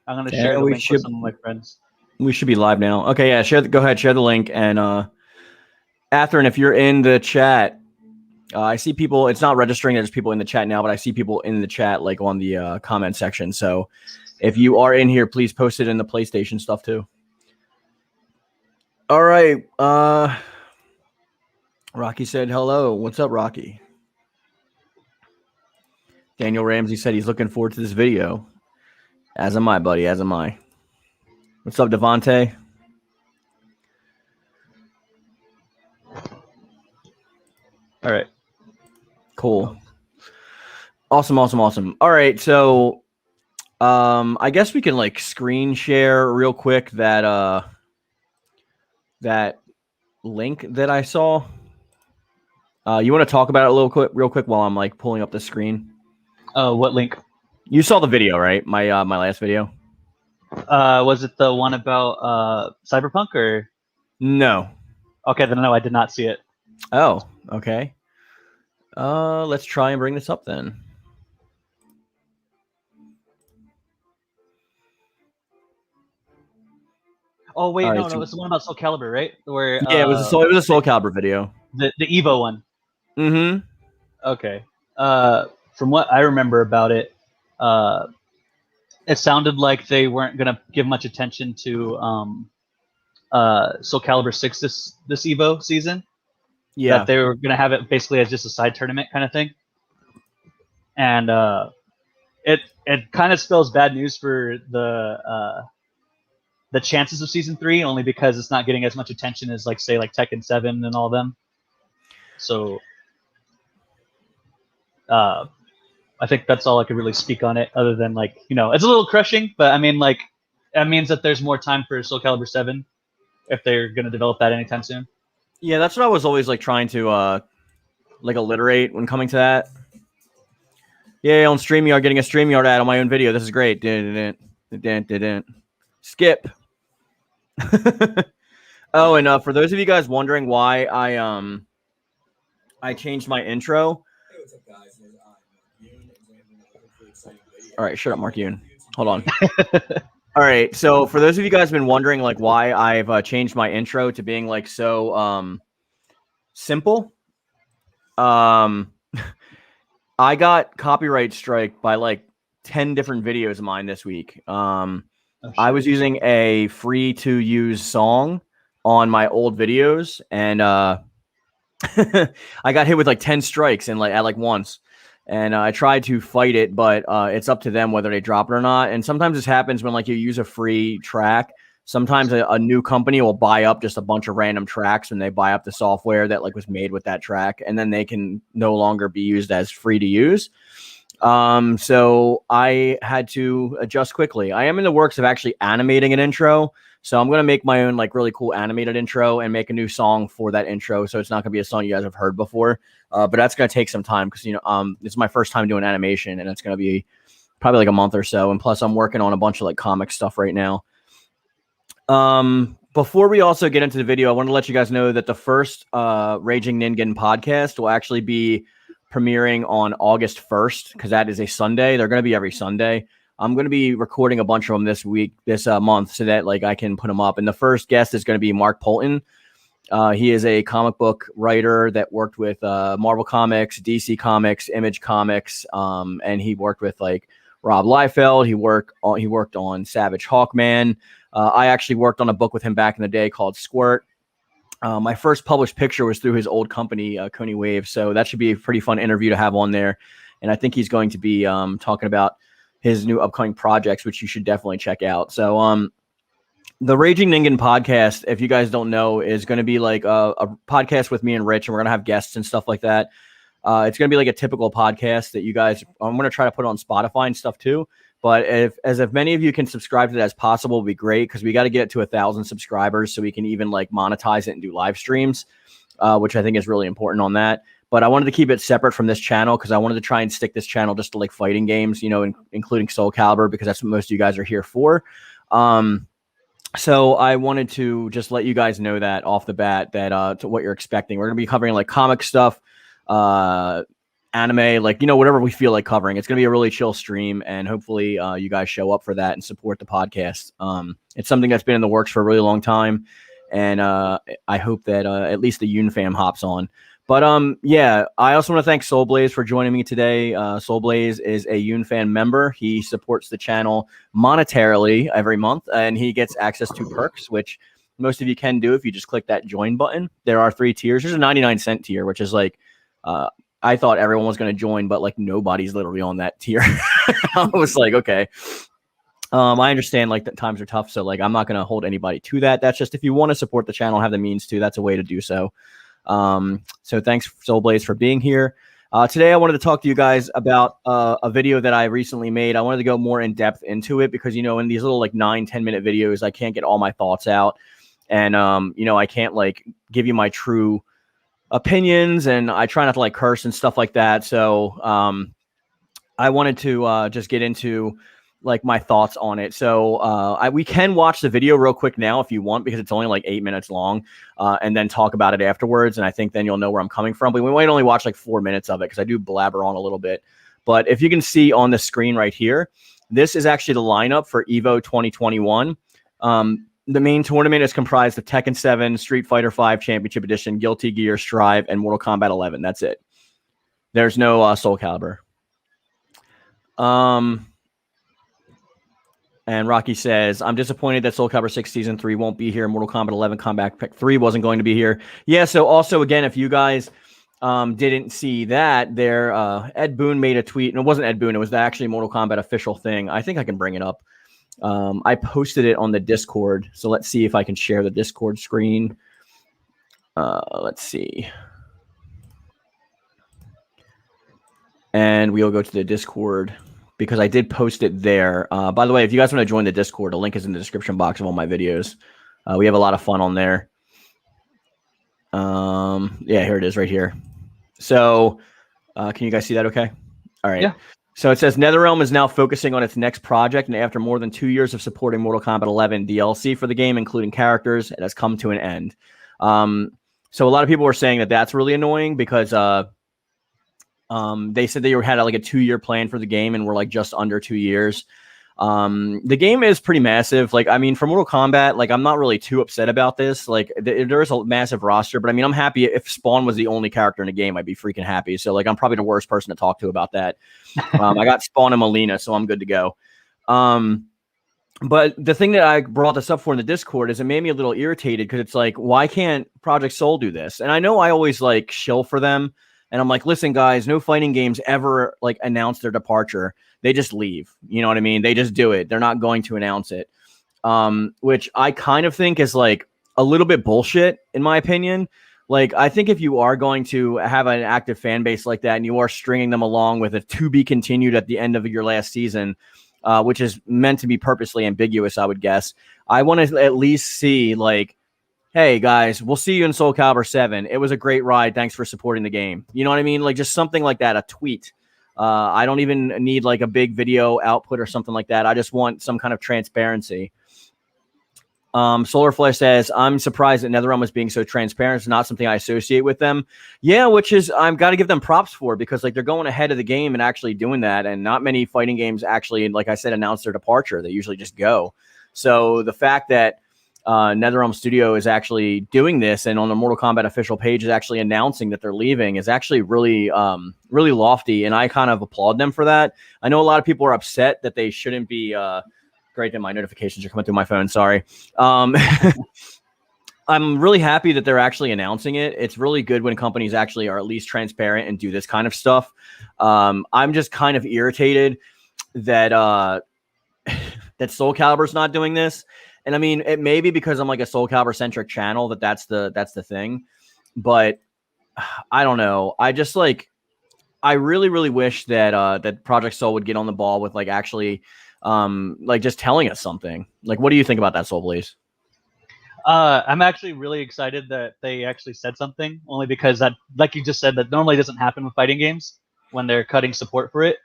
I'm gonna share the link with some of my friends. We should be live now. Okay, yeah. Go ahead, share the link. And Athrun, if you're in the chat, I see people. It's not registering. There's people in the chat now, but I see people in the chat, like on the comment section. So if you are in here, please post it in the PlayStation stuff too. All right. Rocky said hello. What's up, Rocky? Daniel Ramsey said he's looking forward to this video. As am I, buddy. As am I. What's up, Devontae? All right. Cool. Awesome. All right. So I guess we can like screen share real quick that that link that I saw. You want to talk about it real quick while I'm like pulling up the screen? What link? You saw the video, right? My last video. Was it the one about Cyberpunk or? No. Okay, then no, I did not see it. Oh, okay. Let's try and bring this up then. Oh wait, right, no, it was the one about Soul Calibur, right? Where yeah, it was a Soul Calibur video. The EVO one. Mm-hmm. Okay. From what I remember about it, it sounded like they weren't gonna give much attention to Soul Calibur 6 this EVO season. Yeah. That they were gonna have it basically as just a side tournament kind of thing. And it kind of spells bad news for the chances of season 3, only because it's not getting as much attention as like say like Tekken 7 and all them. So I think that's all I could really speak on it, other than like, you know, it's a little crushing, but I mean, like, that means that there's more time for Soul Calibur 7 if they're going to develop that anytime soon. Yeah, that's what I was always like trying to like alliterate when coming to that. Yeah, on StreamYard, getting a StreamYard ad on my own video. This is great. Skip. Oh, and for those of you guys wondering why I changed my intro. Hey, what's up, guys? Yoon. All right, shut up, Mark Yoon. Hold on. All right, so for those of you guys been wondering like why I've changed my intro to being like so simple, I got copyright strike by like 10 different videos of mine this week. I was using a free to use song on my old videos, and I got hit with like 10 strikes and at once. And I tried to fight it, but it's up to them whether they drop it or not. And sometimes this happens when like you use a free track. Sometimes a new company will buy up just a bunch of random tracks when they buy up the software that like was made with that track, and then they can no longer be used as free to use. So I had to adjust quickly. I am in the works of actually animating an intro. So I'm going to make my own like really cool animated intro and make a new song for that intro. So it's not going to be a song you guys have heard before. But that's going to take some time because, you know, it's my first time doing animation, and it's going to be probably like a month or so. And plus I'm working on a bunch of like comic stuff right now. Before we also get into the video, I want to let you guys know that the first Raging Ningen podcast will actually be premiering on August 1st, because that is a Sunday. They're going to be every Sunday. I'm going to be recording a bunch of them this month, so that like I can put them up. And the first guest is going to be Mark Polton. He is a comic book writer that worked with Marvel Comics, DC Comics, Image Comics, and he worked with like Rob Liefeld. He worked on Savage Hawkman. I actually worked on a book with him back in the day called Squirt. My first published picture was through his old company, Coney Wave. So that should be a pretty fun interview to have on there. And I think he's going to be talking about his new upcoming projects, which you should definitely check out. So the Raging Ningen podcast, if you guys don't know, is going to be like a podcast with me and Rich, and we're going to have guests and stuff like that. It's going to be like a typical podcast that you guys, I'm going to try to put on Spotify and stuff too. But if many of you can subscribe to that as possible, would be great, because we got to get to 1,000 subscribers so we can even like monetize it and do live streams, which I think is really important on that. But I wanted to keep it separate from this channel because I wanted to try and stick this channel just to like fighting games, you know, including Soul Calibur, because that's what most of you guys are here for. So I wanted to just let you guys know that off the bat, that to what you're expecting. We're going to be covering like comic stuff, anime, like, you know, whatever we feel like covering. It's going to be a really chill stream, and hopefully you guys show up for that and support the podcast. It's something that's been in the works for a really long time, and I hope that at least the Yoon-Fam hops on. But yeah, I also want to thank Soulblaze for joining me today. Soulblaze is a Yoon-Fam member. He supports the channel monetarily every month, and he gets access to perks, which most of you can do if you just click that join button. There are 3 tiers. There's a 99-cent tier, which is like, I thought everyone was going to join, but like nobody's literally on that tier. I was like, okay. I understand like that times are tough, so like I'm not going to hold anybody to that. That's just if you want to support the channel, have the means to, that's a way to do so. So thanks Soulblaze for being here. Today I wanted to talk to you guys about a video that I recently made. I wanted to go more in depth into it because, you know, in these little like 9-10 minute videos, I can't get all my thoughts out, and you know, I can't like give you my true opinions, and I try not to like curse and stuff like that. So I wanted to just get into like my thoughts on it. So we can watch the video real quick now if you want, because it's only like 8 minutes long, and then talk about it afterwards. And I think then you'll know where I'm coming from. But we might only watch like 4 minutes of it because I do blabber on a little bit. But if you can see on the screen right here, this is actually the lineup for EVO 2021. The main tournament is comprised of Tekken 7, Street Fighter 5 Championship Edition, Guilty Gear, Strive, and Mortal Kombat 11. That's it. There's no Soul Calibur. And Rocky says, I'm disappointed that Soul Calibur 6 Season 3 won't be here. Mortal Kombat 11 Combat Pack 3 wasn't going to be here. Yeah, so also, again, if you guys didn't see that, there, Ed Boon made a tweet. And it wasn't Ed Boon. It was the actually Mortal Kombat official thing. I think I can bring it up. I posted it on the Discord. So let's see if I can share the Discord screen. Let's see. And we'll go to the Discord, because I did post it there. By the way, if you guys want to join the Discord, the link is in the description box of all my videos. We have a lot of fun on there. Yeah, here it is right here. So can you guys see that okay? All right. Yeah. So it says NetherRealm is now focusing on its next project, and after more than 2 years of supporting Mortal Kombat 11 DLC for the game, including characters, it has come to an end. So a lot of people were saying that that's really annoying because they said they had like a 2-year plan for the game, and we're like just under 2 years. The game is pretty massive. Like, I mean, for Mortal Kombat, like, I'm not really too upset about this. Like, there is a massive roster, but I mean, I'm happy if Spawn was the only character in the game, I'd be freaking happy. So, like, I'm probably the worst person to talk to about that. I got Spawn and Melina, so I'm good to go. But the thing that I brought this up for in the Discord is it made me a little irritated because it's like, why can't Project Soul do this? And I know I always like shill for them. And I'm like, listen, guys, no fighting games ever like announce their departure. They just leave. You know what I mean? They just do it. They're not going to announce it. Which I kind of think is like a little bit bullshit, in my opinion. Like, I think if you are going to have an active fan base like that and you are stringing them along with a to be continued at the end of your last season, which is meant to be purposely ambiguous, I would guess, I want to at least see like, hey guys, we'll see you in Soul Calibur 7. It was a great ride. Thanks for supporting the game. You know what I mean? Like just something like that, a tweet. I don't even need like a big video output or something like that. I just want some kind of transparency. Solarflesh says, I'm surprised that NetherRealm is being so transparent. It's not something I associate with them. Yeah, which is, I've got to give them props for, because like they're going ahead of the game and actually doing that. And not many fighting games actually, like I said, announce their departure. They usually just go. So the fact that NetherRealm Studio is actually doing this, and on the Mortal Kombat official page is actually announcing that they're leaving, is actually really, really lofty, and I kind of applaud them for that. I know a lot of people are upset that they shouldn't be. Great that my notifications are coming through my phone. Sorry. I'm really happy that they're actually announcing it. It's really good when companies actually are at least transparent and do this kind of stuff. I'm just kind of irritated that that Soul Calibur's not doing this. And I mean, it may be because I'm like a Soul Calibur centric channel that's the thing, but I don't know. I just like, I really, really wish that that Project Soul would get on the ball with like actually like just telling us something. Like, what do you think about that, Soul, please? I'm actually really excited that they actually said something, only because that, like you just said, that normally doesn't happen with fighting games when they're cutting support for it.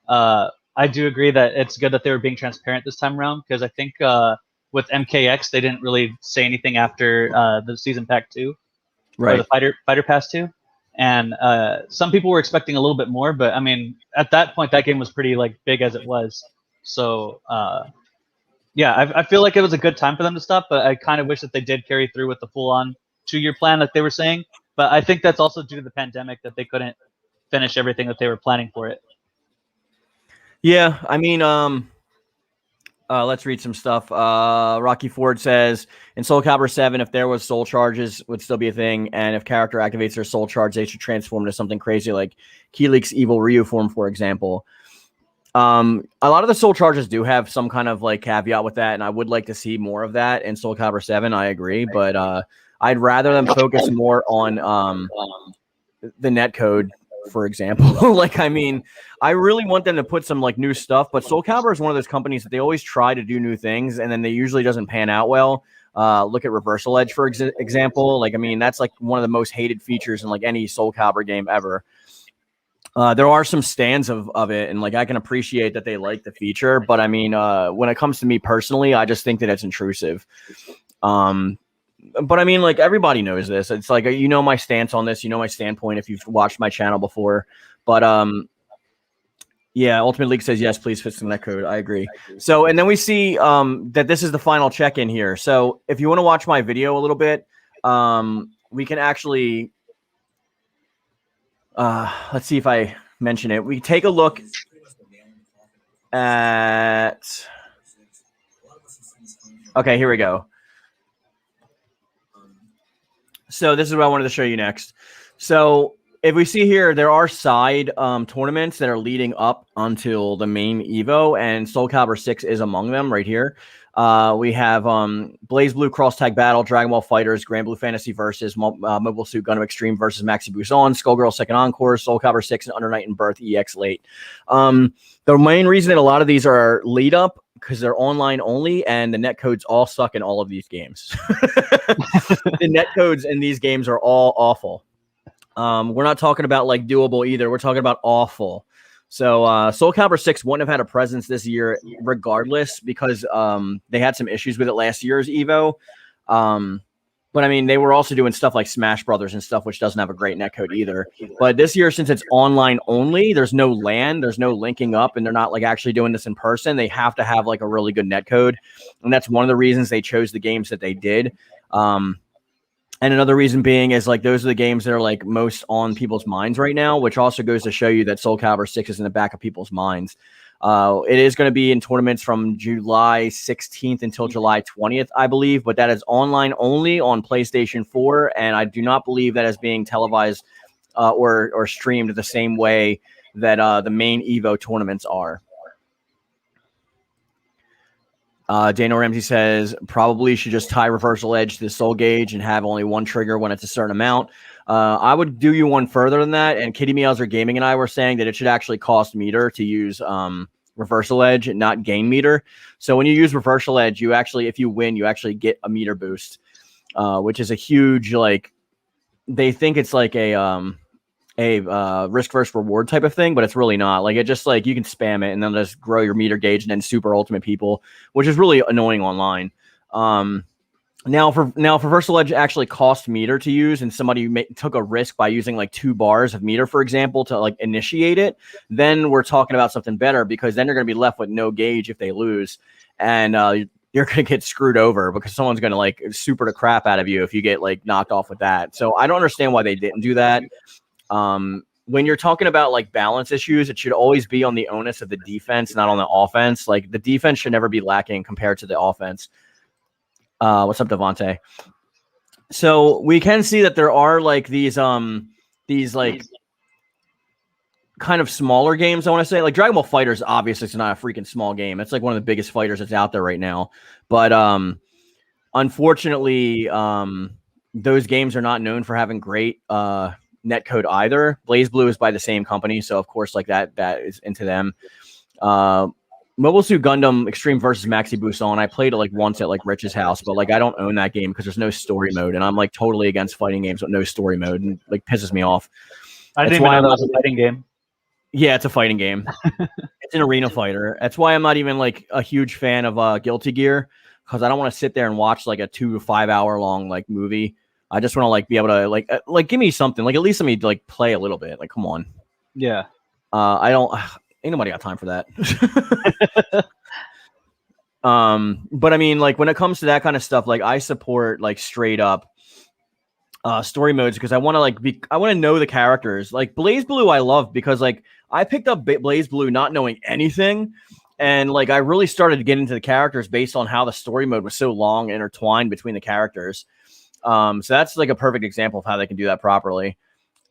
I do agree that it's good that they were being transparent this time around, because I think with MKX, they didn't really say anything after the season pack 2, right? Or the fighter pass 2. and some people were expecting a little bit more, but I mean, at that point, that game was pretty like big as it was. So yeah, I feel like it was a good time for them to stop, but I kind of wish that they did carry through with the full-on 2-year plan that they were saying. But I think that's also due to the pandemic that they couldn't finish everything that they were planning for it. Yeah, I mean, let's read some stuff. Rocky Ford says, in Soul Calibur 7, if there was soul charges, would still be a thing. And if character activates their soul charge, they should transform into something crazy like Keelik's evil Ryu form, for example. A lot of the soul charges do have some kind of like caveat with that, and I would like to see more of that in Soul Calibur 7. I agree, but I'd rather them focus more on the netcode, for example. Like, I mean, I really want them to put some like new stuff, but Soul Calibur is one of those companies that they always try to do new things, and then they usually doesn't pan out well. Look at Reversal Edge, for example. Like, I mean, that's like one of the most hated features in like any Soul Calibur game ever. There are some stands of it, and like I can appreciate that they like the feature, but I mean, when it comes to me personally, I just think that it's intrusive. But I mean, like everybody knows this. It's like, you know, my stance on this, you know, my standpoint if you've watched my channel before. But yeah, Ultimate League says yes, please fix the netcode. I agree. So, and then we see that this is the final check-in here. So if you want to watch my video a little bit, we can actually. Let's see if I mention it. We take a look at. Okay, here we go. So this is what I wanted to show you next. So if we see here, there are side tournaments that are leading up until the main EVO, and Soul Calibur 6 is among them right here. We have Blaze Blue Cross Tag Battle, Dragon Ball Fighters, Grand Blue Fantasy Versus, Mobile Suit Gundam Extreme versus Maxi Busan, Skullgirl Second Encore, Soul Calibur 6, and Under Night and Birth EX Late. The main reason that a lot of these are lead up because they're online only, and the netcodes all suck in all of these games. The netcodes in these games are all awful. We're not talking about like doable either. We're talking about awful. So Soul Calibur 6 wouldn't have had a presence this year regardless because they had some issues with it last year's EVO. But I mean, they were also doing stuff like Smash Brothers and stuff, which doesn't have a great netcode either. But this year, since it's online only, there's no LAN, there's no linking up, and they're not like actually doing this in person. They have to have like a really good netcode. And that's one of the reasons they chose the games that they did. And another reason being is like those are the games that are like most on people's minds right now, which also goes to show you that Soul Calibur 6 is in the back of people's minds. It is going to be in tournaments from July 16th until July 20th, I believe, but that is online only on PlayStation 4, and I do not believe that is being televised or streamed the same way that the main EVO tournaments are. Daniel Ramsey says, probably should just tie Reversal Edge to the Soul Gauge and have only one trigger when it's a certain amount. I would do you one further than that, and KittyMeowser Gaming and I were saying that it should actually cost meter to use Reversal Edge and not gain meter. So when you use Reversal Edge, you actually, if you win, you actually get a meter boost, which is a huge, like, they think it's like a risk versus reward type of thing, but it's really not. Like, it just like you can spam it and then just grow your meter gauge and then super ultimate people, which is really annoying online. Now for Reversal Edge actually cost meter to use, and somebody took a risk by using like 2 bars of meter, for example, to like initiate it, then we're talking about something better, because then you're going to be left with no gauge if they lose, and you're going to get screwed over because someone's going to like super the crap out of you if you get like knocked off with that. So I don't understand why they didn't do that. When you're talking about like balance issues, it should always be on the onus of the defense, not on the offense. Like, the defense should never be lacking compared to the offense. What's up, Devontae? So we can see that there are like these like kind of smaller games. I want to say like Dragon Ball Fighters. Obviously, it's not a freaking small game. It's like one of the biggest fighters that's out there right now. But unfortunately, those games are not known for having great netcode either. Blaze Blue is by the same company, so of course, like that is into them. Mobile Suit Gundam Extreme versus Maxi Busan, I played it like once at like Rich's house, but like I don't own that game because there's no story mode, and I'm like totally against fighting games with no story mode, and like pisses me off. I didn't even know that was a fighting game. Yeah, it's a fighting game. It's an arena fighter. That's why I'm not even like a huge fan of Guilty Gear, because I don't want to sit there and watch like a 2 to 5 hour long like movie. I just want to like be able to like give me something, like at least let me like play a little bit. Like, come on. Yeah. I don't. Ain't nobody got time for that. But I mean, like when it comes to that kind of stuff, like I support like straight up story modes because I want to I want to know the characters. Like Blaze Blue, I love because like I picked up Blaze Blue not knowing anything, and like I really started to get into the characters based on how the story mode was so long and intertwined between the characters. So that's like a perfect example of how they can do that properly.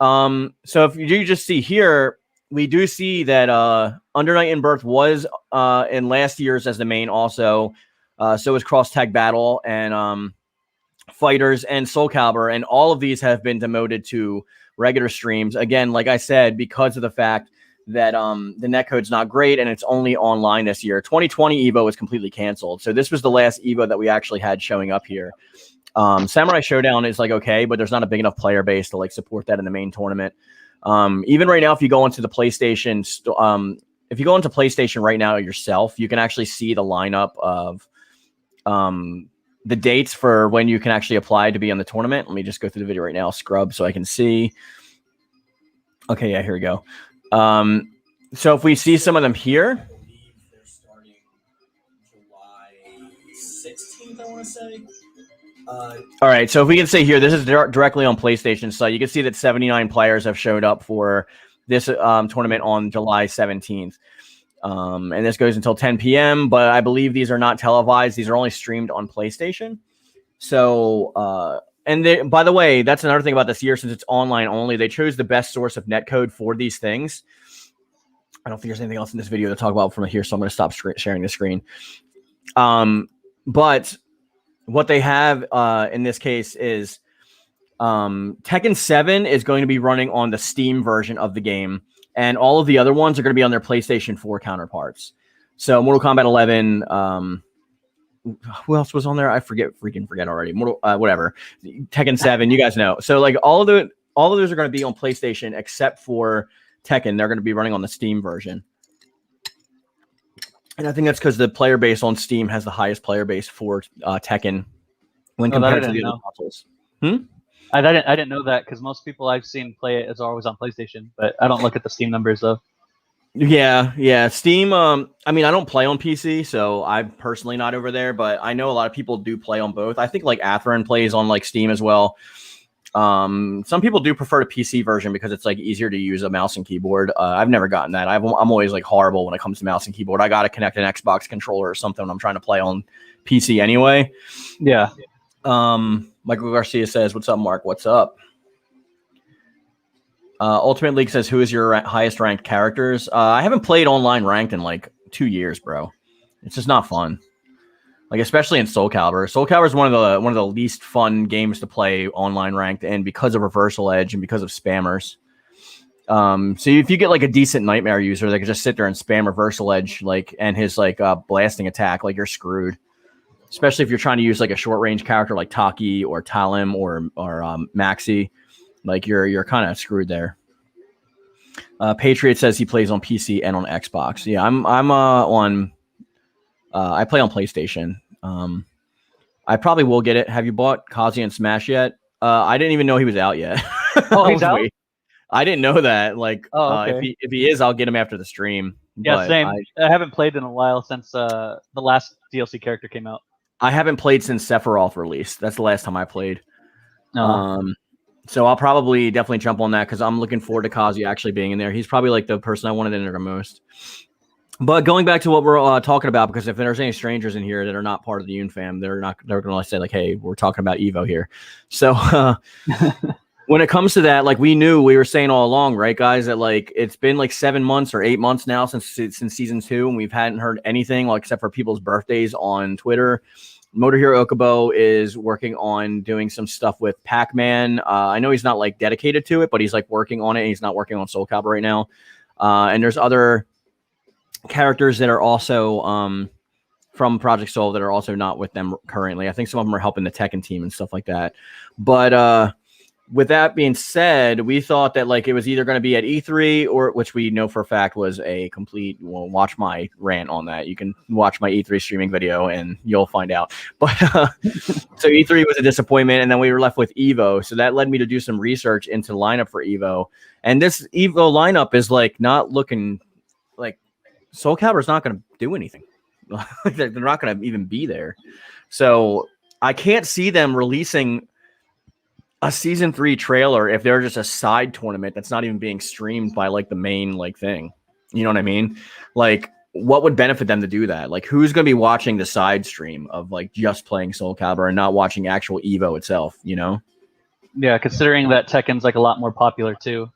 So if you just see here, we do see that Under Night in Birth was in last year's as the main also. So was Cross Tag Battle and Fighters and Soul Calibur, and all of these have been demoted to regular streams. Again, like I said, because of the fact that the netcode's not great and it's only online this year. 2020 EVO was completely canceled. So this was the last EVO that we actually had showing up here. Samurai Showdown is like okay, but there's not a big enough player base to like support that in the main tournament. Even right now, if you go into the PlayStation, if you go into PlayStation right now yourself, you can actually see the lineup of the dates for when you can actually apply to be on the tournament. Let me just go through the video right now, scrub, so I can see. Okay, yeah, here we go. So if we see some of them here. They're starting July 16th, I want to say. All right, so if we can say here, this is directly on PlayStation site. You can see that 79 players have showed up for this tournament on July 17th. And this goes until 10 p.m., but I believe these are not televised. These are only streamed on PlayStation. So, and by the way, that's another thing about this year, since it's online only, they chose the best source of netcode for these things. I don't think there's anything else in this video to talk about from here, so I'm going to stop sharing the screen. But what they have in this case is Tekken 7 is going to be running on the Steam version of the game, and all of the other ones are going to be on their PlayStation 4 counterparts. So Mortal Kombat 11, who else was on there? I forget already. Whatever. Tekken 7, you guys know. So like all of those are going to be on PlayStation except for Tekken. They're going to be running on the Steam version. And I think that's because the player base on Steam has the highest player base for Tekken when compared to the other consoles. I didn't know that because most people I've seen play it is always on PlayStation, but I don't look at the Steam numbers though. Yeah. Steam. I mean, I don't play on PC, so I'm personally not over there. But I know a lot of people do play on both. I think like Atherin plays on like Steam as well. Some people do prefer the PC version because it's like easier to use a mouse and keyboard. I've never gotten that. I'm always like horrible when it comes to mouse and keyboard. I got to connect an Xbox controller or something when I'm trying to play on PC anyway. Yeah. Michael Garcia says, "What's up, Mark? What's up?" Ultimate League says, "Who is your highest ranked characters?" I haven't played online ranked in like 2 years, bro. It's just not fun. Like especially in Soul Calibur. Soul Calibur is one of the least fun games to play online ranked, and because of Reversal Edge and because of spammers. So if you get like a decent Nightmare user that can just sit there and spam Reversal Edge like and his like blasting attack, like you're screwed. Especially if you're trying to use like a short range character like Taki or Talim or Maxi, like you're kind of screwed there. Patriot says he plays on PC and on Xbox. Yeah, I'm on. I play on PlayStation. I probably will get it. Have you bought Kazuya and Smash yet? I didn't even know he was out yet. Oh, he's out? I didn't know that. Like, okay. if he is, I'll get him after the stream. Yeah, but same. I haven't played in a while since the last DLC character came out. I haven't played since Sephiroth released. That's the last time I played. So I'll probably definitely jump on that because I'm looking forward to Kazuya actually being in there. He's probably like the person I wanted in there the most. But going back to what we're talking about, because if there's any strangers in here that are not part of the Yoon-Fam, they're going to say like, "Hey, we're talking about EVO here." So when it comes to that, like we were saying all along, right, guys, that like it's been like 7 months or 8 months now since season 2, and we hadn't heard anything except for people's birthdays on Twitter. Motor Hero Okubo is working on doing some stuff with Pac-Man. I know he's not like dedicated to it, but he's like working on it. He's not working on Soul Calibur right now. And there's other characters that are also from Project Soul that are also not with them currently. I think some of them are helping the Tekken team and stuff like that. But with that being said, we thought that like it was either going to be at E3 or, which we know for a fact was a complete. Well, watch my rant on that. You can watch my E3 streaming video and you'll find out. But so E3 was a disappointment, and then we were left with EVO. So that led me to do some research into the lineup for EVO, and this EVO lineup is like not looking like Soul Calibur is not going to do anything. They're not going to even be there. So I can't see them releasing a season 3 trailer if they're just a side tournament that's not even being streamed by like the main like thing. You know what I mean? Like, what would benefit them to do that? Like, who's going to be watching the side stream of like just playing Soul Calibur and not watching actual EVO itself? You know? Yeah, considering that Tekken's like a lot more popular too.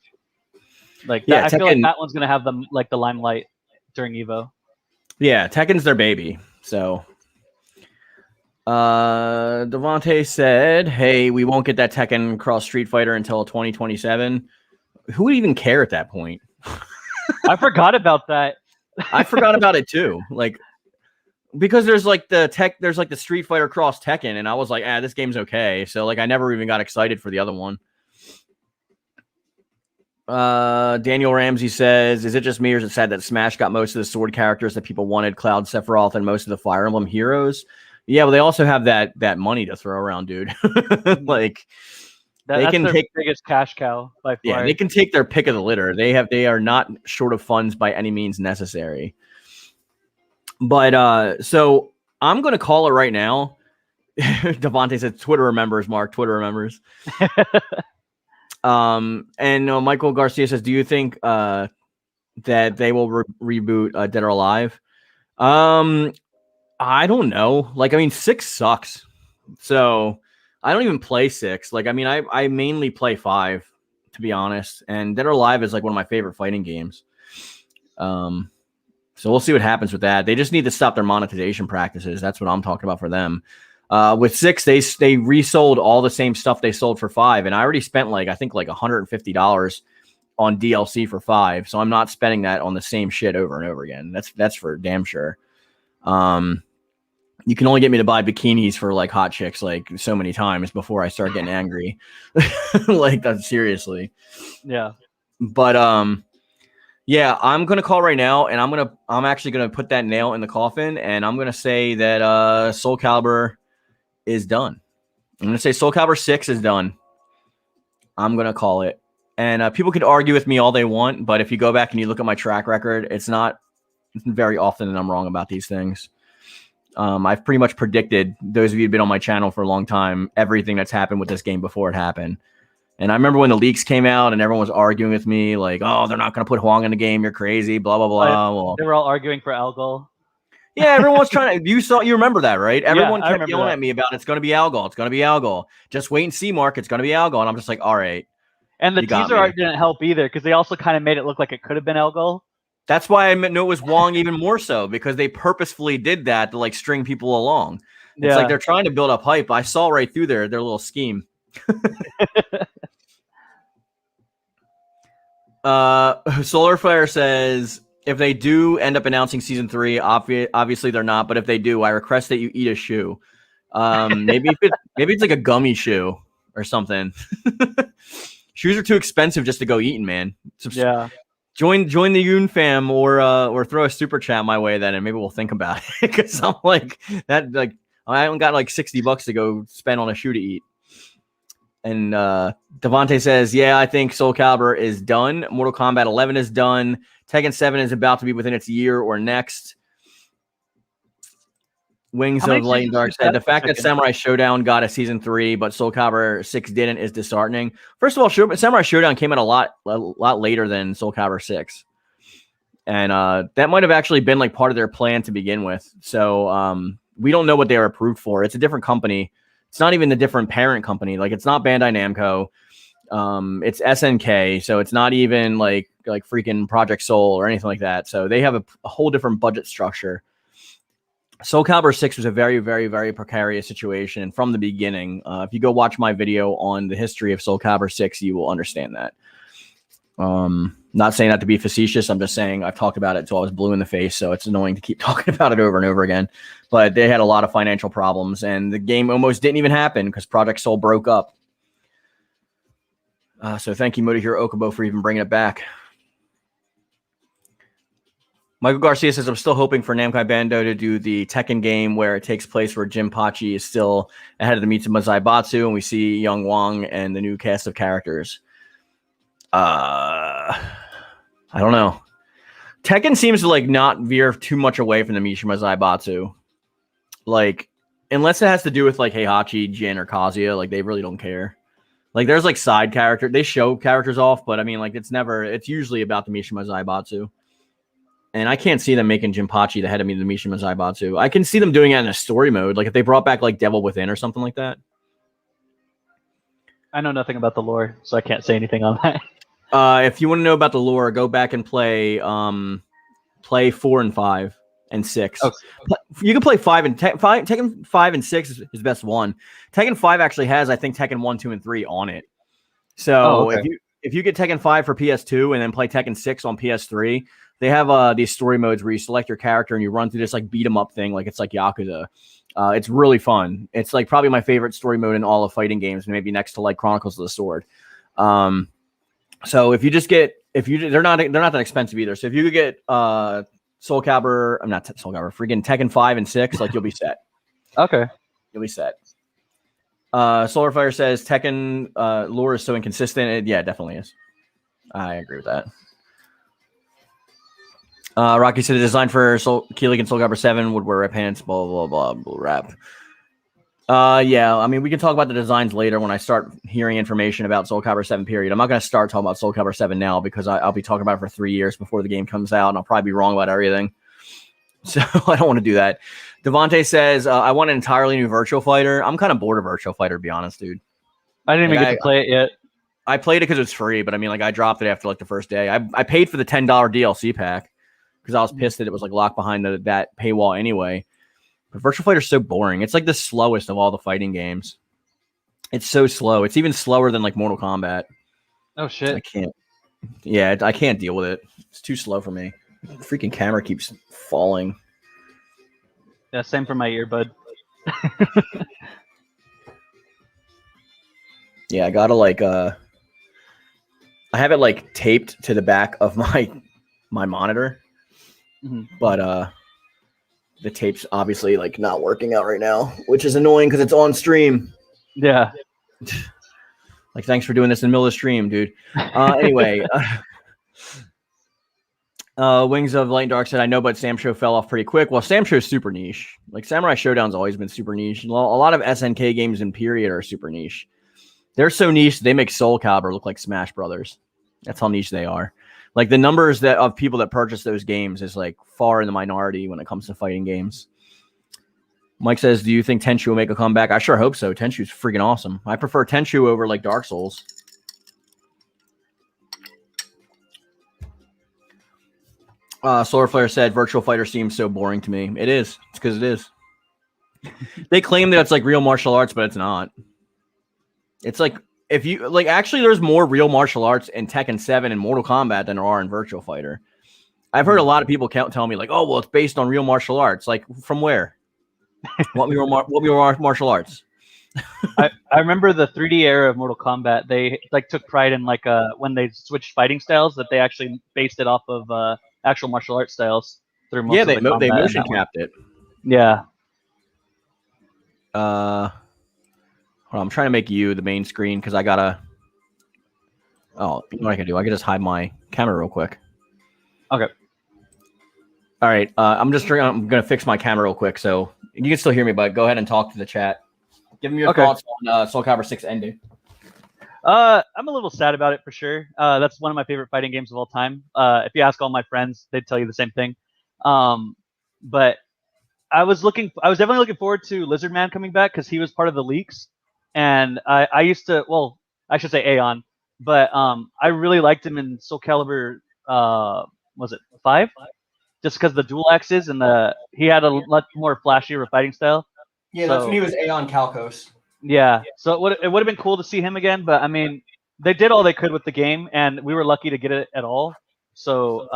Like, yeah, I feel like that one's gonna have the limelight during EVO. Yeah, Tekken's their baby. So Devante said, hey, we won't get that Tekken Cross Street Fighter until 2027. Who would even care at that point? I forgot about that. I forgot about it too. Like, because there's like the Street Fighter Cross Tekken, and I was like, this game's okay. So like I never even got excited for the other one. Daniel Ramsey says, is it just me or is it sad that Smash got most of the sword characters that people wanted, Cloud, Sephiroth, and most of the Fire Emblem heroes? Yeah, but they also have that money to throw around, dude. Like that's their biggest cash cow by far. Yeah, they can take their pick of the litter. They are not short of funds by any means necessary. But so I'm gonna call it right now. Devante said Twitter remembers, Mark. Twitter remembers. And Michael Garcia says, do you think that they will reboot Dead or Alive? I don't know. Like, I mean, 6 sucks. So I don't even play 6. Like, I mean, I mainly play 5, to be honest. And Dead or Alive is like one of my favorite fighting games. So we'll see what happens with that. They just need to stop their monetization practices. That's what I'm talking about for them. With 6, they resold all the same stuff they sold for 5. And I already spent I think $150 on DLC for 5. So I'm not spending that on the same shit over and over again. That's for damn sure. You can only get me to buy bikinis for like hot chicks like so many times before I start getting angry. Like that, seriously. Yeah. But yeah, I'm gonna call right now, and I'm actually gonna put that nail in the coffin, and I'm gonna say that Soul Calibur is done. I'm gonna say Soul Calibur 6 is done. I'm gonna call it. And people could argue with me all they want, but if you go back and you look at my track record, it's not very often that I'm wrong about these things. I've pretty much predicted, those of you who've been on my channel for a long time, everything that's happened with this game before it happened. And I remember when the leaks came out and everyone was arguing with me, like, oh, they're not going to put Huang in the game. You're crazy, blah, blah, blah. Well, they were all arguing for Algol. Yeah, everyone was trying to, you remember that, right? Everyone kept yelling at me about it's going to be Algol. It's going to be Algol. Just wait and see, Mark. It's going to be Algol. And I'm just like, all right. And the teaser art didn't help either, because they also kind of made it look like it could have been Algol. That's why I knew it was Wong even more so, because they purposefully did that to like string people along. It's like they're trying to build up hype. I saw right through their little scheme. Solarfire says, if they do end up announcing season 3, obviously they're not, but if they do, I request that you eat a shoe. Maybe it's like a gummy shoe or something. Shoes are too expensive just to go eating, man. Yeah. Join the Yoon-Fam or throw a super chat my way then, and maybe we'll think about it, because I'm like that. Like, I haven't got like $60 to go spend on a shoe to eat. And Devante says, yeah, I think Soul Calibur is done. Mortal Kombat 11 is done. Tekken 7 is about to be within its year or next. Wings of Light and Dark said, the fact that Samurai Showdown got a season 3, but Soul Calibur 6 didn't is disheartening. First of all, Samurai Showdown came out a lot later than Soul Calibur 6. And that might have actually been like part of their plan to begin with. So we don't know what they were approved for. It's a different company. It's not even a different parent company. Like, it's not Bandai Namco. It's SNK. So it's not even like freaking Project Soul or anything like that. So they have a whole different budget structure. Soul Calibur 6 was a very, very, very precarious situation from the beginning. If you go watch my video on the history of Soul Calibur 6, you will understand that. Not saying that to be facetious. I'm just saying I've talked about it until I was blue in the face, so it's annoying to keep talking about it over and over again. But they had a lot of financial problems, and the game almost didn't even happen because Project Soul broke up. So thank you, Motohiro Okubo, for even bringing it back. Michael Garcia says, I'm still hoping for Namco Bandai to do the Tekken game where it takes place where Jinpachi is still ahead of the Mitsuma Zaibatsu and we see Young Wang and the new cast of characters. I don't know. Tekken seems to like not veer too much away from the Mishima Zaibatsu. Like, unless it has to do with like Heihachi, Jin, or Kazuya, like they really don't care. Like there's like side character. They show characters off, but I mean like it's usually about the Mishima Zaibatsu. And I can't see them making Jinpachi the head of the Mishima Zaibatsu. I can see them doing it in a story mode, like if they brought back like Devil Within or something like that. I know nothing about the lore, so I can't say anything on that. If you want to know about the lore, go back and play 4 and 5 and 6. Okay. You can play 5 and Tekken 5 and 6 is his best one. Tekken 5 actually has, I think, Tekken 1, 2, and 3 on it. So if you get Tekken 5 for PS2 and then play Tekken 6 on PS3, they have these story modes where you select your character and you run through this like beat 'em up thing, like it's like Yakuza. It's really fun. It's like probably my favorite story mode in all of fighting games, maybe next to like Chronicles of the Sword. So if you just get they're not that expensive either. So if you could get Soul Calibur, I'm not Soul Calibur, freaking Tekken 5 and 6, like you'll be set. Okay. You'll be set. Solar Fire says Tekken lore is so inconsistent. Yeah, it definitely is. I agree with that. Rocky said the design for Keelig and Soul Calibur 7 would wear red pants, blah, blah, blah, blah, rap. Yeah, I mean, we can talk about the designs later when I start hearing information about Soul Calibur 7, period. I'm not going to start talking about Soul Calibur 7 now because I'll be talking about it for 3 years before the game comes out, and I'll probably be wrong about everything. So I don't want to do that. Devontae says, I want an entirely new Virtual Fighter. I'm kind of bored of Virtual Fighter, to be honest, dude. I didn't even get to play it yet. I played it because it's free, but I mean, like, I dropped it after like the first day. I paid for the $10 DLC pack because I was pissed that it was like locked behind that paywall anyway. But Virtual Fighter is so boring. It's like the slowest of all the fighting games. It's so slow. It's even slower than like Mortal Kombat. Oh shit! I can't. Yeah, I can't deal with it. It's too slow for me. The freaking camera keeps falling. Yeah, same for my earbud. Yeah, I gotta like I have it like taped to the back of my monitor. But the tape's obviously like not working out right now, which is annoying because it's on stream. Yeah. Like, thanks for doing this in the middle of the stream, dude. Anyway, Wings of Light and Dark said, I know, but Sam Show fell off pretty quick. Well, Sam Show's super niche. Like, Samurai Showdown's always been super niche. A lot of SNK games in period are super niche. They're so niche, they make Soul Calibur look like Smash Brothers. That's how niche they are. Like, the numbers of people that purchase those games is like far in the minority when it comes to fighting games. Mike says, do you think Tenchu will make a comeback? I sure hope so. Tenchu's freaking awesome. I prefer Tenchu over like Dark Souls. Solar Flare said, Virtual Fighter seems so boring to me. It is. It's because it is. They claim that it's like real martial arts, but it's not. It's like, if you like, actually, there's more real martial arts in Tekken 7 and Mortal Kombat than there are in Virtual Fighter. I've heard a lot of people tell me like, oh, well, it's based on real martial arts. Like, from where? What real martial arts? I remember the 3D era of Mortal Kombat. They like took pride in like when they switched fighting styles that they actually based it off of actual martial arts styles through most of they combat motion capped it. Yeah. Hold on, I'm trying to make you the main screen because I gotta. Oh, you know what I can do? I can just hide my camera real quick. Okay. All right. I'm gonna fix my camera real quick so you can still hear me, but go ahead and talk to the chat. Give me your thoughts on Soul Calibur 6 ending. I'm a little sad about it for sure. That's one of my favorite fighting games of all time. If you ask all my friends, they'd tell you the same thing. But I was definitely looking forward to Lizard Man coming back because he was part of the leaks, and I used to, well, I should say Aeon, but I really liked him in Soul Calibur. Was it 5? Just because the dual axes and he had a lot more flashier fighting style. Yeah, that's when he was Aeon Calcos. Yeah, so it would have been cool to see him again, but I mean, they did all they could with the game, and we were lucky to get it at all. So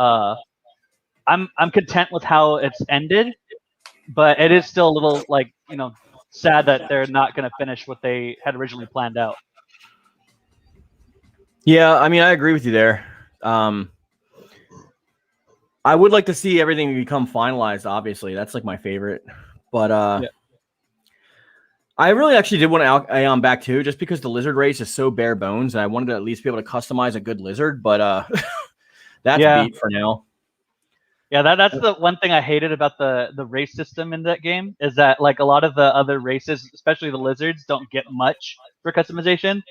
I'm content with how it's ended, but it is still a little like sad that they're not going to finish what they had originally planned out. Yeah, I mean, I agree with you there. I would like to see everything become finalized. Obviously, that's like my favorite. But Yeah. I really actually did want to Aeon back too, just because the lizard race is so bare bones, and I wanted to at least be able to customize a good lizard. But that's Yeah. beat for now. Yeah, that's the one thing I hated about the race system in that game is that like a lot of the other races, especially the lizards, don't get much for customization.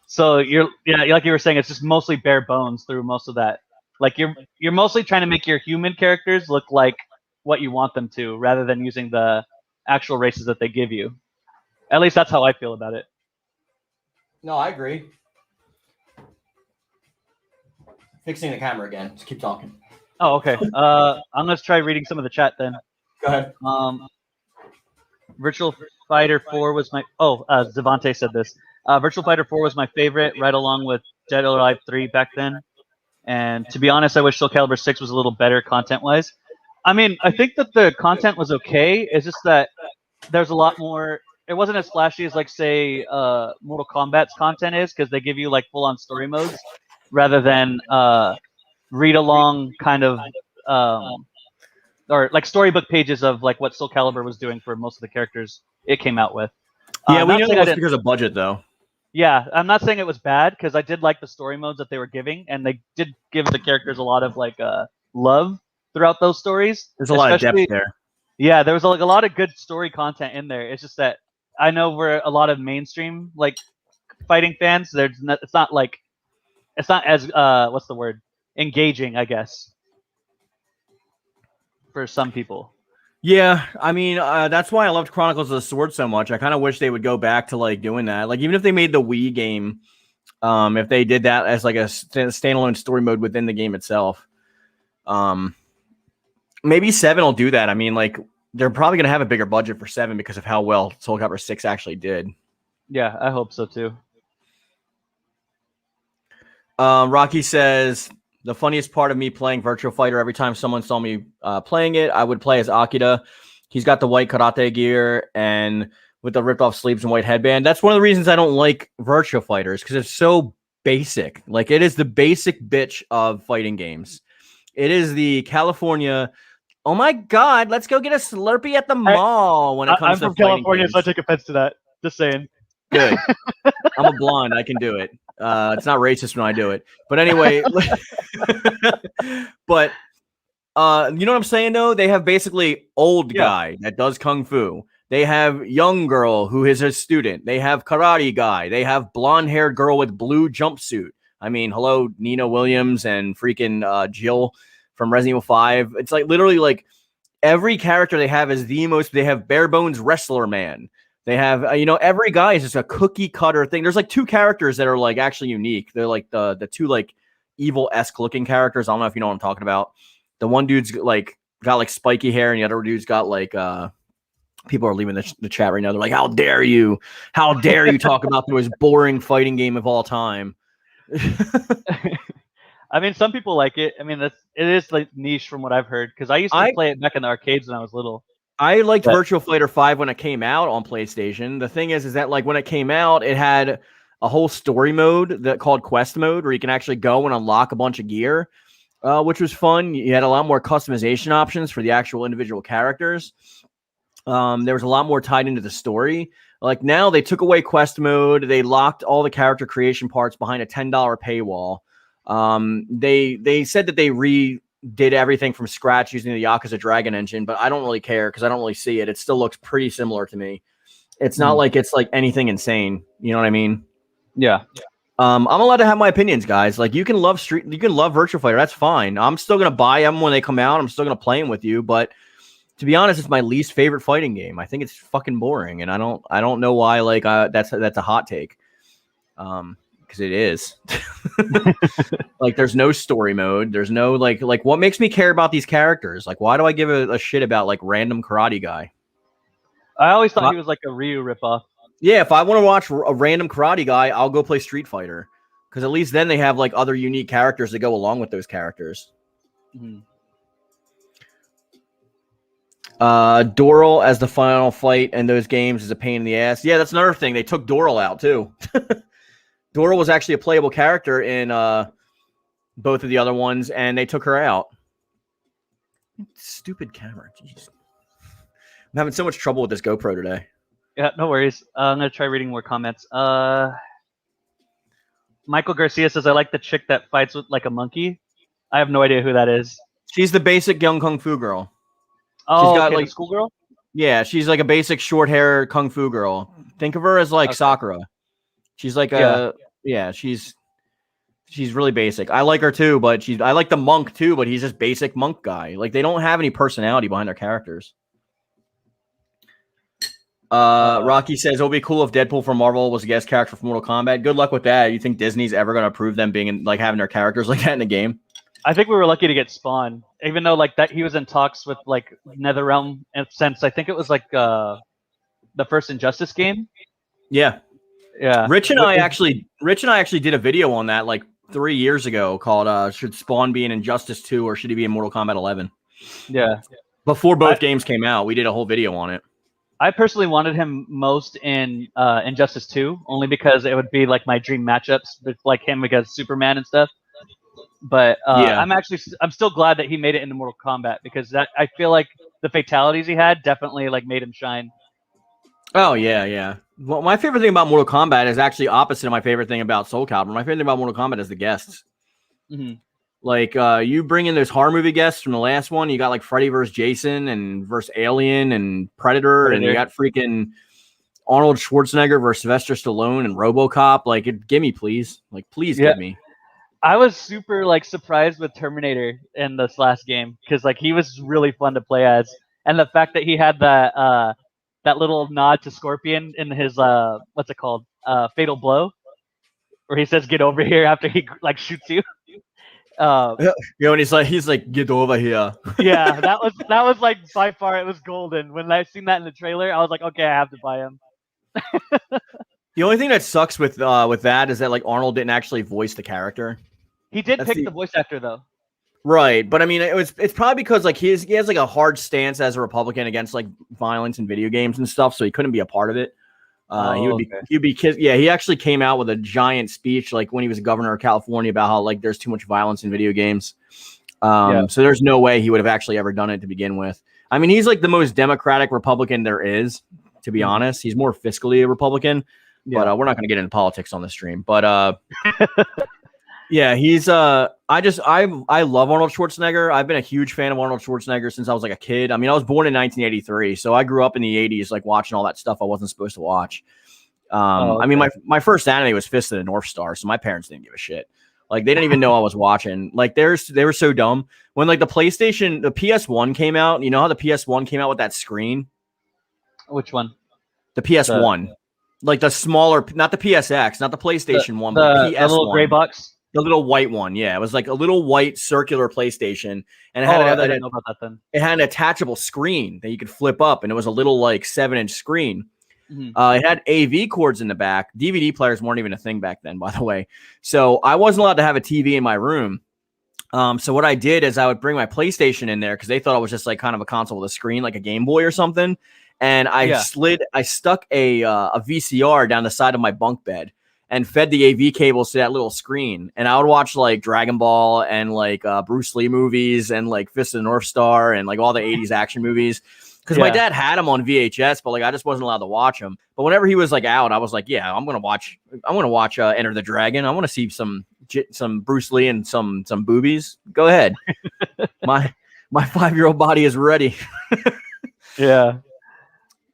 So like you were saying, it's just mostly bare bones through most of that. Like you're mostly trying to make your human characters look like what you want them to, rather than using the actual races that they give you. At least that's how I feel about it. No, I agree. Fixing the camera again. Just keep talking. Oh, okay. I'm gonna try reading some of the chat then. Go ahead. Virtual Fighter 4 was my Zavante said this. Virtual Fighter 4 was my favorite, right along with Dead or Alive 3 back then. And to be honest, I wish Soul Calibur 6 was a little better content-wise. I mean, I think that the content was okay. It's just that there's a lot more. It wasn't as flashy as, like, say, Mortal Kombat's content is, because they give you like full-on story modes rather than read-along kind of or like storybook pages of like what Soul Calibur was doing for most of the characters it came out with. Yeah, we know it was because of budget, though. Yeah, I'm not saying it was bad because I did like the story modes that they were giving, and they did give the characters a lot of like love throughout those stories. There's a lot of depth there. Yeah, there was like a lot of good story content in there. It's just that I know we're a lot of mainstream like fighting fans. It's not as what's the word, engaging, I guess, for some people. Yeah, I mean, that's why I loved Chronicles of the Sword so much. I kind of wish they would go back to like doing that. Like even if they made the Wii game, if they did that as like a standalone story mode within the game itself, maybe 7 will do that. I mean, like they're probably gonna have a bigger budget for 7 because of how well Soul Calibur 6 actually did. Yeah, I hope so too. Rocky says, the funniest part of me playing Virtua Fighter, every time someone saw me playing it, I would play as Akira. He's got the white karate gear and with the ripped off sleeves and white headband. That's one of the reasons I don't like Virtua Fighters, because it's so basic. Like, it is the basic bitch of fighting games. It is the California, oh my God, let's go get a Slurpee at the mall when it comes to I'm from California, games. so I take offense to that. Just saying. Good. I'm a blonde. I can do it. It's not racist when I do it. But anyway, but you know what I'm saying, though? They have basically old guy that does kung fu. They have young girl who is a student. They have karate guy. They have blonde-haired girl with blue jumpsuit. I mean, hello, Nina Williams and freaking Jill from Resident Evil 5. It's like literally like every character they have is the most. They have bare bones wrestler man. They have, every guy is just a cookie cutter thing. There's like 2 characters that are like actually unique. They're like the 2 like evil-esque looking characters. I don't know if you know what I'm talking about. The one dude's like got like spiky hair, and the other dude's got like people are leaving the chat right now. They're like, how dare you talk about the most boring fighting game of all time? I mean, some people like it. I mean, it is like niche from what I've heard, because I used to play it back in the arcades when I was little. I liked Virtua Fighter 5 when it came out on PlayStation. The thing is that like when it came out, it had a whole story mode that called Quest Mode, where you can actually go and unlock a bunch of gear, which was fun. You had a lot more customization options for the actual individual characters. There was a lot more tied into the story. Like now, they took away Quest Mode. They locked all the character creation parts behind a $10 paywall. They said that they did everything from scratch using the Yakuza Dragon engine, but I don't really care because I don't really see it. It still looks pretty similar to me. It's not like it's like anything insane. You know what I mean? Yeah. I'm allowed to have my opinions, guys. Like you can love Virtua Fighter. That's fine. I'm still gonna buy them when they come out. I'm still gonna play them with you. But to be honest, it's my least favorite fighting game. I think it's fucking boring, and I don't know why. Like that's a hot take. Because it is. Like there's no story mode. There's no like what makes me care about these characters? Like why do I give a shit about like random karate guy? I always thought he was like a Ryu ripoff. Yeah, if I want to watch a random karate guy, I'll go play Street Fighter, because at least then they have like other unique characters that go along with those characters. Mm-hmm. Doral as the final fight in those games is a pain in the ass. Yeah, that's another thing. They took Doral out too. Dora was actually a playable character in both of the other ones, and they took her out. Stupid camera. Jeez. I'm having so much trouble with this GoPro today. Yeah, no worries. I'm gonna try reading more comments. Michael Garcia says, "I like the chick that fights with like a monkey." I have no idea who that is. She's the basic young kung fu girl. Oh, she's got okay, like the schoolgirl. Yeah, she's like a basic short hair kung fu girl. Think of her as like Sakura. She's like she's really basic. I like her too, but I like the monk too, but he's just basic monk guy. Like they don't have any personality behind their characters. Rocky says it'll be cool if Deadpool from Marvel was a guest character for Mortal Kombat. Good luck with that. You think Disney's ever going to approve them being in, like having their characters like that in the game? I think we were lucky to get Spawn, even though like that he was in talks with like NetherRealm since I think it was like the first Injustice game. Yeah. Rich and I actually did a video on that like 3 years ago called "Should Spawn be in Injustice 2 or should he be in Mortal Kombat 11?" Yeah. Before both games came out, we did a whole video on it. I personally wanted him most in Injustice 2, only because it would be like my dream matchups with like him against Superman and stuff. But I'm still glad that he made it into Mortal Kombat because I feel like the fatalities he had definitely like made him shine. Oh yeah. Well, my favorite thing about Mortal Kombat is actually opposite of my favorite thing about Soul Calibur. My favorite thing about Mortal Kombat is the guests. Mm-hmm. Like you bring in those horror movie guests from the last one. You got like Freddy versus Jason and versus Alien and Predator. And you got freaking Arnold Schwarzenegger versus Sylvester Stallone and RoboCop. Like, give me, please. Like, please give me. I was super like surprised with Terminator in this last game because like he was really fun to play as, and the fact that he had that little nod to Scorpion in his what's it called, Fatal Blow, where he says "Get over here" after he like shoots you. And he's like, "Get over here." Yeah, that was like by far it was golden. When I seen that in the trailer, I was like, okay, I have to buy him. The only thing that sucks with that is that like Arnold didn't actually voice the character. He did pick the voice actor though. Right, but I mean, it's probably because like he has like a hard stance as a Republican against like violence in video games and stuff, so he couldn't be a part of it. He actually came out with a giant speech like when he was governor of California about how like there's too much violence in video games. So there's no way he would have actually ever done it to begin with. I mean, he's like the most democratic Republican there is, to be honest. He's more fiscally a Republican, but we're not going to get into politics on the stream. But yeah, he's I love Arnold Schwarzenegger. I've been a huge fan of Arnold Schwarzenegger since I was like a kid. I mean, I was born in 1983, so I grew up in the 80s, like watching all that stuff I wasn't supposed to watch. I mean, my first anime was Fist of the North Star, so my parents didn't give a shit. Like they didn't even know I was watching. Like they were so dumb when like the PS1 came out. You know how the PS1 came out with that screen? Which one? The PS1, like the smaller, not the PSX, not the PlayStation one, but the PS1. Little gray box. The little white one, yeah. It was like a little white circular PlayStation. And it had I didn't know about that then. It had an attachable screen that you could flip up, and it was a little like 7-inch screen. Mm-hmm. It had AV cords in the back. DVD players weren't even a thing back then, by the way. So I wasn't allowed to have a TV in my room. So what I did is I would bring my PlayStation in there because they thought it was just like kind of a console with a screen, like a Game Boy or something. And I stuck a VCR down the side of my bunk bed and fed the AV cables to that little screen. And I would watch like Dragon Ball and like Bruce Lee movies and like Fist of the North Star and like all the 80s action movies. Because my dad had them on VHS, but like I just wasn't allowed to watch them. But whenever he was like out, I was like, yeah, I'm gonna watch Enter the Dragon. I want to see some Bruce Lee and some boobies. Go ahead. my 5-year-old body is ready. Yeah.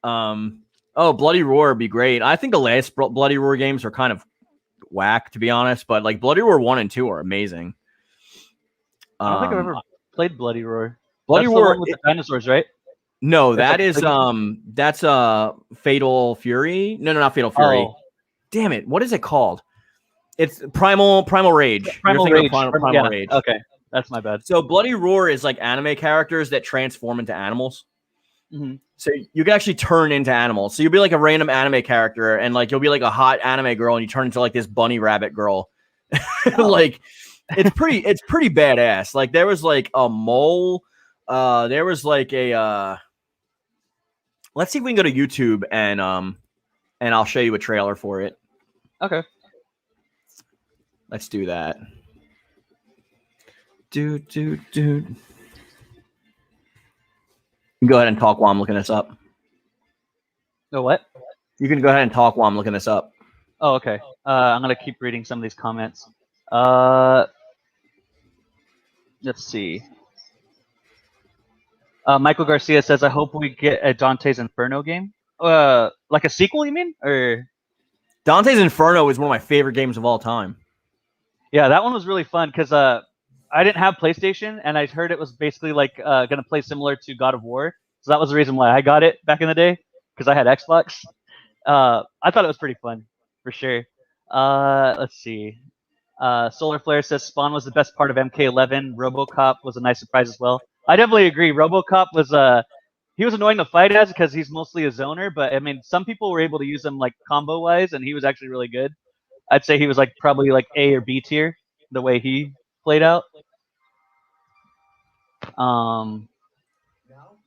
Oh, Bloody Roar would be great. I think the last Bloody Roar games are kind of whack, to be honest. But like Bloody Roar 1 and 2 are amazing. I don't think I've ever played Bloody Roar. Bloody Roar the one with the dinosaurs, right? No, that's Fatal Fury. No, not Fatal Fury. Oh. Damn it! What is it called? It's Primal Rage. Primal Rage. Primal Rage. Okay, that's my bad. So Bloody Roar is like anime characters that transform into animals. Mm-hmm. So you can actually turn into animals. So you'll be like a random anime character, and like you'll be like a hot anime girl, and you turn into like this bunny rabbit girl. Like it's pretty badass. Like there was like a mole. There was like a. Let's see if we can go to YouTube and I'll show you a trailer for it. Okay. Let's do that. Dude. You can go ahead and talk while I'm looking this up. Oh, what? You can go ahead and talk while I'm looking this up. Oh, okay. I'm gonna keep reading some of these comments. Let's see. Michael Garcia says, "I hope we get a Dante's Inferno game. Like a sequel, you mean? Or Dante's Inferno is one of my favorite games of all time. yeah, that one was really fun because I didn't have PlayStation, and I heard it was basically like gonna play similar to God of War. So that was the reason why I got it back in the day because I had Xbox. I thought it was pretty fun for sure. Let's see. Solar Flare says Spawn was the best part of MK11. RoboCop was a nice surprise as well. I definitely agree. RoboCop was he was annoying to fight as because he's mostly a zoner, but I mean some people were able to use him like combo wise, and he was actually really good. I'd say he was like probably like A or B tier the way he played out.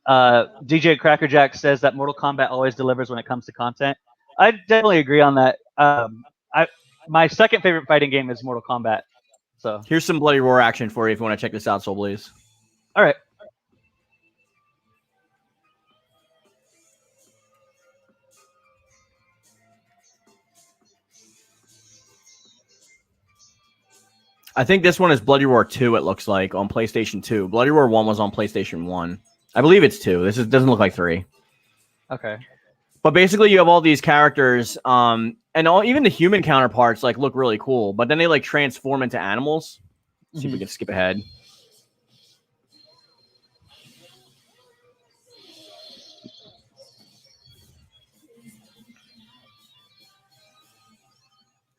DJ Crackerjack says that Mortal Kombat always delivers when it comes to content. I definitely agree on that. My second favorite fighting game is Mortal Kombat. So here's some Bloody Roar action for you if you want to check this out, Soul Blaze. All right. I think this one is Bloody Roar 2, it looks like, on PlayStation 2. Bloody Roar 1 was on PlayStation 1. I believe it's 2. Doesn't look like 3. Okay. But basically, you have all these characters, and even the human counterparts like look really cool. But then they like transform into animals. See if we can skip ahead.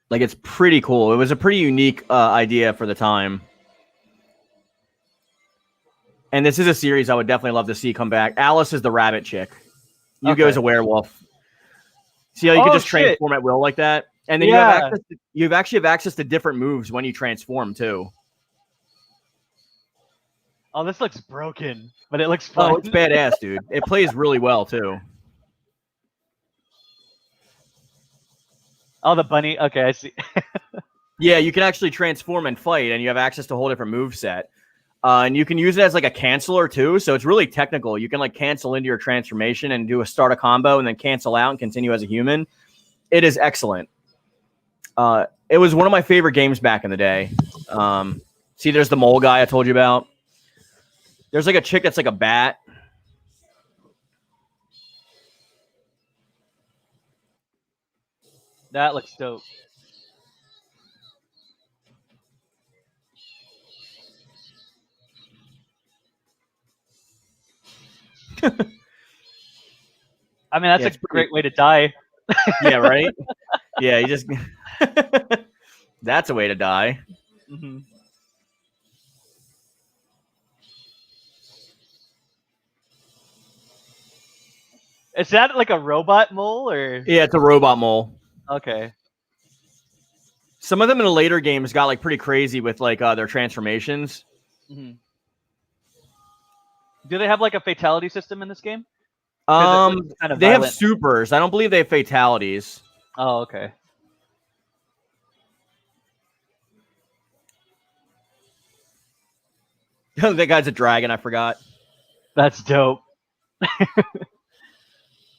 Like it's pretty cool. It was a pretty unique idea for the time. And this is a series I would definitely love to see come back. Alice is the rabbit chick. Yugo is a werewolf. See how you can just transform at will like that? And then you actually have access to different moves when you transform too. Oh, this looks broken, but it looks fun. Oh, it's badass, dude. It plays really well too. Oh, the bunny. Okay, I see. Yeah, you can actually transform and fight, and you have access to a whole different move set. And you can use it as like a canceler too, so it's really technical. You can like cancel into your transformation and do a start a combo and then cancel out and continue as a human. It is excellent. It was one of my favorite games back in the day. See, there's the mole guy I told you about. There's like a chick that's like a bat. That looks dope. I mean, that's a great way to die. Yeah, right? Yeah, you just... That's a way to die. Mm-hmm. Is that like a robot mole or? Yeah, it's a robot mole. Okay. Some of them in the later games got like pretty crazy with like their transformations. Mm-hmm. Do they have like a fatality system in this game? They have supers. I don't believe they have fatalities. Oh, okay. That guy's a dragon. I forgot. That's dope.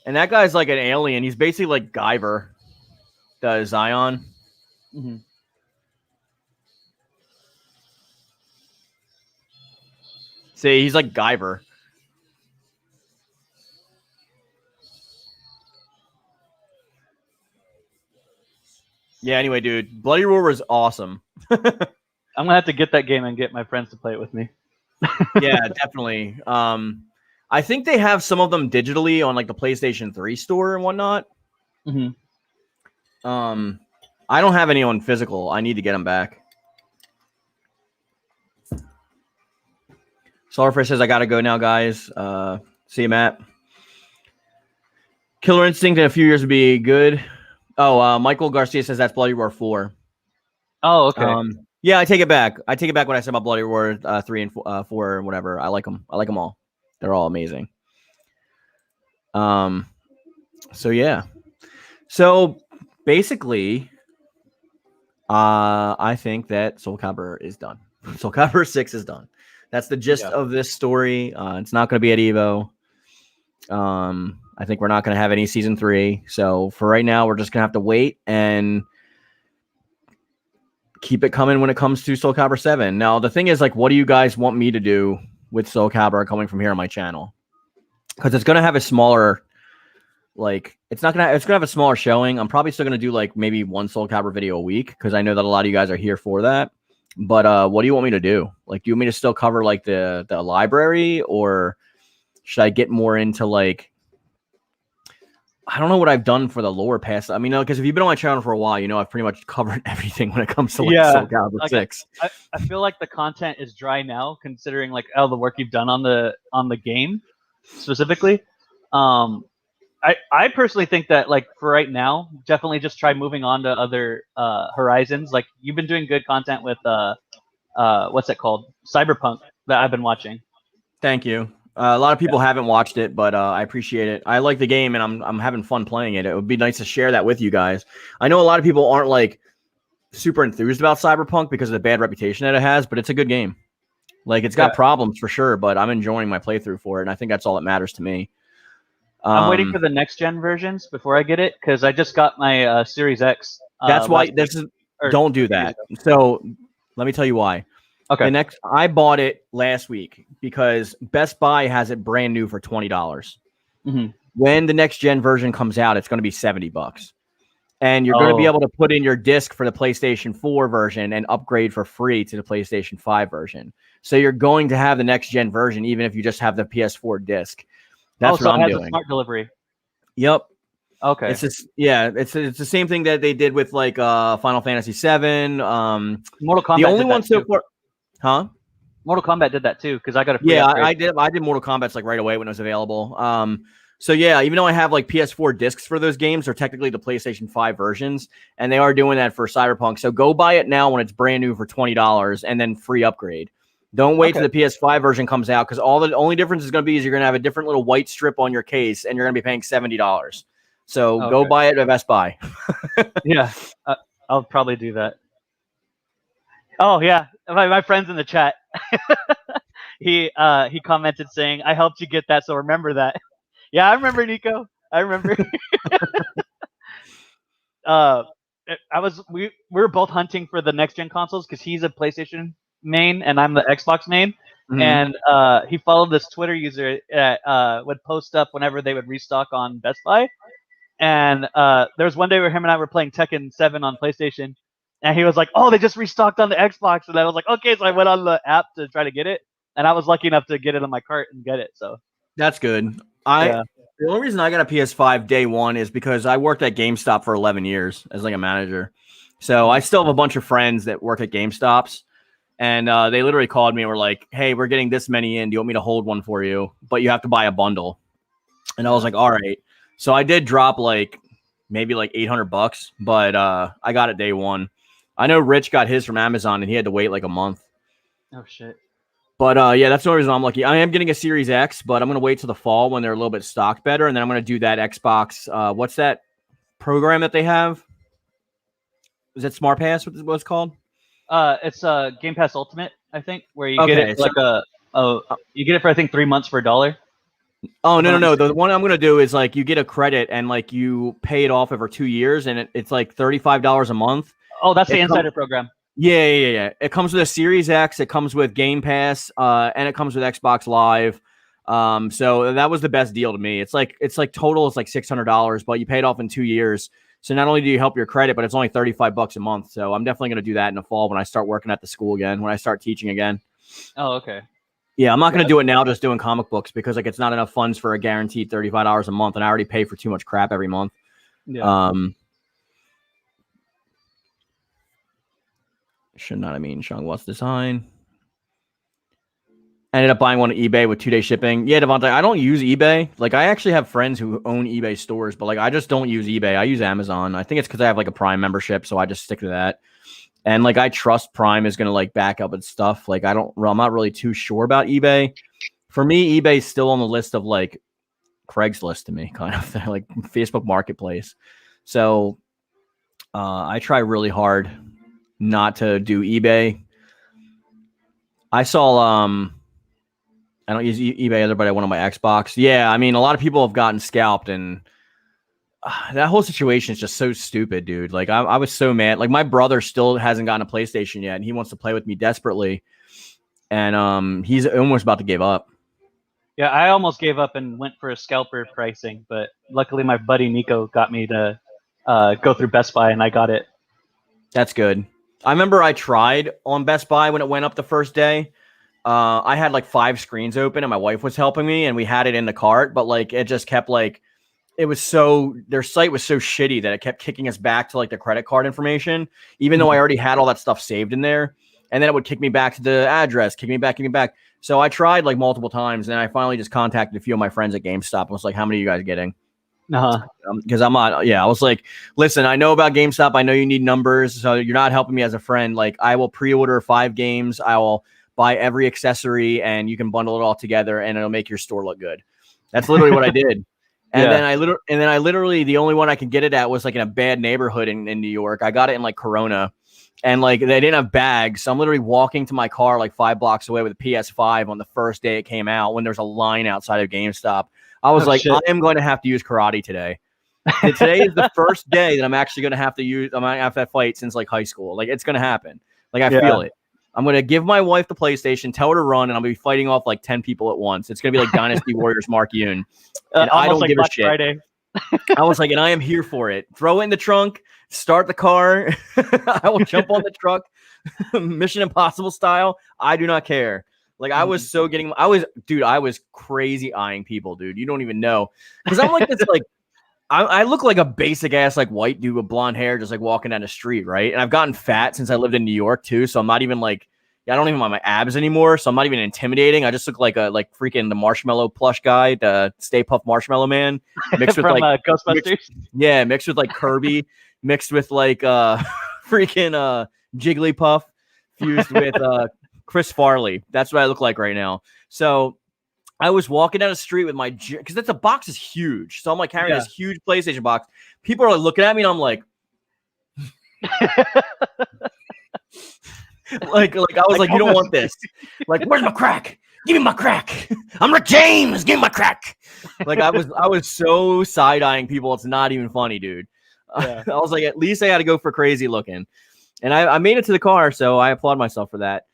And that guy's like an alien. He's basically like Guyver, the Zion. Mm-hmm. See, he's like Guyver. Yeah, anyway, dude, Bloody Roar was awesome. I'm going to have to get that game and get my friends to play it with me. Yeah, definitely. I think they have some of them digitally on like the PlayStation 3 store and whatnot. Mm-hmm. I don't have any on physical. I need to get them back. Solarfish says, I got to go now, guys. See you, Matt. Killer Instinct in a few years would be good. Oh, Michael Garcia says that's Bloody Roar 4. Oh, okay. Yeah, I take it back. I take it back when I said about Bloody Roar 3 and 4 or whatever. I like them. I like them all. They're all amazing. So yeah. So basically, I think that Soul Calibur is done. Soul Calibur 6 is done. That's the gist of this story. It's not going to be at EVO. I think we're not going to have any season 3. So for right now, we're just going to have to wait and keep it coming when it comes to Soul Calibur 7. Now, the thing is, like, what do you guys want me to do with Soul Calibur coming from here on my channel? Because it's going to have a smaller, like, it's going to have a smaller showing. I'm probably still going to do, like, maybe one Soul Calibur video a week because I know that a lot of you guys are here for that. But what do you want me to do? Like, do you want me to still cover, like, the library, or should I get more into, like, I don't know what I've done for the lore past. I mean, because if you've been on my channel for a while, you know I've pretty much covered everything when it comes to like Soul Calibur 6. I feel like the content is dry now, considering like all the work you've done on the game specifically. I personally think that like for right now, definitely just try moving on to other horizons. Like you've been doing good content with what's it called, Cyberpunk, that I've been watching. Thank you. A lot of people haven't watched it, but I appreciate it. I like the game, and I'm having fun playing it. It would be nice to share that with you guys. I know a lot of people aren't like super enthused about Cyberpunk because of the bad reputation that it has, but it's a good game. Like it's got problems for sure, but I'm enjoying my playthrough for it, and I think that's all that matters to me. I'm waiting for the next gen versions before I get it because I just got my Series X. That's why don't do that. So let me tell you why. Okay. I bought it last week because Best Buy has it brand new for $20. Mm-hmm. When the next gen version comes out, it's going to be $70, and you're going to be able to put in your disc for the PlayStation 4 version and upgrade for free to the PlayStation 5 version. So you're going to have the next gen version even if you just have the PS4 disc. That's what I'm doing. Smart delivery. Yep. Okay. It's just, it's the same thing that they did with like Final Fantasy 7. Mortal Kombat. The only one so far. Huh? Mortal Kombat did that too because I got a free yeah, upgrade. I did Mortal Kombat like right away when it was available. So yeah, even though I have like PS4 discs for those games, they're technically the PlayStation 5 versions, and they are doing that for Cyberpunk. So go buy it now when it's brand new for $20, and then free upgrade. Don't wait till the PS5 version comes out because the only difference is going to be is you're going to have a different little white strip on your case, and you're going to be paying $70. So go buy it at Best Buy. Yeah, I'll probably do that. Oh yeah, my friend's in the chat. He commented saying, "I helped you get that, so remember that." Yeah, I remember, Nico. I remember. We were both hunting for the next gen consoles because he's a PlayStation main and I'm the Xbox main. Mm-hmm. And he followed this Twitter user that would post up whenever they would restock on Best Buy. And there was one day where him and I were playing Tekken 7 on PlayStation. And he was like, "Oh, they just restocked on the Xbox." And I was like, "Okay." So I went on the app to try to get it. And I was lucky enough to get it on my cart and get it. So that's good. The only reason I got a PS5 day one is because I worked at GameStop for 11 years as like a manager. So I still have a bunch of friends that work at GameStops. And they literally called me and were like, "Hey, we're getting this many in. Do you want me to hold one for you? But you have to buy a bundle." And I was like, "All right." So I did drop like maybe like $800, but I got it day one. I know Rich got his from Amazon and he had to wait like a month. Oh shit. But yeah, that's the only reason I'm lucky. I am getting a Series X, but I'm going to wait till the fall when they're a little bit stocked better. And then I'm going to do that Xbox. What's that program that they have? Is it Smart Pass? What it's called? It's Game Pass Ultimate, I think, where you get it like you get it for I think 3 months for $1. Oh no! The one I'm going to do is like you get a credit and like you pay it off over 2 years, and it's like $35 a month. Oh, that's the Insider program. Yeah. It comes with a Series X. It comes with Game Pass, and it comes with Xbox Live. So that was the best deal to me. It's like total is like $600, but you pay it off in 2 years. So not only do you help your credit, but it's only $35 a month. So I'm definitely going to do that in the fall when I start working at the school again, when I start teaching again. Oh, okay. Yeah, I'm not going to do it now just doing comic books because like it's not enough funds for a guaranteed $35 a month, and I already pay for too much crap every month. Yeah. Should not have mean Sean Watts design. I ended up buying one on eBay with 2-day shipping. Yeah, Devontae, I don't use eBay. Like I actually have friends who own eBay stores, but like I just don't use eBay. I use Amazon. I think it's because I have like a Prime membership, so I just stick to that. And like I trust Prime is gonna like back up its stuff. Like I'm not really too sure about eBay. For me, eBay's still on the list of like Craigslist to me, kind of thing, like Facebook Marketplace. So I try really hard not to do eBay. I saw I don't use eBay either, but I went on my Xbox. Yeah, I mean, a lot of people have gotten scalped, and that whole situation is just so stupid, dude. Like, I was so mad. Like, my brother still hasn't gotten a PlayStation yet, and he wants to play with me desperately. And he's almost about to give up. Yeah, I almost gave up and went for a scalper pricing, but luckily my buddy Nico got me to go through Best Buy, and I got it. That's good. I remember I tried on Best Buy when it went up the first day. I had like 5 screens open, and my wife was helping me, and we had it in the cart, but like it just kept like, it was so, their site was so shitty that it kept kicking us back to like the credit card information, even though I already had all that stuff saved in there. And then it would kick me back to the address, kick me back. So I tried like multiple times, and I finally just contacted a few of my friends at GameStop and was like, how many are you guys getting? Because I'm not, I was like, listen, I know about GameStop. I know you need numbers, so you're not helping me as a friend. Like, I will pre-order 5 games. I will buy every accessory, and you can bundle it all together, and it'll make your store look good. That's literally what I did. And then I literally, the only one I could get it at was like in a bad neighborhood in New York. I got it in like Corona, and like they didn't have bags. So I'm literally walking to my car like 5 blocks away with a PS5 on the first day it came out when there's a line outside of GameStop. I was like, shit. I am going to have to use karate today. Today is the first day that I'm actually going to have to use, I'm going to have that fight since like high school. Like, it's going to happen. Like, I feel it. I'm going to give my wife the PlayStation, tell her to run, and I'm going to be fighting off like 10 people at once. It's going to be like Dynasty Warriors Mark Yoon. And I don't give a shit. Friday. I was like, and I am here for it. Throw it in the trunk, start the car. I will jump on the truck, Mission Impossible style. I do not care. Like, I was so I was crazy eyeing people, dude. You don't even know. Because I'm like this, like, I look like a basic ass, like, white dude with blonde hair, just like walking down the street, right? And I've gotten fat since I lived in New York too. So I'm not even like, I don't even have my abs anymore. So I'm not even intimidating. I just look like freaking the marshmallow plush guy, the Stay Puft Marshmallow Man, mixed with like Ghostbusters. Mixed with like Kirby, mixed with like freaking Jigglypuff, fused with Chris Farley. That's what I look like right now. So I was walking down the street with my, because the box is huge. So I'm like carrying this huge PlayStation box. People are like looking at me, and I'm like, like I was like, you don't want this. Like, where's my crack? Give me my crack. I'm Rick James. Give me my crack. Like, I was so side eyeing people. It's not even funny, dude. I was like, at least I had to go for crazy looking, and I made it to the car, so I applaud myself for that.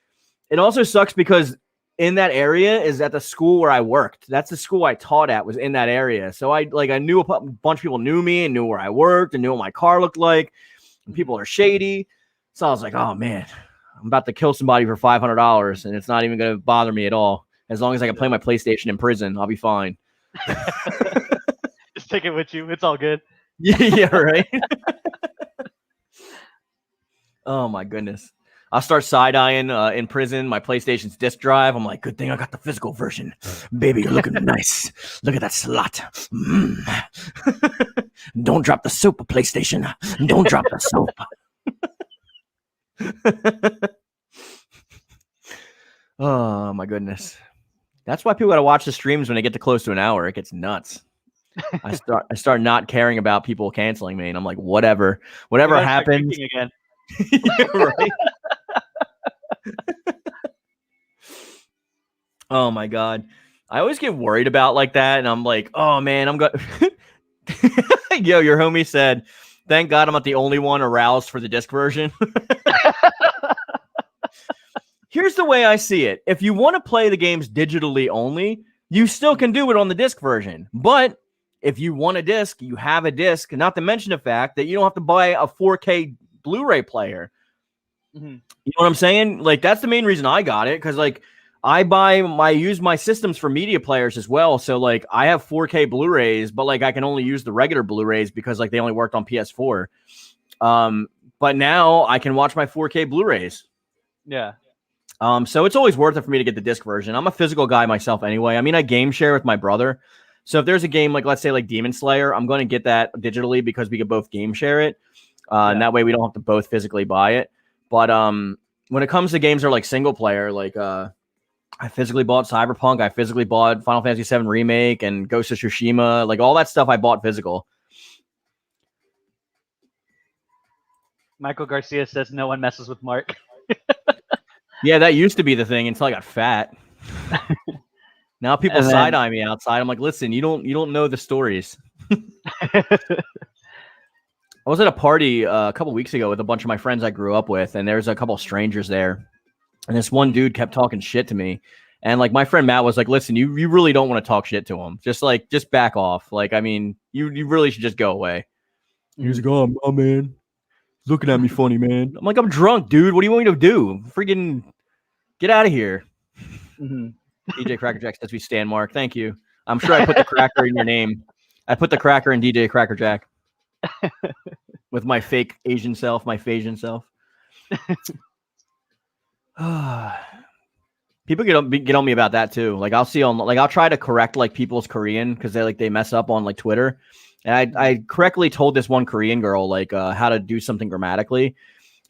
It also sucks because in that area is at the school where I worked. That's the school I taught at, was in that area. So I knew a bunch of people knew me and knew where I worked and knew what my car looked like. And people are shady. So I was like, oh man, I'm about to kill somebody for $500, and it's not even going to bother me at all. As long as I can play my PlayStation in prison, I'll be fine. Just take it with you. It's all good. Yeah, right. Oh my goodness. I'll start side-eyeing in prison my PlayStation's disc drive. I'm like, good thing I got the physical version. Baby, you're looking nice. Look at that slot. Don't drop the soap, PlayStation. Don't drop the soap. Oh, my goodness. That's why people got to watch the streams when they get to close to an hour. It gets nuts. I start not caring about people canceling me, and I'm like, whatever happens. Again. Yeah, right. Oh my god, I always get worried about like that, and I'm like, oh man, I'm going. Yo, your homie said, thank God I'm not the only one aroused for the disc version. Here's the way I see it: if you want to play the games digitally only, you still can do it on the disc version. But if you want a disc, you have a disc. Not to mention the fact that you don't have to buy a 4K Blu-ray player. You know what I'm saying? Like, that's the main reason I got it, because like I use my systems for media players as well. So like I have 4K Blu-rays, but like I can only use the regular Blu-rays because like they only worked on PS4. But now I can watch my 4K Blu-rays. Yeah. So it's always worth it for me to get the disc version. I'm a physical guy myself anyway. I mean, I game share with my brother. So if there's a game like, let's say like Demon Slayer, I'm going to get that digitally because we could both game share it. And that way we don't have to both physically buy it. But when it comes to games that are like single player, like I physically bought Cyberpunk, I physically bought Final Fantasy VII Remake and Ghost of Tsushima, like all that stuff I bought physical. Michael Garcia says no one messes with Mark. Yeah, that used to be the thing until I got fat. Now people And then- side eye me outside. I'm like, listen, you don't know the stories. I was at a party a couple weeks ago with a bunch of my friends I grew up with, and there's a couple strangers there, and this one dude kept talking shit to me, and like my friend Matt was like, listen, you really don't want to talk shit to him. Just back off. Like, I mean, you really should just go away. He was like, oh man, looking at me funny, man. I'm like, I'm drunk, dude. What do you want me to do? Freaking get out of here. DJ Crackerjack says we stand Mark. Thank you. I'm sure I put the cracker in your name. I put the cracker in DJ Crackerjack with my fake Asian self, my Phasian self. People get on me about that too. Like I'll see I'll try to correct like people's Korean because they mess up on like Twitter. And I correctly told this one Korean girl like how to do something grammatically.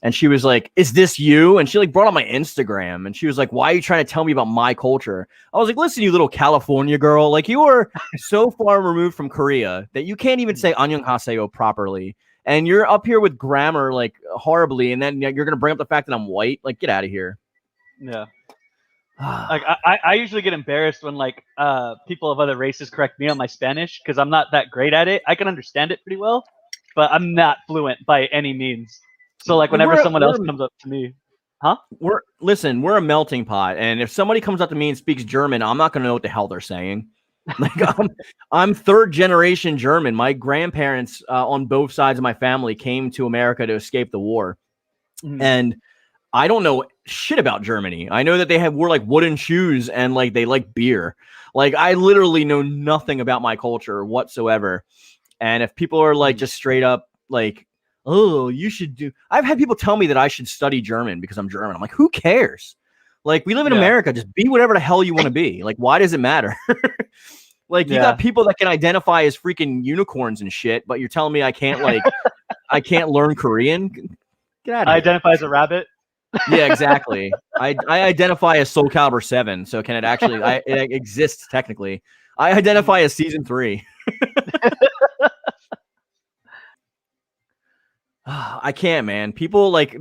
And she was like, is this you? And she like brought up my Instagram and she was like, why are you trying to tell me about my culture? I was like, listen, you little California girl, like you are so far removed from Korea that you can't even say annyeonghaseyo properly. And you're up here with grammar like horribly. And then you're going to bring up the fact that I'm white. Like, get out of here. Yeah. Like I usually get embarrassed when like people of other races correct me on my Spanish because I'm not that great at it. I can understand it pretty well, but I'm not fluent by any means. So like whenever someone else comes up to me, we're a melting pot, and if somebody comes up to me and speaks German, I'm not gonna know what the hell they're saying. Like I'm third generation German. My grandparents on both sides of my family came to America to escape the war, and I don't know shit about Germany. I know that they wore like wooden shoes and like they like beer. Like I literally know nothing about my culture whatsoever. And if people are like just straight up like, oh, you should do. I've had people tell me that I should study German because I'm German. I'm like, who cares? Like, we live in America. Just be whatever the hell you want to be. Like, why does it matter? Like, you got people that can identify as freaking unicorns and shit, but you're telling me I can't like, I can't learn Korean? Get out of here. I identify as a rabbit. Yeah, exactly. I identify as Soul Calibur 7, so can it actually? It exists technically. I identify as season 3. I can't, man. People like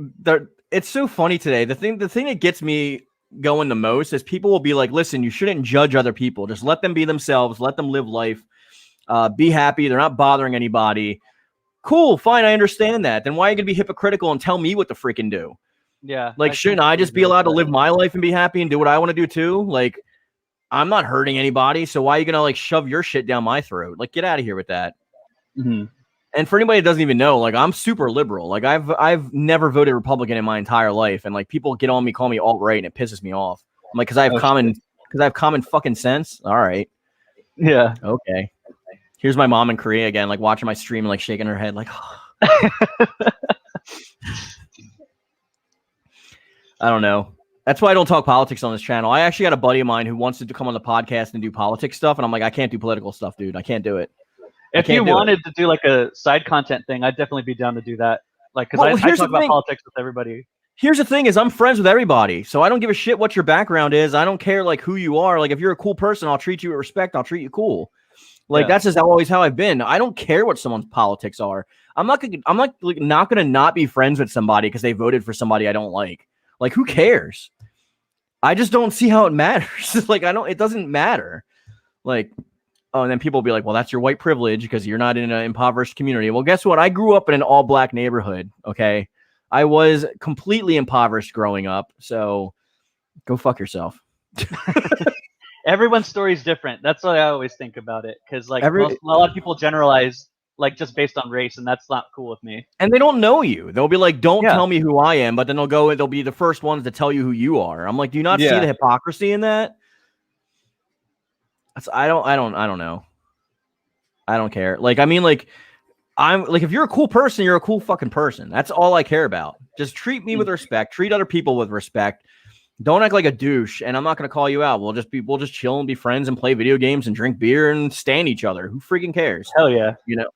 it's so funny today. The thing that gets me going the most is people will be like, listen, you shouldn't judge other people. Just let them be themselves. Let them live life. Be happy. They're not bothering anybody. Cool, fine, I understand that. Then why are you gonna be hypocritical and tell me what to freaking do? Yeah. Like, shouldn't I just be allowed to live my life and be happy and do what I want to do too? Like, I'm not hurting anybody, so why are you gonna like shove your shit down my throat? Like, get out of here with that. And for anybody that doesn't even know, like I'm super liberal. Like I've never voted Republican in my entire life, and like people get on me, call me alt-right, and it pisses me off. I'm like, because I have common fucking sense. All right. Yeah. Okay. Here's my mom in Korea again, like watching my stream and like shaking her head, like. I don't know. That's why I don't talk politics on this channel. I actually got a buddy of mine who wants to come on the podcast and do politics stuff, and I'm like, I can't do political stuff, dude. I can't do it. If you wanted to do like a side content thing, I'd definitely be down to do that. Like, because I talk about politics with everybody. Here's the thing: is I'm friends with everybody, so I don't give a shit what your background is. I don't care like who you are. Like, if you're a cool person, I'll treat you with respect. I'll treat you cool. Like that's just always how I've been. I don't care what someone's politics are. I'm not gonna not be friends with somebody because they voted for somebody I don't like. Like, who cares? I just don't see how it matters. Like, it doesn't matter. Like, oh, and then people will be like, well, that's your white privilege because you're not in an impoverished community. Well, guess what? I grew up in an all-black neighborhood, okay? I was completely impoverished growing up, so go fuck yourself. Everyone's story is different. That's what I always think about it, because like a lot of people generalize like just based on race, and that's not cool with me. And they don't know you. They'll be like, don't tell me who I am, but then they'll be the first ones to tell you who you are. I'm like, do you not see the hypocrisy in that? I don't know. I don't care. Like, I mean, like, I'm like, if you're a cool person, you're a cool fucking person. That's all I care about. Just treat me with respect. Treat other people with respect. Don't act like a douche, and I'm not gonna call you out. We'll just chill and be friends and play video games and drink beer and stand each other. Who freaking cares? Hell yeah, you know.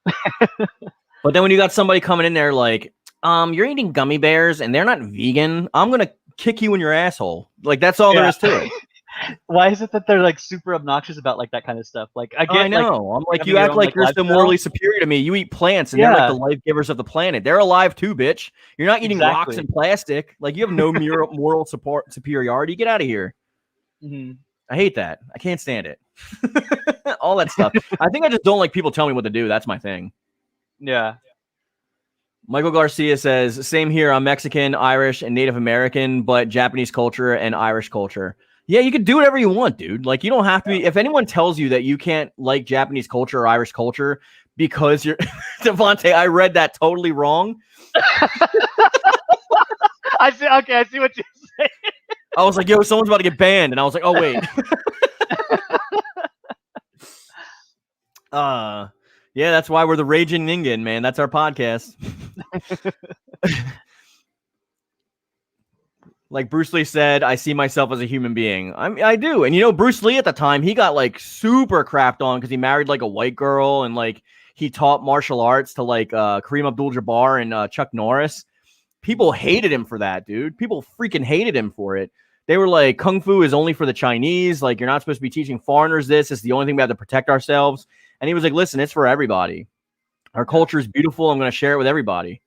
But then when you got somebody coming in there like, you're eating gummy bears and they're not vegan, I'm gonna kick you in your asshole. Like, that's all there is to it. Why is it that they're like super obnoxious about like that kind of stuff? Like I get, I know. like, I'm like, having you your act own, like like, you're so lifestyle. morally superior to me. You eat plants, and they're like Yeah. the life givers of the planet. They're alive too, bitch. You're not eating rocks Exactly. and plastic. Like, you have no moral superiority. Get out of here. Mhm. I hate that. I can't stand it. All that stuff. I think I just don't like people telling me what to do. That's my thing. Yeah. Michael Garcia says, same here. I'm Mexican, Irish, and Native American, but Japanese culture and Irish culture. Yeah, you can do whatever you want, dude. Like, you don't have to be. If anyone tells you that you can't like Japanese culture or Irish culture because you're Devontae, I read that totally wrong. I see. Okay, I see what you're saying. I was like, yo, someone's about to get banned. And I was like, oh, wait. Yeah, that's why we're the Raging Ningen, man. That's our podcast. Like Bruce Lee said, I see myself as a human being. I do. And you know, Bruce Lee at the time, he got like super crapped on because he married like a white girl and like he taught martial arts to like Kareem Abdul-Jabbar and Chuck Norris. People hated him for that, dude. People freaking hated him for it. They were like, Kung Fu is only for the Chinese. Like, you're not supposed to be teaching foreigners this. It's the only thing we have to protect ourselves. And he was like, listen, it's for everybody. Our culture is beautiful. I'm going to share it with everybody.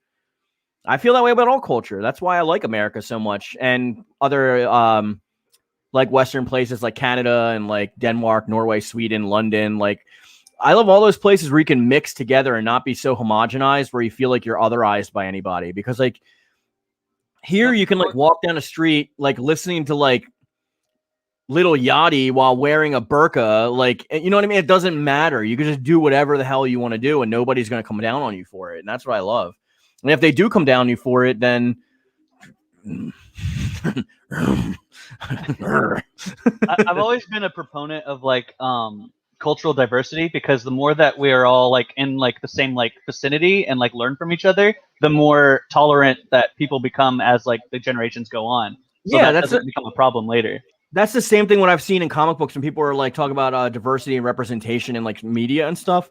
I feel that way about all culture. That's why I like America so much. And other like Western places like Canada and like Denmark, Norway, Sweden, London. Like, I love all those places where you can mix together and not be so homogenized where you feel like you're otherized by anybody. Because like here you can like walk down the street like listening to like Little Yachty while wearing a burqa. Like, you know what I mean? It doesn't matter. You can just do whatever the hell you want to do and nobody's going to come down on you for it. And that's what I love. And if they do come down on you for it, then I've always been a proponent of like cultural diversity because the more that we are all like in like the same like vicinity and like learn from each other, the more tolerant that people become as like the generations go on. So yeah, that doesn't become a problem later. That's the same thing what I've seen in comic books when people are like talking about diversity and representation in like media and stuff.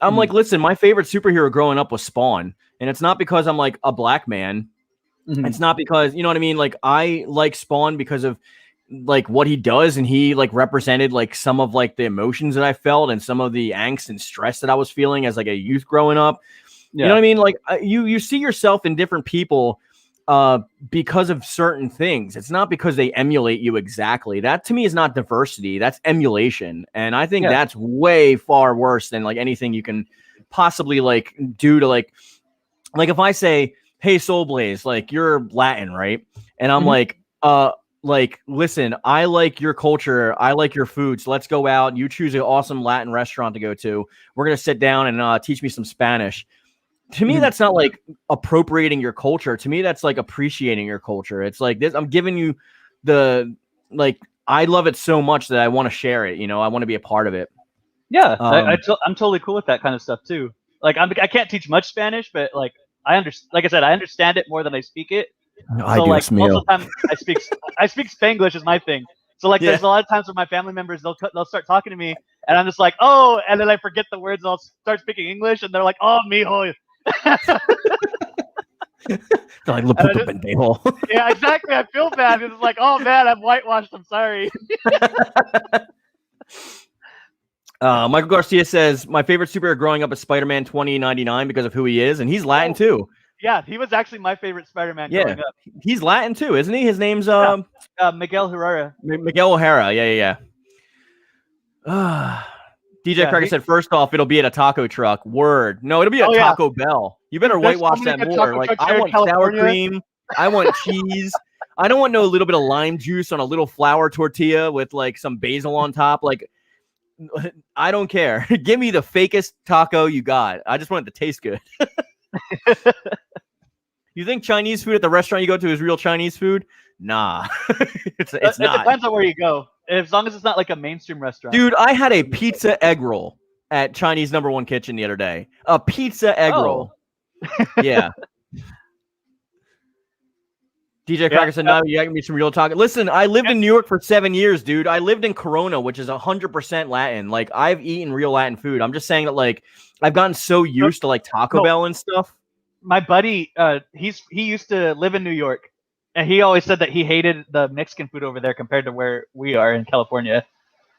I'm like, listen, my favorite superhero growing up was Spawn. And it's not because I'm like a black man. It's not because, you know what I mean? Like, I like Spawn because of like what he does. And he like represented like some of like the emotions that I felt and some of the angst and stress that I was feeling as like a youth growing up. Yeah. You know what I mean? Like you see yourself in different people because of certain things. It's not because they emulate you exactly. That to me is not diversity. That's emulation. And I think that's way far worse than like anything you can possibly like do to like if I say, hey, Soul Blaze, like you're Latin, right? And I'm like, listen, I like your culture. I like your food. So let's go out. You choose an awesome Latin restaurant to go to. We're going to sit down and teach me some Spanish. To me, that's not like appropriating your culture. To me, that's like appreciating your culture. It's like this. I'm giving you the, like, I love it so much that I want to share it. You know, I want to be a part of it. Yeah, I'm totally cool with that kind of stuff too. Like, I can't teach much Spanish, but like, like I said, I understand it more than I speak it. I so do, like most of the time, I speak Spanglish is my thing. So like, there's a lot of times where my family members they'll start talking to me, and I'm just like, oh, and then I forget the words. And I'll start speaking English, and they're like, oh, mijo. Like, pendejo. Yeah, exactly. I feel bad. It's like, oh man, I'm whitewashed. I'm sorry. Michael Garcia says, my favorite superhero growing up is Spider-Man 2099 because of who he is, and he's Latin too. Yeah, he was actually my favorite Spider-Man growing up. He's Latin too, isn't he? His name's Miguel Herrera. Miguel O'Hara. Yeah. DJ Cracker said, first off, it'll be at a taco truck. Word. No, it'll be at Taco Bell. You better whitewash that more. Like, I want sour cream. I want cheese. I don't want no little bit of lime juice on a little flour tortilla with like some basil on top. Like, I don't care. Give me the fakest taco you got. I just want it to taste good. You think Chinese food at the restaurant you go to is real Chinese food? Nah, it's not. It depends on where you go. As long as it's not like a mainstream restaurant. Dude, I had a pizza egg roll at Chinese #1 Kitchen the other day. A pizza egg roll. Yeah. DJ Cracker said, no, you got me some real talk. Listen, I lived in New York for 7 years, dude. I lived in Corona, which is 100% Latin. Like, I've eaten real Latin food. I'm just saying that, like, I've gotten so used to, like, Taco Bell and stuff. My buddy, he used to live in New York, And he always said that he hated the Mexican food over there compared to where we are in California.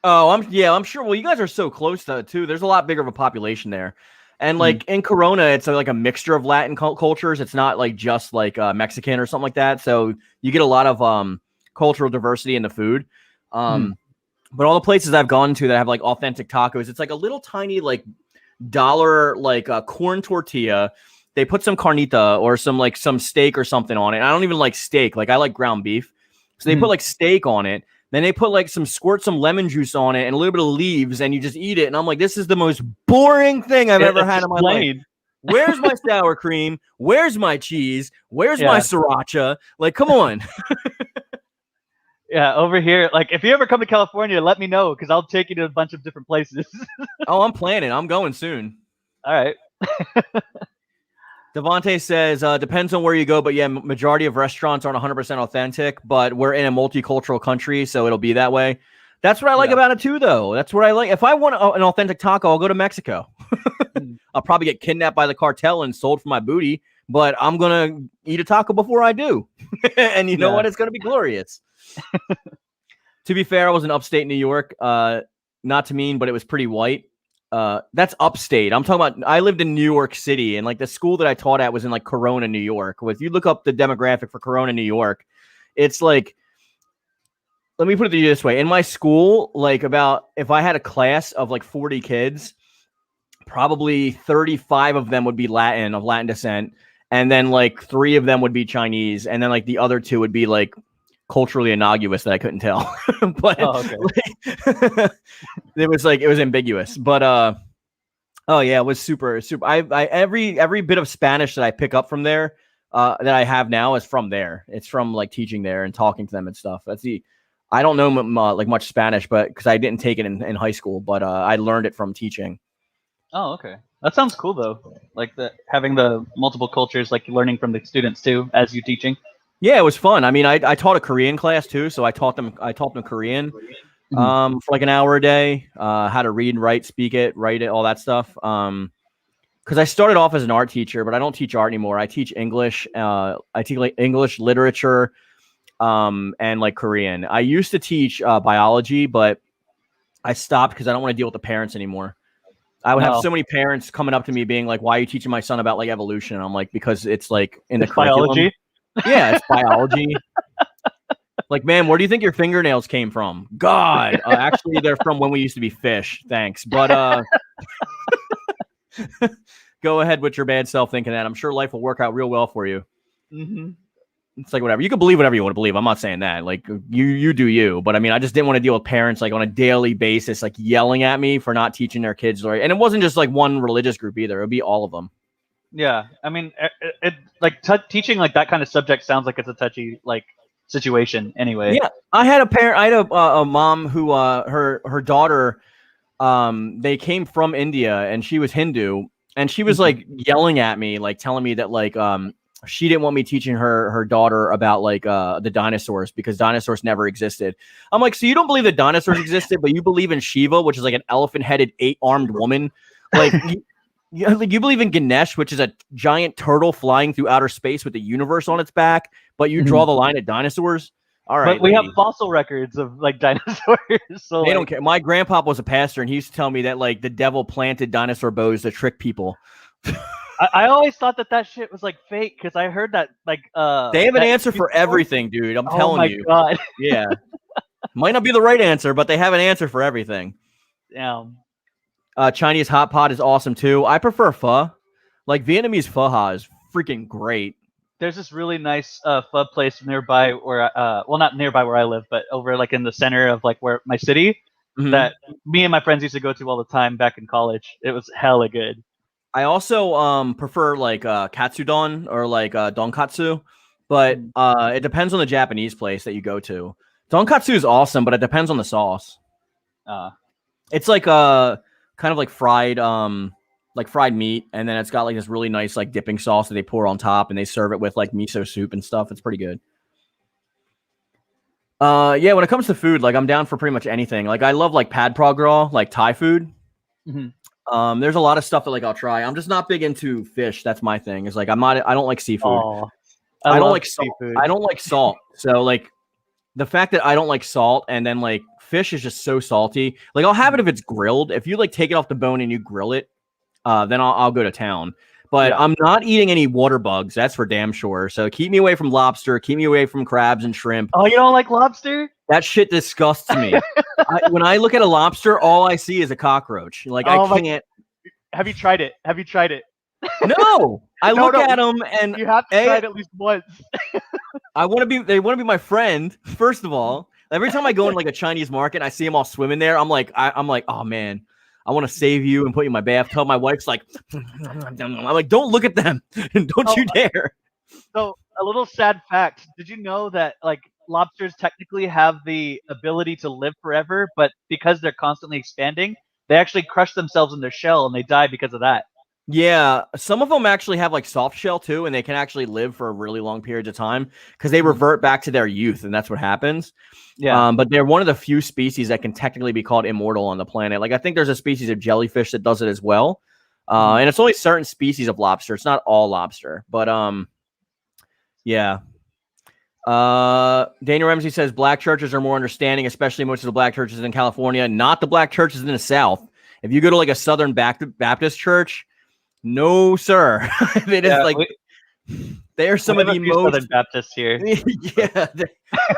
Oh, I'm sure. Well, you guys are so close to it too. There's a lot bigger of a population there, and like in Corona, it's like a mixture of Latin cultures. It's not like just like Mexican or something like that. So you get a lot of cultural diversity in the food. But all the places I've gone to that have like authentic tacos, it's like a little tiny like dollar like corn tortilla. They put some carnita or some steak or something on it. I don't even like steak. Like I like ground beef. So they put like steak on it. Then they put like squirt some lemon juice on it and a little bit of leaves, and you just eat it. And I'm like, this is the most boring thing I've ever had in my life. Where's my sour cream? Where's my cheese? Where's my sriracha? Like, come on. Yeah, over here, like if you ever come to California, let me know because I'll take you to a bunch of different places. Oh, I'm planning. I'm going soon. All right. Devontae says, depends on where you go, but yeah, majority of restaurants aren't 100% authentic, but we're in a multicultural country, so it'll be that way. That's what I like about it too, though. That's what I like. If I want an authentic taco, I'll go to Mexico. I'll probably get kidnapped by the cartel and sold for my booty, but I'm going to eat a taco before I do. And you know what? It's going to be glorious. To be fair, I was in upstate New York. Not to mean, but it was pretty white. That's upstate. I'm talking about, I lived in New York City, and like the school that I taught at was in like Corona, New York. If you look up the demographic for Corona, New York, it's like, let me put it this way. In my school, like if I had a class of like 40 kids, probably 35 of them would be of Latin descent. And then like 3 of them would be Chinese. And then like the other 2 would be like culturally innocuous that I couldn't tell. But it was ambiguous. But oh yeah, it was super. I every bit of Spanish that I pick up from there that I have now is from there. It's from like teaching there and talking to them and stuff. I don't know like much Spanish, but because I didn't take it in high school, but I learned it from teaching. Oh, okay. That sounds cool though. Like having the multiple cultures, like learning from the students too as you teaching. Yeah, it was fun. I mean, I taught a Korean class too, so I taught them Korean for like an hour a day, how to read, write, speak it, write it, all that stuff. Because I started off as an art teacher, but I don't teach art anymore. I teach English. I teach like English literature, and like Korean. I used to teach biology, but I stopped because I don't want to deal with the parents anymore. I would have so many parents coming up to me being like, "Why are you teaching my son about like evolution?" And I'm like, "Because it's like in the curriculum." Biology. Yeah, it's biology. Like, man, where do you think your fingernails came from? God, actually, they're from when we used to be fish. Thanks, but go ahead with your bad self thinking that. I'm sure life will work out real well for you. It's like whatever. You can believe whatever you want to believe. I'm not saying that. Like you do you. But I mean, I just didn't want to deal with parents like on a daily basis, like yelling at me for not teaching their kids. Right. And it wasn't just like one religious group either. It would be all of them. Yeah. I mean, it like teaching like that kind of subject sounds like it's a touchy like situation anyway. Yeah. I had a mom who her daughter, they came from India and she was Hindu, and she was like yelling at me, like telling me that like she didn't want me teaching her daughter about like the dinosaurs because dinosaurs never existed. I'm like, so you don't believe that dinosaurs existed, but you believe in Shiva, which is like an elephant-headed 8-armed woman. Like you believe in Ganesh, which is a giant turtle flying through outer space with the universe on its back, but you draw the line at dinosaurs. All right, but we have fossil records of like dinosaurs. So they don't care. My grandpa was a pastor, and he used to tell me that like the devil planted dinosaur bows to trick people. I always thought that shit was like fake because I heard that like they have an answer for everything, dude. I'm telling you. God. Yeah, might not be the right answer, but they have an answer for everything. Damn. Chinese hot pot is awesome too. I prefer pho. Like Vietnamese pho ha is freaking great. There's this really nice pho place nearby where well, not nearby where I live, but over like in the center of like where my city that me and my friends used to go to all the time back in college. It was hella good. I also prefer like katsudon or like donkatsu, but it depends on the Japanese place that you go to. Donkatsu is awesome, but it depends on the sauce. It's like kind of like fried meat, and then it's got like this really nice like dipping sauce that they pour on top, and they serve it with like miso soup and stuff. It's pretty good. Yeah, when it comes to food, like I'm down for pretty much anything. Like I love like pad prague raw, like Thai food. There's a lot of stuff that like I'll try. I'm just not big into fish. That's my thing. It's like I don't like seafood. I don't love like salt. seafood. I don't like salt. So like the fact that I don't like salt, and then like fish is just so salty. Like I'll have it if it's grilled. If you like take it off the bone and you grill it, then I'll go to town. But Yeah. I'm not eating any water bugs. That's for damn sure. So keep me away from lobster. Keep me away from crabs and shrimp. Oh, you don't like lobster? That shit disgusts me. When I look at a lobster, all I see is a cockroach. Like Oh, I can't. Have you tried it? Have you tried it? No, I No, look no, at them and You have to try it at least once. I want to be. They want to be my friend. First of all, every time I go in like a Chinese market, I see them all swimming there. I'm like, oh man, I want to save you and put you in my bathtub. My wife's like, I'm like, don't look at them, don't you dare. So a little sad fact: did you know that like lobsters technically have the ability to live forever, but because they're constantly expanding, they actually crush themselves in their shell and they die because of that. Yeah, some of them actually have like soft shell too, and they can actually live for a really long period of time because they revert back to their youth, and that's what happens. Yeah. But they're one of the few species that can technically be called immortal on the planet. Like I think there's a species of jellyfish that does it as well, and it's only certain species of lobster. It's not all lobster, but yeah. Daniel Ramsey says black churches are more understanding, especially most of the black churches in California, not the black churches in the South. If you go to like a Southern Baptist church. No, sir. They just they are some of the most Southern Baptists here. Yeah.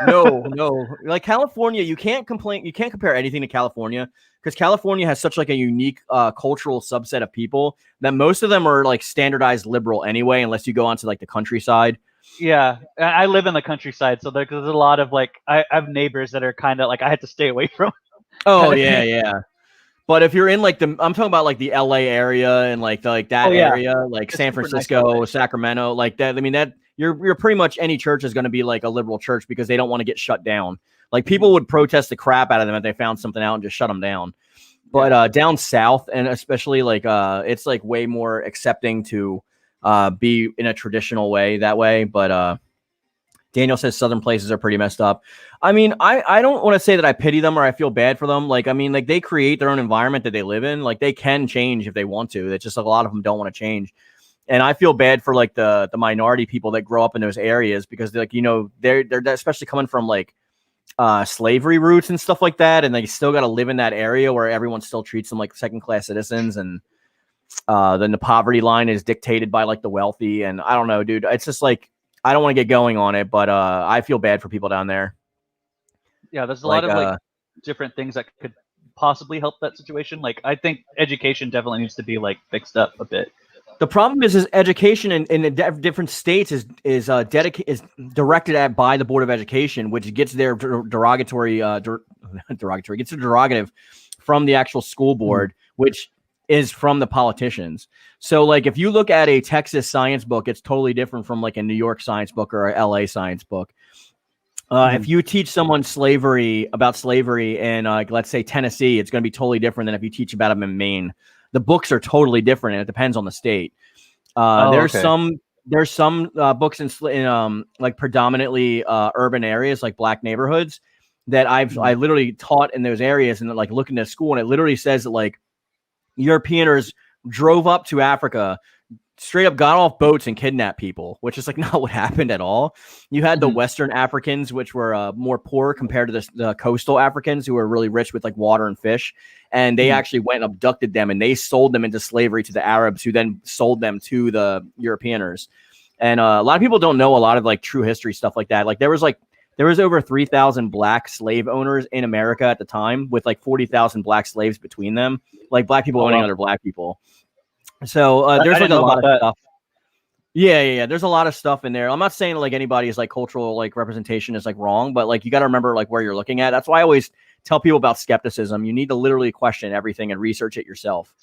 No. Like California, you can't complain. You can't compare anything to California because California has such like a unique cultural subset of people that most of them are like standardized liberal anyway, unless you go onto like the countryside. Yeah, I live in the countryside, so there's a lot of like I have neighbors that are kind of like I had to stay away from. Oh yeah. But if you're in like I'm talking about like the LA area and like that area, like San Francisco, Sacramento, like that. I mean, that you're pretty much any church is going to be like a liberal church because they don't want to get shut down. Like people would protest the crap out of them if they found something out and just shut them down. But down south, and especially like it's like way more accepting to be in a traditional way that way. But Daniel says southern places are pretty messed up. I mean, I don't want to say that I pity them or I feel bad for them. Like, I mean, like they create their own environment that they live in. Like they can change if they want to. It's just a lot of them don't want to change. And I feel bad for like the minority people that grow up in those areas because like, you know, they're especially coming from like slavery roots and stuff like that. And they still got to live in that area where everyone still treats them like second-class citizens. And then the poverty line is dictated by like the wealthy. And I don't know, dude, it's just like, I don't want to get going on it, but I feel bad for people down there. Yeah, there's a lot of like different things that could possibly help that situation. Like I think education definitely needs to be like fixed up a bit. The problem is education in the different states is directed at by the Board of Education, which gets their derogative from the actual school board, which is from the politicians. So like if you look at a Texas science book, it's totally different from like a New York science book or a LA science book. If you teach someone about slavery in let's say Tennessee, it's going to be totally different than if you teach about them in Maine. The books are totally different, and it depends on the state. There's some books in like predominantly urban areas, like black neighborhoods, that I literally taught in those areas, and like looking at school, and it literally says that like Europeans drove up to Africa, straight up got off boats and kidnapped people, which is like not what happened at all. You had the Western Africans, which were more poor compared to the coastal Africans who were really rich with like water and fish. And they actually went and abducted them and they sold them into slavery to the Arabs, who then sold them to the Europeans. And a lot of people don't know a lot of like true history stuff like that. Like there was over 3,000 black slave owners in America at the time, with like 40,000 black slaves between them, like black people owning other black people. So there's like a lot of stuff. Yeah. There's a lot of stuff in there. I'm not saying like anybody's like cultural like representation is like wrong, but like you got to remember like where you're looking at. That's why I always tell people about skepticism. You need to literally question everything and research it yourself.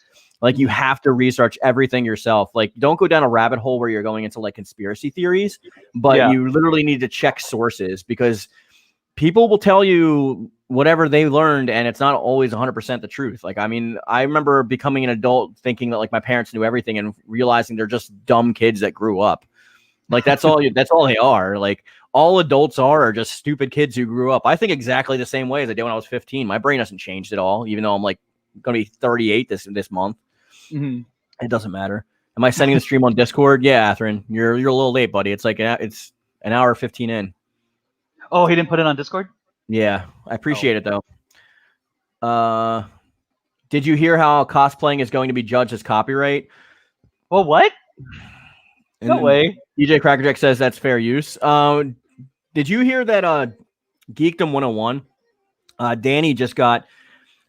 Like you have to research everything yourself. Like don't go down a rabbit hole where you're going into like conspiracy theories, but you literally need to check sources, because people will tell you whatever they learned, and it's not always 100% the truth. Like, I mean, I remember becoming an adult thinking that like my parents knew everything and realizing they're just dumb kids that grew up. Like that's all they are. Like all adults are just stupid kids who grew up. I think exactly the same way as I did when I was 15. My brain hasn't changed at all, even though I'm like going to be 38 this month. It doesn't matter. Am I sending the stream on Discord? Yeah, Atherin, you're a little late, buddy. It's like it's an hour 15 in. Oh, he didn't put it on Discord? Yeah, I appreciate it though. Did you hear how cosplaying is going to be judged as copyright? Well, what? And No way. DJ Crackerjack says that's fair use. Did you hear that Geekdom 101? Danny just got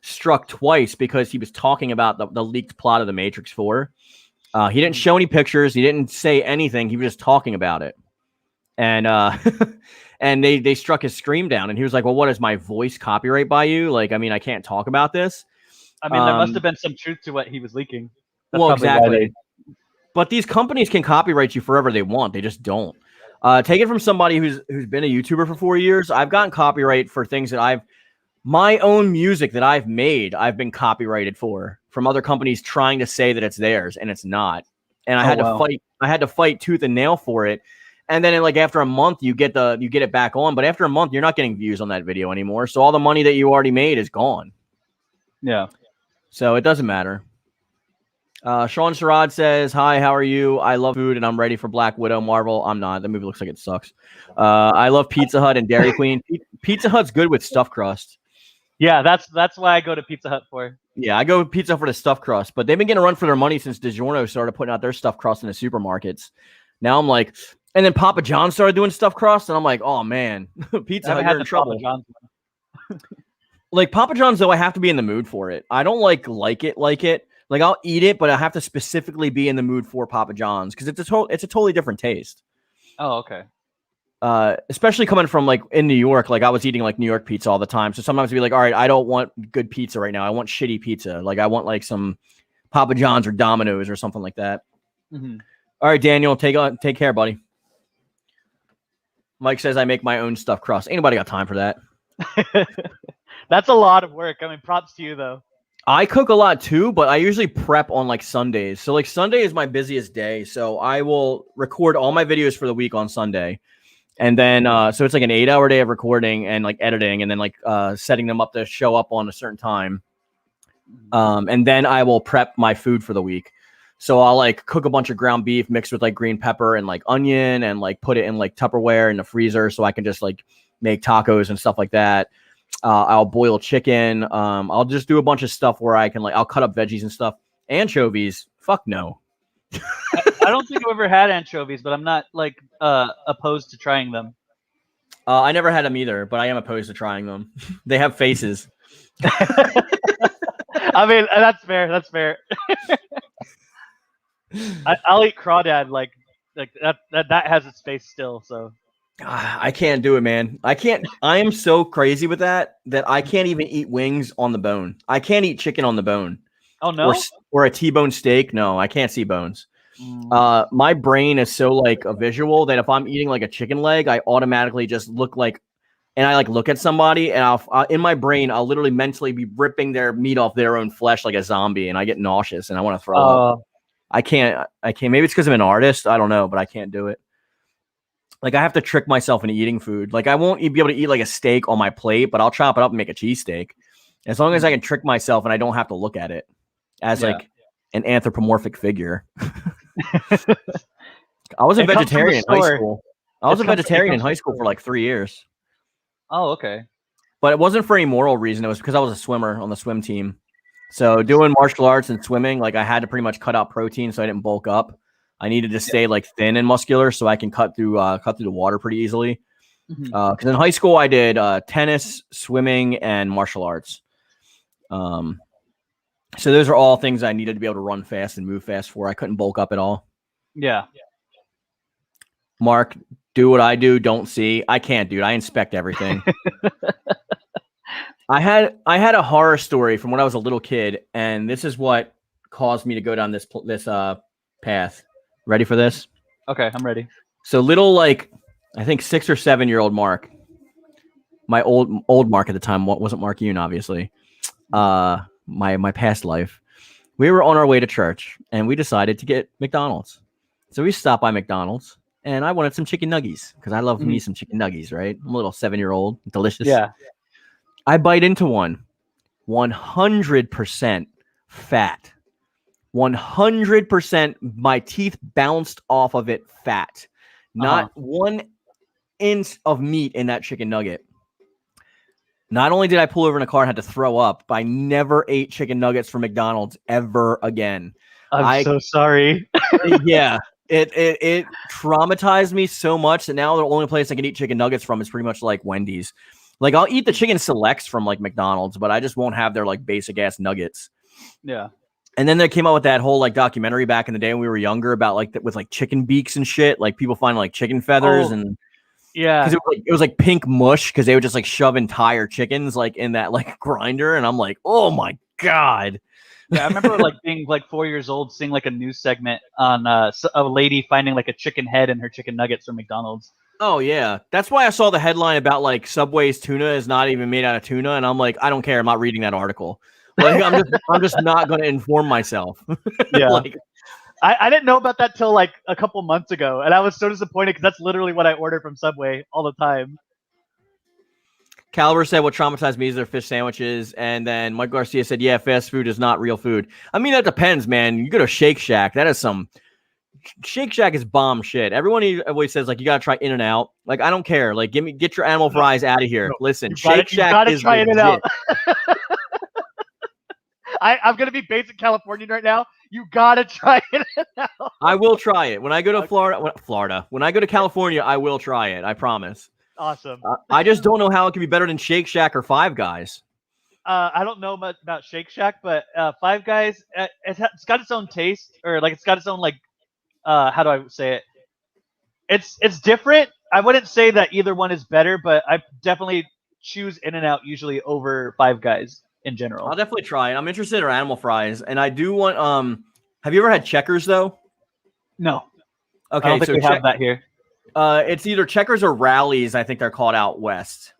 struck twice because he was talking about the leaked plot of The Matrix 4. He didn't show any pictures. He didn't say anything. He was just talking about it. And and they struck his scream down. And he was like, well, what is my voice copyright by you? Like, I mean, I can't talk about this. I mean, there must have been some truth to what he was leaking. That's well, probably exactly. But these companies can copyright you forever they want. They just don't. Take it from somebody who's been a YouTuber for 4 years. I've gotten copyright for things that my own music that I've made, I've been copyrighted for from other companies trying to say that it's theirs and it's not. And I had to fight tooth and nail for it. And then like after a month, you get it back on. But after a month, you're not getting views on that video anymore. So all the money that you already made is gone. Yeah. So it doesn't matter. Sean Sherrod says, hi, how are you? I love food and I'm ready for Black Widow. Marvel, I'm not. The movie looks like it sucks. I love Pizza Hut and Dairy Queen. Pizza Hut's good with stuffed crust. Yeah, that's why I go to Pizza Hut for. Yeah, I go with Pizza for the stuffed crust. But they've been getting a run for their money since DiGiorno started putting out their stuffed crust in the supermarkets. Now I'm like, and then Papa John started doing stuffed crust, and I'm like, oh man, Pizza Hut, you're in trouble. Like Papa John's, though, I have to be in the mood for it. I don't like it. Like I'll eat it, but I have to specifically be in the mood for Papa John's because it's a totally different taste. Oh, okay. Especially coming from like in New York, like I was eating like New York pizza all the time. So sometimes I'd be like, all right, I don't want good pizza right now. I want shitty pizza. Like I want like some Papa John's or Domino's or something like that. Mm-hmm. All right, Daniel, take care, buddy. Mike says I make my own stuffed crust. Ain't nobody got time for that. That's a lot of work. I mean, props to you though. I cook a lot too, but I usually prep on like Sundays. So like Sunday is my busiest day. So I will record all my videos for the week on Sunday. And then, so it's like an 8-hour day of recording and like editing and then like setting them up to show up on a certain time. And then I will prep my food for the week. So I'll like cook a bunch of ground beef mixed with like green pepper and like onion and like put it in like Tupperware in the freezer so I can just like make tacos and stuff like that. I'll boil chicken. I'll just do a bunch of stuff where I can like, I'll cut up veggies and stuff. Anchovies, fuck no. I don't think I've ever had anchovies, but I'm not like opposed to trying them. I never had them either, but I am opposed to trying them. They have faces. I mean, that's fair. That's fair. I'll eat crawdad like that has its face still. So I can't do it, man. I can't. I am so crazy with that I can't even eat wings on the bone. I can't eat chicken on the bone. Oh no, or a T-bone steak. No, I can't see bones. My brain is so like a visual that if I'm eating like a chicken leg, I automatically just look like, and I like look at somebody and I'll in my brain, I'll literally mentally be ripping their meat off their own flesh like a zombie, and I get nauseous and I want to throw up. I can't. Maybe it's because I'm an artist. I don't know, but I can't do it. Like I have to trick myself into eating food. Like I won't be able to eat like a steak on my plate, but I'll chop it up and make a cheesesteak. As long as I can trick myself and I don't have to look at it as like an anthropomorphic figure. I was a vegetarian in high school. I was a vegetarian in high school for like 3 years. Oh, okay. But it wasn't for any moral reason. It was because I was a swimmer on the swim team. So doing martial arts and swimming, like I had to pretty much cut out protein so I didn't bulk up. I needed to stay like thin and muscular so I can cut through the water pretty easily. Because in high school I did tennis, swimming, and martial arts. So those are all things I needed to be able to run fast and move fast for. I couldn't bulk up at all. Yeah. Mark, do what I do. Don't see. I can't, dude. I inspect everything. I had a horror story from when I was a little kid, and this is what caused me to go down this path. Ready for this? Okay, I'm ready. So little, like, I think 6 or 7 year old Mark, my old Mark at the time, wasn't Mark Yoon, obviously. My past life. We were on our way to church, and we decided to get McDonald's. So we stopped by McDonald's, and I wanted some chicken nuggies because I love me some chicken nuggies, right? I'm a little 7-year-old, delicious. Yeah. I bite into one, 100% fat, 100%. My teeth bounced off of it fat. Not 1 inch of meat in that chicken nugget. Not only did I pull over in a car and had to throw up, but I never ate chicken nuggets from McDonald's ever again. I'm so sorry. Yeah. It traumatized me so much that now the only place I can eat chicken nuggets from is pretty much like Wendy's. Like I'll eat the chicken selects from like McDonald's, but I just won't have their like basic ass nuggets. Yeah. And then they came out with that whole like documentary back in the day when we were younger about like with like chicken beaks and shit, like people find like chicken feathers and yeah, because it was like pink mush because they would just like shove entire chickens like in that like grinder, and I'm like, oh my god. Yeah, I remember like being like 4 years old, seeing like a news segment on a lady finding like a chicken head in her chicken nuggets from McDonald's. Oh yeah, that's why I saw the headline about like Subway's tuna is not even made out of tuna, and I'm like, I don't care. I'm not reading that article. Like I'm just not going to inform myself. Yeah, like, I didn't know about that till like a couple months ago, and I was so disappointed because that's literally what I order from Subway all the time. Calibur said what traumatized me is their fish sandwiches, and then Mike Garcia said, yeah, fast food is not real food. I mean, that depends, man. You go to Shake Shack, that is some Shake Shack is bomb shit. Everyone always says like you gotta try In-N-Out. Like I don't care. Like get your animal fries out of here. Listen, Shake Shack is try legit. In-N-Out. I'm gonna be basic Californian right now. You gotta try In-N-Out. I will try it when I go to Florida. When I go to California, I will try it. I promise. Awesome. I just don't know how it can be better than Shake Shack or Five Guys. I don't know much about Shake Shack, but Five Guys, it's got its own taste, or like it's got its own like, how do I say it? It's different. I wouldn't say that either one is better, but I definitely choose In-N-Out usually over Five Guys in general. I'll definitely try it. I'm interested in animal fries, and I do want. Have you ever had Checkers though? No. Okay, I don't think we have that here. It's either Checkers or Rallies. I think they're called out west.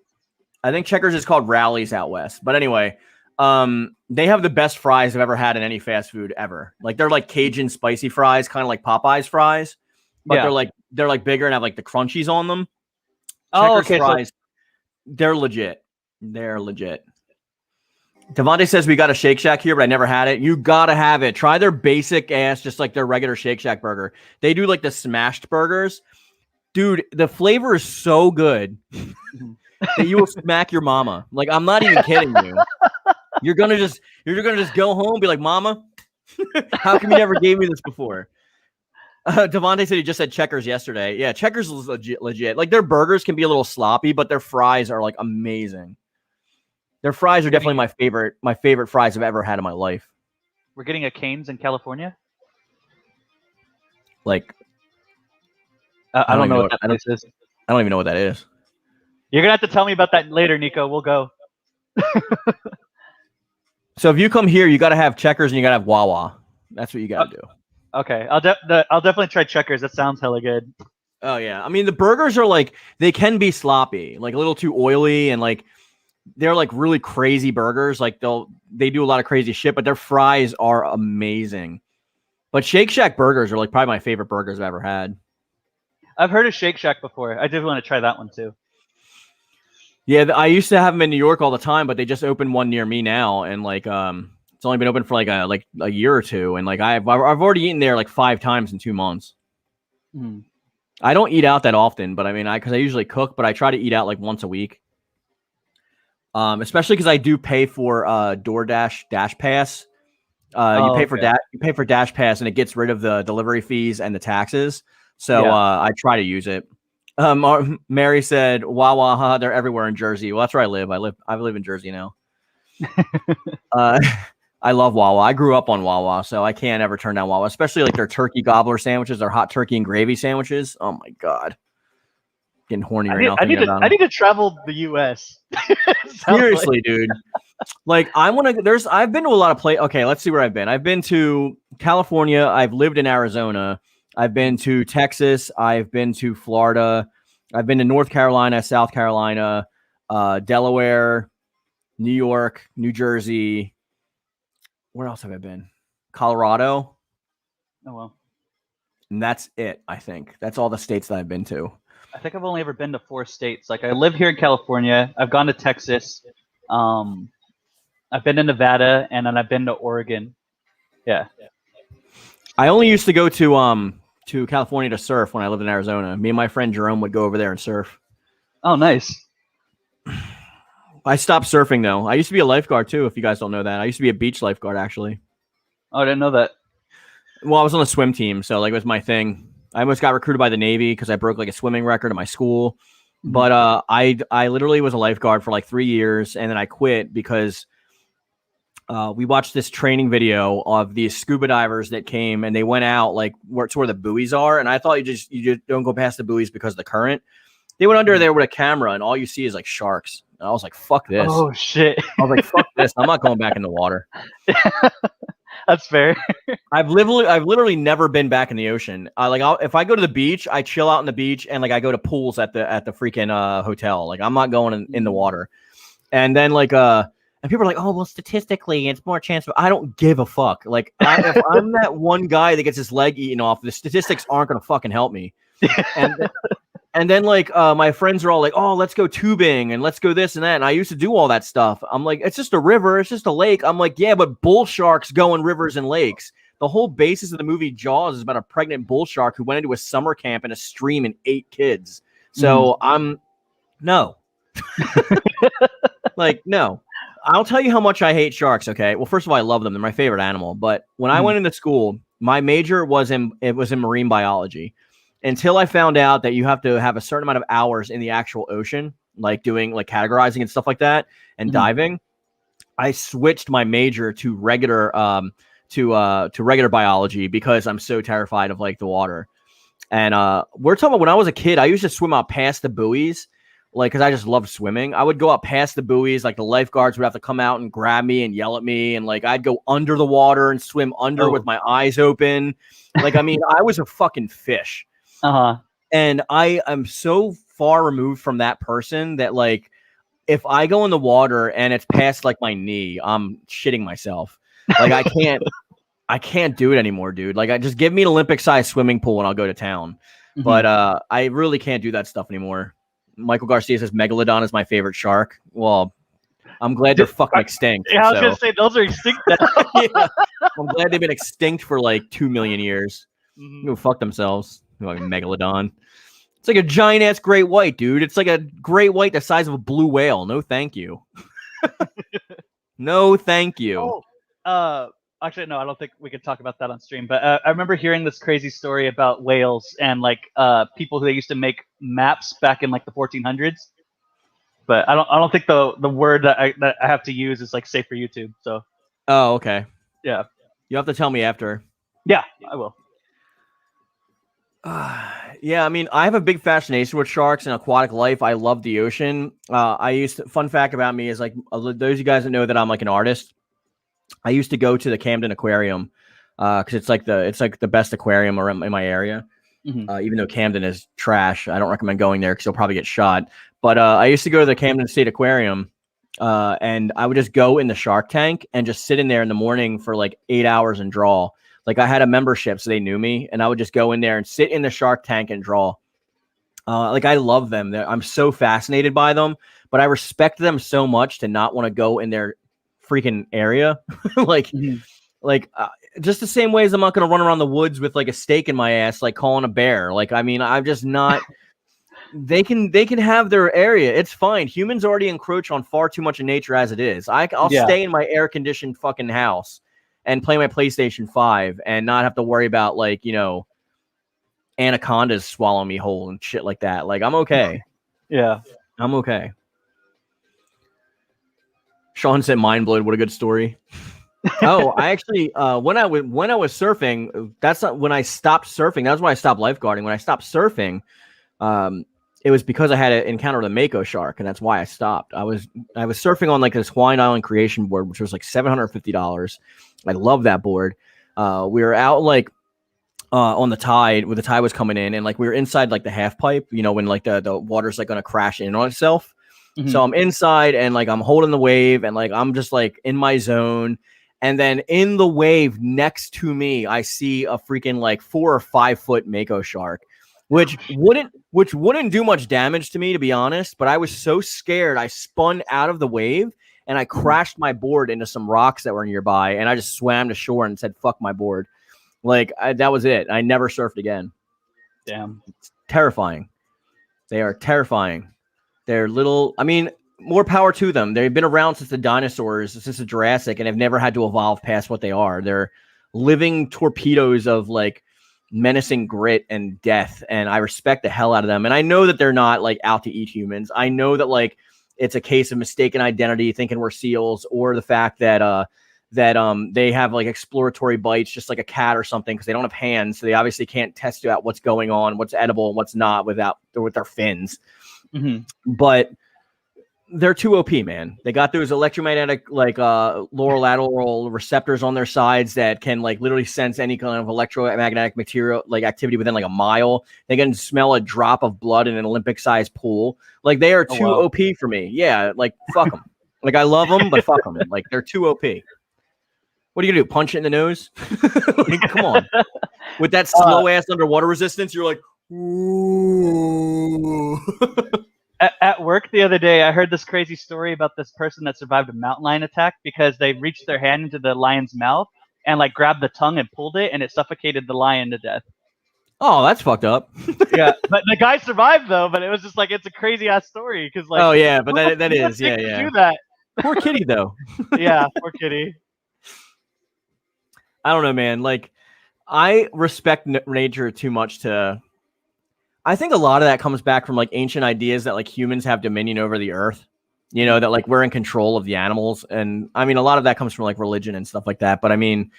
I think Checkers is called Rallies out west. But anyway, they have the best fries I've ever had in any fast food ever. Like they're like Cajun spicy fries, kind of like Popeye's fries, but they're like bigger and have like the crunchies on them. Oh, Checkers fries, they're legit. They're legit. Devontae says we got a Shake Shack here, but I never had it. You gotta have it. Try their basic ass, just like their regular Shake Shack burger. They do like the smashed burgers. Dude, the flavor is so good that you will smack your mama. Like, I'm not even kidding you. You're gonna just go home and be like, Mama, how come you never gave me this before? Devontae said he just had Checkers yesterday. Yeah, Checkers is legit. Like their burgers can be a little sloppy, but their fries are like amazing. Their fries are definitely my favorite fries I've ever had in my life. We're getting a Cane's in California. Like, I don't know what that place is. I don't even know what that is. You're gonna have to tell me about that later, Nico. We'll go. So if you come here, you got to have Checkers and you got to have Wawa. That's what you got to do. Okay, I'll definitely try Checkers. That sounds hella good. Oh yeah, I mean the burgers are like they can be sloppy, like a little too oily, and like they're like really crazy burgers. Like they do a lot of crazy shit, but their fries are amazing. But Shake Shack burgers are like probably my favorite burgers I've ever had. I've heard of Shake Shack before. I did want to try that one too. Yeah, I used to have them in New York all the time, but they just opened one near me now, and like it's only been open for like a year or two, and like I've already eaten there like 5 times in 2 months. Mm. I don't eat out that often, but I mean, because I usually cook, but I try to eat out like once a week. Especially because I do pay for DoorDash Dash Pass. You pay for Dash Pass, and it gets rid of the delivery fees and the taxes. So I try to use it. Mary said, "Wawa, they're everywhere in Jersey." Well, that's where I live. I live in Jersey now. I love Wawa. I grew up on Wawa, so I can't ever turn down Wawa, especially like their turkey gobbler sandwiches, their hot turkey and gravy sandwiches. Oh my god, getting horny right now. I need to travel the U.S. Seriously, dude. Like I've been to a lot of places. Okay, let's see where I've been. I've been to California. I've lived in Arizona. I've been to Texas. I've been to Florida. I've been to North Carolina, South Carolina, Delaware, New York, New Jersey. Where else have I been? Colorado. Oh, well. And that's it, I think. That's all the states that I've been to. I think I've only ever been to 4 states. Like I live here in California. I've gone to Texas. I've been to Nevada, and then I've been to Oregon. Yeah. I only used to go to California to surf when I lived in Arizona. Me and my friend Jerome would go over there and surf. Oh, nice. I stopped surfing though. I used to be a lifeguard too. If you guys don't know that, I used to be a beach lifeguard actually. Oh, I didn't know that. Well, I was on the swim team, so like it was my thing. I almost got recruited by the Navy because I broke like a swimming record in my school. Mhm. But I literally was a lifeguard for like 3 years, and then I quit because we watched this training video of these scuba divers that came and they went out like where the buoys are, and I thought you just don't go past the buoys because of the current. They went under there with a camera, and all you see is like sharks. And I was like, "Fuck this!" Oh shit. I was like, "Fuck this! I'm not going back in the water." That's fair. I've literally never been back in the ocean. If I go to the beach, I chill out on the beach, and like I go to pools at the freaking hotel. Like I'm not going in the water. And then and people are like, "Oh, well, statistically, it's more chance." I don't give a fuck. Like if I'm that one guy that gets his leg eaten off, the statistics aren't gonna fucking help me. And then my friends are all like, "Oh, let's go tubing and let's go this and that." And I used to do all that stuff. I'm like, "It's just a river. It's just a lake." I'm like, "Yeah, but bull sharks go in rivers and lakes." The whole basis of the movie Jaws is about a pregnant bull shark who went into a summer camp in a stream and ate kids. So no. No. I'll tell you how much I hate sharks, okay? Well, first of all, I love them. They're my favorite animal. But when I went into school, my major was in marine biology. Until I found out that you have to have a certain amount of hours in the actual ocean, like doing like categorizing and stuff like that and diving, I switched my major to regular regular biology because I'm so terrified of like the water. And we're talking about when I was a kid, I used to swim out past the buoys, like because I just loved swimming. I would go out past the buoys, like the lifeguards would have to come out and grab me and yell at me, and like I'd go under the water and swim under with my eyes open. Like I mean, I was a fucking fish. And I am so far removed from that person that like if I go in the water and it's past like my knee, I'm shitting myself. Like I can't do it anymore, dude. Like I just give me an Olympic sized swimming pool and I'll go to town. But I really can't do that stuff anymore. Michael Garcia says Megalodon is my favorite shark. Well, I'm glad they're fucking extinct. Yeah, I was gonna say those are extinct now. Yeah. I'm glad they've been extinct for like 2 million years. Go fuck themselves. Like Megalodon. It's like a giant ass great white, dude. It's like a great white the size of a blue whale. No, thank you. No, thank you. Actually, no, I don't think we could talk about that on stream. But I remember hearing this crazy story about whales and like people who they used to make maps back in like the 1400s. But I don't think the word that I have to use is like safe for YouTube. So. Oh, okay. Yeah. You have to tell me after. Yeah, I will. Yeah, I mean, I have a big fascination with sharks and aquatic life. I love the ocean. Fun fact about me is like those of you guys that know that I'm like an artist. I used to go to the Camden Aquarium because it's like the best aquarium around in my area. Even though Camden is trash, I don't recommend going there because you'll probably get shot. But I used to go to the Camden State Aquarium, and I would just go in the shark tank and just sit in there in the morning for like 8 hours and draw. Like I had a membership, so they knew me, and I would just go in there and sit in the shark tank and draw. Like I love them. I'm so fascinated by them, but I respect them so much to not want to go in their freaking area. Just the same way as I'm not going to run around the woods with like a stake in my ass, like calling a bear. Like, I mean, I'm just not. They can have their area. It's fine. Humans already encroach on far too much of nature as it is. I'll stay in my air conditioned fucking house and play my PlayStation 5 and not have to worry about like, you know, anacondas swallowing me whole and shit like that. Like I'm okay. Yeah. I'm okay. Sean said mind blown. What a good story. Oh, I actually when I was surfing, that's not when I stopped surfing. That was when I stopped lifeguarding. When I stopped surfing, it was because I had an encounter with a mako shark, and that's why I stopped. I was surfing on like this Hawaiian Island creation board, which was like $750. I love that board. We were out like on the tide when the tide was coming in, and like we were inside like the half pipe, you know, when like the water's like gonna crash in on itself. So I'm inside and like I'm holding the wave and like I'm just like in my zone. And then in the wave next to me, I see a freaking like 4 or 5 foot mako shark, which wouldn't do much damage to me, to be honest. But I was so scared, I spun out of the wave and I crashed my board into some rocks that were nearby, and I just swam to shore and said, "Fuck my board." Like that was it. I never surfed again. Damn. It's terrifying. They are terrifying. They're little. I mean, more power to them. They've been around since the dinosaurs, since the Jurassic, and have never had to evolve past what they are. They're living torpedoes of like menacing grit and death, and I respect the hell out of them. And I know that they're not like out to eat humans. I know that like it's a case of mistaken identity, thinking we're seals, or the fact that they have like exploratory bites, just like a cat or something, because they don't have hands, so they obviously can't test out what's going on, what's edible and what's not with their fins. But they're too OP, man. They got those electromagnetic like lateral receptors on their sides that can like literally sense any kind of electromagnetic material like activity within like a mile. They can smell a drop of blood in an Olympic-sized pool. Like they are too OP for me. Yeah, like fuck them. Like I love them, but fuck them. Like they're too OP. What are you gonna do? Punch it in the nose? Like, come on. With that slow ass underwater resistance, you're like, ooh. At work the other day, I heard this crazy story about this person that survived a mountain lion attack because they reached their hand into the lion's mouth and like grabbed the tongue and pulled it, and it suffocated the lion to death. Oh, that's fucked up. Yeah, but the guy survived though. But it was just like it's a crazy ass story because like. Oh yeah, but that is yeah. Do that. Poor kitty though. Yeah, poor kitty. I don't know, man. Like I respect nature too much to. I think a lot of that comes back from like ancient ideas that like humans have dominion over the earth, you know, that like we're in control of the animals. And I mean, a lot of that comes from like religion and stuff like that. But I mean,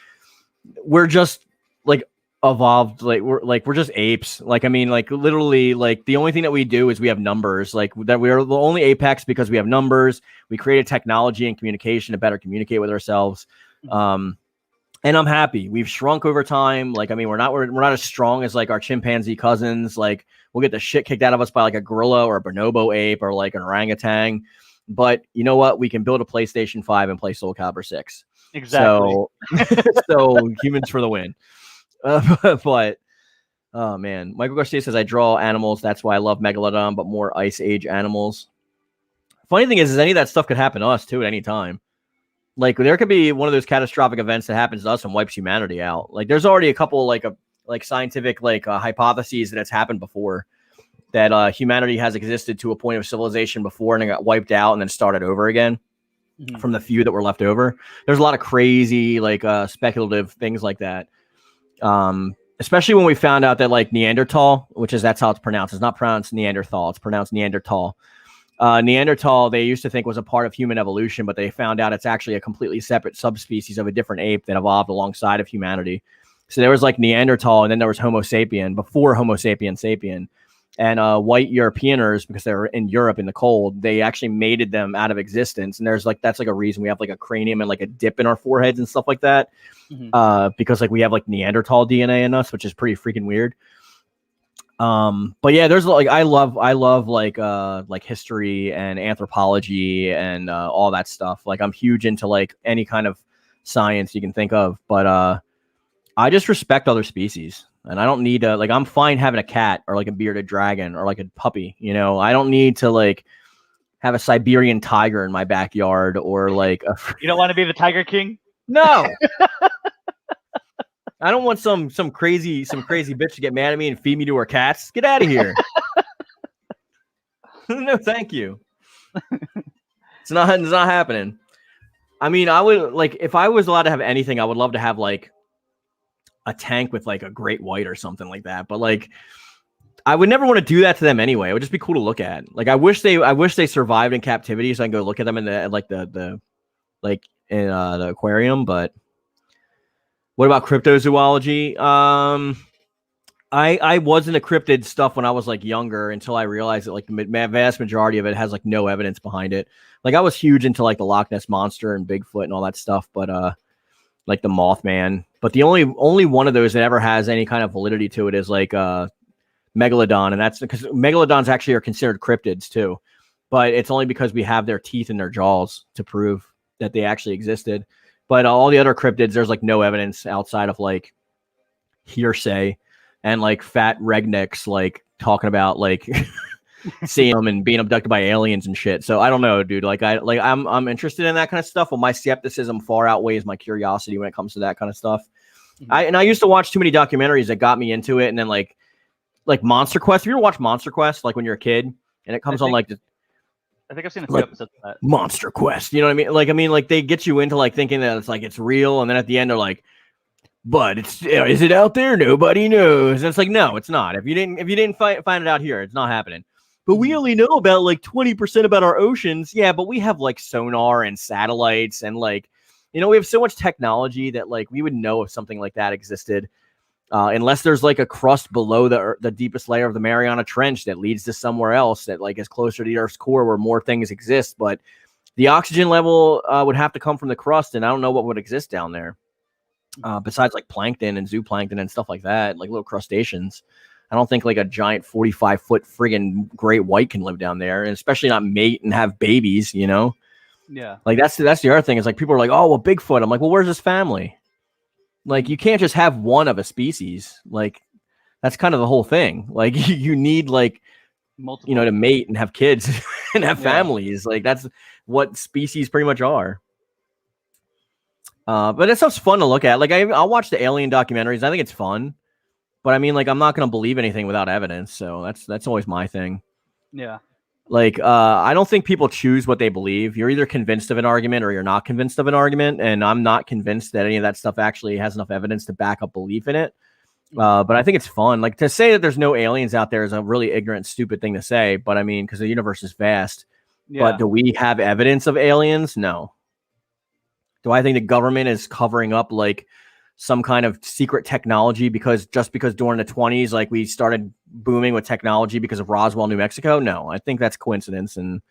we're just like evolved, like we're just apes. Like, I mean, like literally like the only thing that we do is we have numbers, like that we are the only apex because we have numbers. We created technology and communication to better communicate with ourselves. And I'm happy. We've shrunk over time. Like, I mean, we're not as strong as like our chimpanzee cousins. Like, we'll get the shit kicked out of us by like a gorilla or a bonobo ape or like an orangutan. But you know what? We can build a PlayStation 5 and play Soul Calibur 6. Exactly. So humans for the win. But oh man, Michael Garcia says I draw animals. That's why I love Megalodon, but more Ice Age animals. Funny thing is any of that stuff could happen to us too at any time. Like there could be one of those catastrophic events that happens to us and wipes humanity out. Like there's already a couple like scientific hypotheses that it's happened before, that humanity has existed to a point of civilization before and it got wiped out and then started over again from the few that were left over. There's a lot of crazy like speculative things like that. Especially when we found out that like Neanderthal, that's how it's pronounced. It's not pronounced Neanderthal. It's pronounced Neanderthal. Neanderthal, they used to think was a part of human evolution, but they found out it's actually a completely separate subspecies of a different ape that evolved alongside of humanity. So there was like Neanderthal, and then there was Homo sapien before Homo sapien. And white Europeaners, because they were in Europe in the cold, they actually mated them out of existence. And there's like that's like a reason we have like a cranium and like a dip in our foreheads and stuff like that, because like we have like Neanderthal DNA in us, which is pretty freaking weird. But yeah, there's like I love like history and anthropology and all that stuff. Like I'm huge into like any kind of science you can think of, but I just respect other species, and I don't need to like I'm fine having a cat or like a bearded dragon or like a puppy, you know. I don't need to like have a Siberian tiger in my backyard or like you don't want to be the Tiger King? No. I don't want some crazy bitch to get mad at me and feed me to her cats. Get out of here. No, thank you. It's not happening. I mean, I would like if I was allowed to have anything, I would love to have like a tank with like a great white or something like that. But like I would never want to do that to them anyway. It would just be cool to look at. Like I wish they survived in captivity so I can go look at them in the aquarium, but what about cryptozoology? I was into cryptid stuff when I was like younger until I realized that like the vast majority of it has like no evidence behind it. Like I was huge into like the Loch Ness Monster and Bigfoot and all that stuff, but like the Mothman. But the only one of those that ever has any kind of validity to it is like Megalodon, and that's because Megalodons actually are considered cryptids too. But it's only because we have their teeth in their jaws to prove that they actually existed. But all the other cryptids, there's like no evidence outside of like hearsay and like fat rednecks like talking about like seeing them and being abducted by aliens and shit. So I don't know, dude. I'm interested in that kind of stuff. Well, my skepticism far outweighs my curiosity when it comes to that kind of stuff. I used to watch too many documentaries that got me into it, and then like Monster Quest. Have you ever watched Monster Quest like when you're a kid and it comes on like the, I think I've seen a few episodes of that. Monster Quest. You know what I mean? Like they get you into like thinking that it's like it's real, and then at the end they're like, but is it out there? Nobody knows. And it's like, no, it's not. If you didn't find it out here, it's not happening. But we only know about like 20% about our oceans. Yeah, but we have like sonar and satellites and like, you know, we have so much technology that like we would know if something like that existed. Unless there's like a crust below the deepest layer of the Mariana Trench that leads to somewhere else that like is closer to the Earth's core where more things exist. But the oxygen level would have to come from the crust, and I don't know what would exist down there besides like plankton and zooplankton and stuff like that, like little crustaceans. I don't think like a giant 45-foot friggin' great white can live down there, and especially not mate and have babies, you know? Yeah. Like that's the other thing is like people are like, oh, well, Bigfoot. I'm like, well, where's his family? Like, you can't just have one of a species. Like, that's kind of the whole thing. Like, you need, like, multiple, you know, to mate and have kids and have families. Like, that's what species pretty much are. But that stuff's fun to look at. Like, I'll watch the alien documentaries. I think it's fun. But, I mean, like, I'm not going to believe anything without evidence. So that's always my thing. Yeah. Like, I don't think people choose what they believe. You're either convinced of an argument or you're not convinced of an argument. And I'm not convinced that any of that stuff actually has enough evidence to back up belief in it. But I think it's fun. Like, to say that there's no aliens out there is a really ignorant, stupid thing to say. But I mean, because the universe is vast. Yeah. But do we have evidence of aliens? No. Do I think the government is covering up like some kind of secret technology because during the 20s, like we started booming with technology because of Roswell, New Mexico? No, I think that's coincidence. And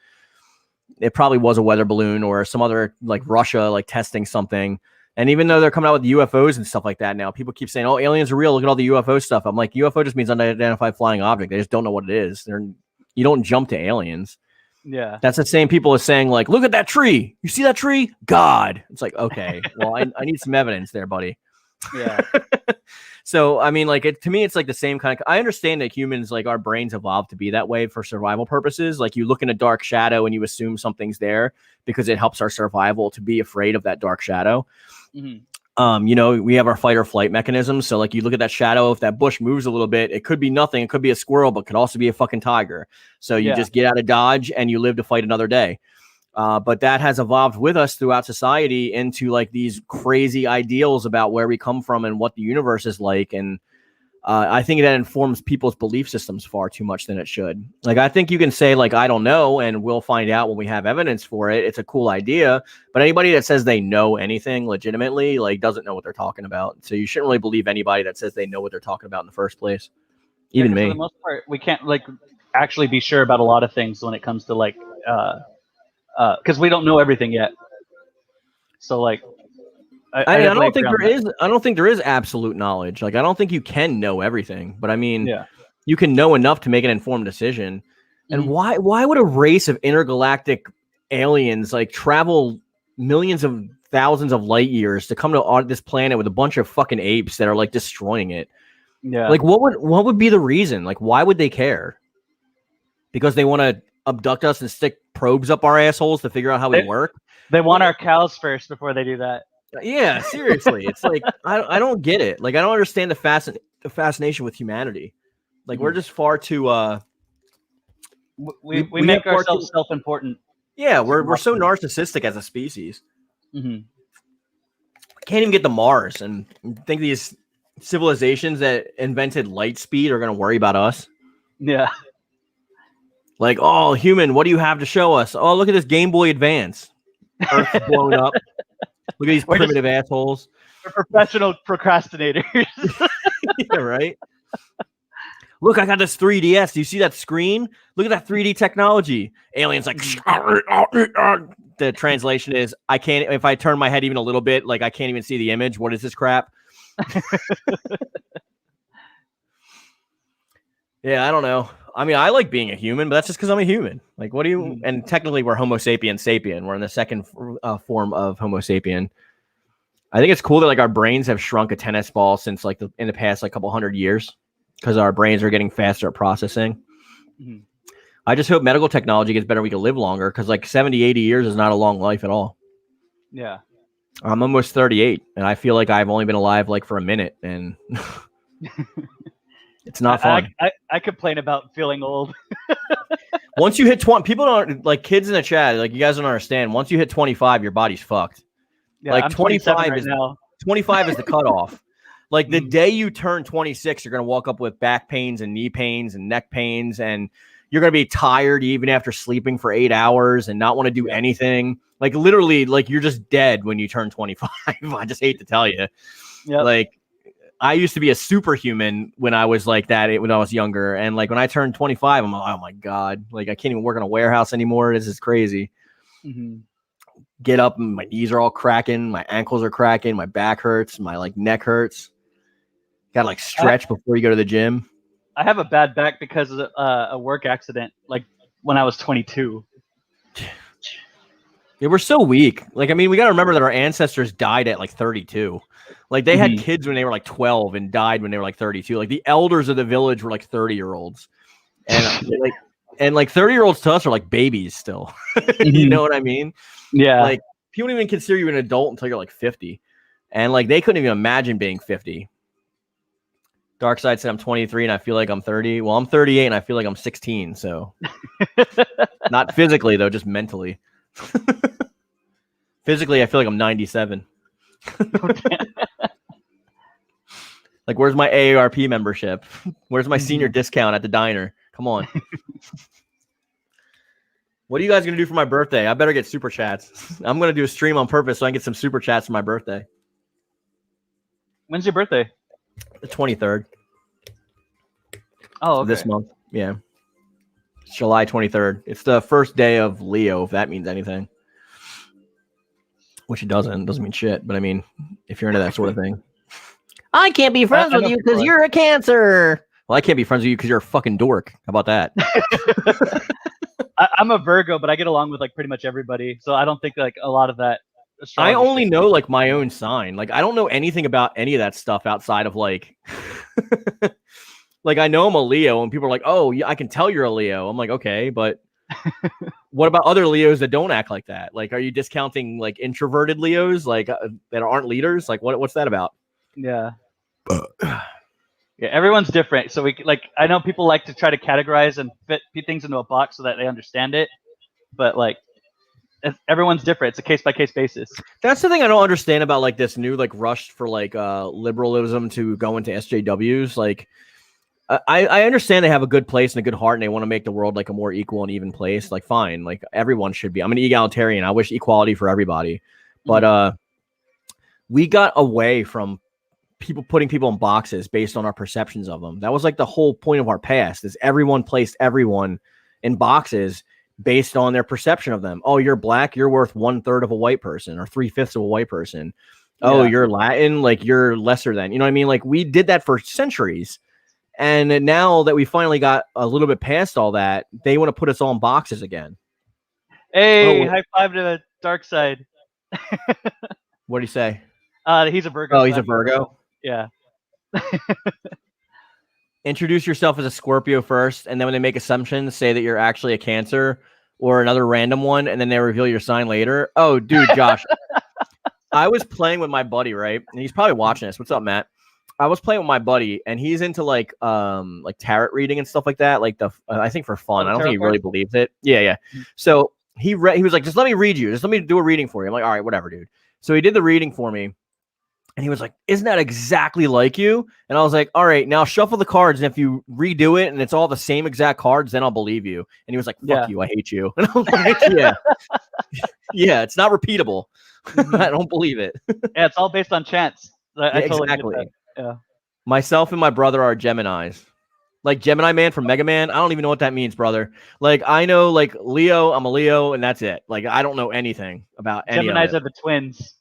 it probably was a weather balloon or some other like Russia, like testing something. And even though they're coming out with UFOs and stuff like that now, people keep saying, oh, aliens are real. Look at all the UFO stuff. I'm like, UFO just means unidentified flying object. They just don't know what it is. You don't jump to aliens. Yeah. That's the same people as saying like, look at that tree. You see that tree? God. It's like, okay, well, I need some evidence there, buddy. Yeah. So I mean, like to me, it's like the same kind of. I understand that humans, like our brains, evolved to be that way for survival purposes. Like you look in a dark shadow and you assume something's there because it helps our survival to be afraid of that dark shadow. Mm-hmm. You know, we have our fight or flight mechanisms. So like you look at that shadow, if that bush moves a little bit, it could be nothing. It could be a squirrel, but could also be a fucking tiger. So you just get out of dodge and you live to fight another day. But that has evolved with us throughout society into like these crazy ideals about where we come from and what the universe is like. And I think that informs people's belief systems far too much than it should. Like, I think you can say like, I don't know, and we'll find out when we have evidence for it. It's a cool idea. But anybody that says they know anything legitimately, like doesn't know what they're talking about. So you shouldn't really believe anybody that says they know what they're talking about in the first place. Even me. For the most part, we can't like actually be sure about a lot of things when it comes to like, because we don't know everything yet. So like, I don't think there is absolute knowledge. Like, I don't think you can know everything, but I mean, you can know enough to make an informed decision. And why would a race of intergalactic aliens like travel millions of thousands of light years to come to this planet with a bunch of fucking apes that are like destroying it? Yeah. Like, what would be the reason? Like, why would they care? Because they want to abduct us and stick probes up our assholes to figure out how we work? They want our cows first before they do that. Yeah, seriously. It's like I don't get it. Like, I don't understand the fascination with humanity. Like, we're just far too we make ourselves self-important. Yeah, we're so narcissistic as a species. Mm-hmm. Can't even get to Mars and think these civilizations that invented light speed are going to worry about us. Yeah. Like, oh, human, what do you have to show us? Oh, look at this Game Boy Advance. Earth's blown up. Look at these primitive assholes. We're professional procrastinators. Yeah, right? Look, I got this 3DS. Do you see that screen? Look at that 3D technology. Aliens like... The translation is, I can't... If I turn my head even a little bit, like, I can't even see the image. What is this crap? Yeah, I don't know. I mean, I like being a human, but that's just because I'm a human. Like, what do you... And technically, we're Homo sapien sapien. We're in the second form of Homo sapien. I think it's cool that, like, our brains have shrunk a tennis ball since, like, in the past, like, couple hundred years. Because our brains are getting faster at processing. Mm-hmm. I just hope medical technology gets better. We can live longer. Because, like, 70, 80 years is not a long life at all. Yeah. I'm almost 38, and I feel like I've only been alive like for a minute, and it's not fun. I complain about feeling old. Once you hit 20, people don't like kids in the chat. Like you guys don't understand. Once you hit 25, your body's fucked. Yeah, like I'm 25 right is now. 25 is the cutoff. Like the day you turn 26, you're gonna walk up with back pains and knee pains and neck pains, and you're gonna be tired even after sleeping for 8 hours and not want to do anything. Like literally, like you're just dead when you turn 25. I just hate to tell you. Yep. Like I used to be a superhuman when I was like that when I was younger, and like when I turned 25, I'm like, oh my god, like I can't even work in a warehouse anymore. This is crazy. Get up and my knees are all cracking, my ankles are cracking, my back hurts, my like neck hurts. Got to like stretch before you go to the gym. I have a bad back because of a work accident, like when I was 22. Yeah, we're so weak. Like, I mean, we got to remember that our ancestors died at like 32. Like, they had kids when they were like 12 and died when they were like 32. Like, the elders of the village were like 30-year-olds. And like 30-year-olds to us are like babies still. You know what I mean? Yeah. Like, people don't even consider you an adult until you're like 50. And like, they couldn't even imagine being 50. Darkside said I'm 23 and I feel like I'm 30. Well, I'm 38 and I feel like I'm 16. So, not physically, though, just mentally. Physically, I feel like I'm 97. Like, where's my AARP membership? Where's my senior discount at the diner? Come on. What are you guys going to do for my birthday? I better get super chats. I'm going to do a stream on purpose so I can get some super chats for my birthday. When's your birthday? The 23rd. Oh, okay. This month. Yeah. It's July 23rd. It's the first day of Leo, if that means anything. Which it doesn't. It doesn't mean shit. But I mean, if you're into that sort of thing. I can't be friends with you because you're a Cancer. Well, I can't be friends with you because you're a fucking dork. How about that? I'm a Virgo, but I get along with like pretty much everybody. So I don't think like a lot of that. I only know like my own sign. Like I don't know anything about any of that stuff outside of like, like I know I'm a Leo, and people are like, "Oh, yeah, I can tell you're a Leo." I'm like, okay, but what about other Leos that don't act like that? Like, are you discounting like introverted Leos, like that aren't leaders? Like, what's that about? Yeah. Yeah, everyone's different. So I know people like to try to categorize and fit things into a box so that they understand it, but like everyone's different. It's a case by case basis. That's the thing I don't understand about like this new like rush for like liberalism to go into SJWs. Like, I understand they have a good place and a good heart, and they want to make the world like a more equal and even place. Like, fine, like everyone should be. I'm an egalitarian. I wish equality for everybody, but we got away from putting people in boxes based on our perceptions of them. That was like the whole point of our past, is everyone placed everyone in boxes based on their perception of them. Oh, you're black, you're worth 1/3 of a white person or 3/5 of a white person. Oh, you're Latin, like you're lesser than. You know what I mean? Like we did that for centuries. And now that we finally got a little bit past all that, they want to put us all in boxes again. Hey, high five to the dark side. What do you say? He's a Virgo. Oh, he's a Virgo? Yeah. Introduce yourself as a Scorpio first, and then when they make assumptions, say that you're actually a Cancer or another random one, and then they reveal your sign later. Oh, dude, Josh. I was playing with my buddy, right? And he's probably watching this. What's up, Matt? I was playing with my buddy, and he's into like tarot reading and stuff like that. Like I think for fun. I don't think he really believes it. Yeah. So he was like, just let me read you. Just let me do a reading for you. I'm like, all right, whatever, dude. So he did the reading for me. And he was like, isn't that exactly like you? And I was like, all right, now shuffle the cards. And if you redo it and it's all the same exact cards, then I'll believe you. And he was like, fuck you. I hate you. And I was like, yeah. Yeah, it's not repeatable. I don't believe it. Yeah, it's all based on chance. I totally exactly. get that. Yeah. Myself and my brother are Geminis. Like Gemini Man from Mega Man. I don't even know what that means, brother. Like I know like Leo, I'm a Leo, and that's it. Like I don't know anything about any Geminis of it. are the twins.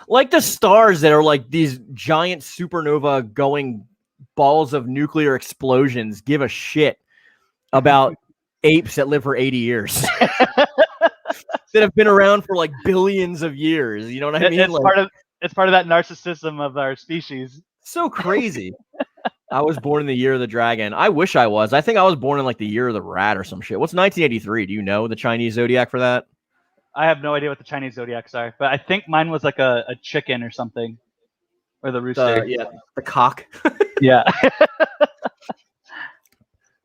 Like the stars that are like these giant supernova going balls of nuclear explosions give a shit about apes that live for 80 years that have been around for like billions of years. You know what I mean? It's part of that narcissism of our species. So crazy. I was born in the year of the dragon. I wish I was. I think I was born in like the year of the rat or some shit. What's 1983? Do you know the Chinese zodiac for that? I have no idea what the Chinese zodiacs are, but I think mine was like a chicken or something, or the rooster. The cock. Yeah.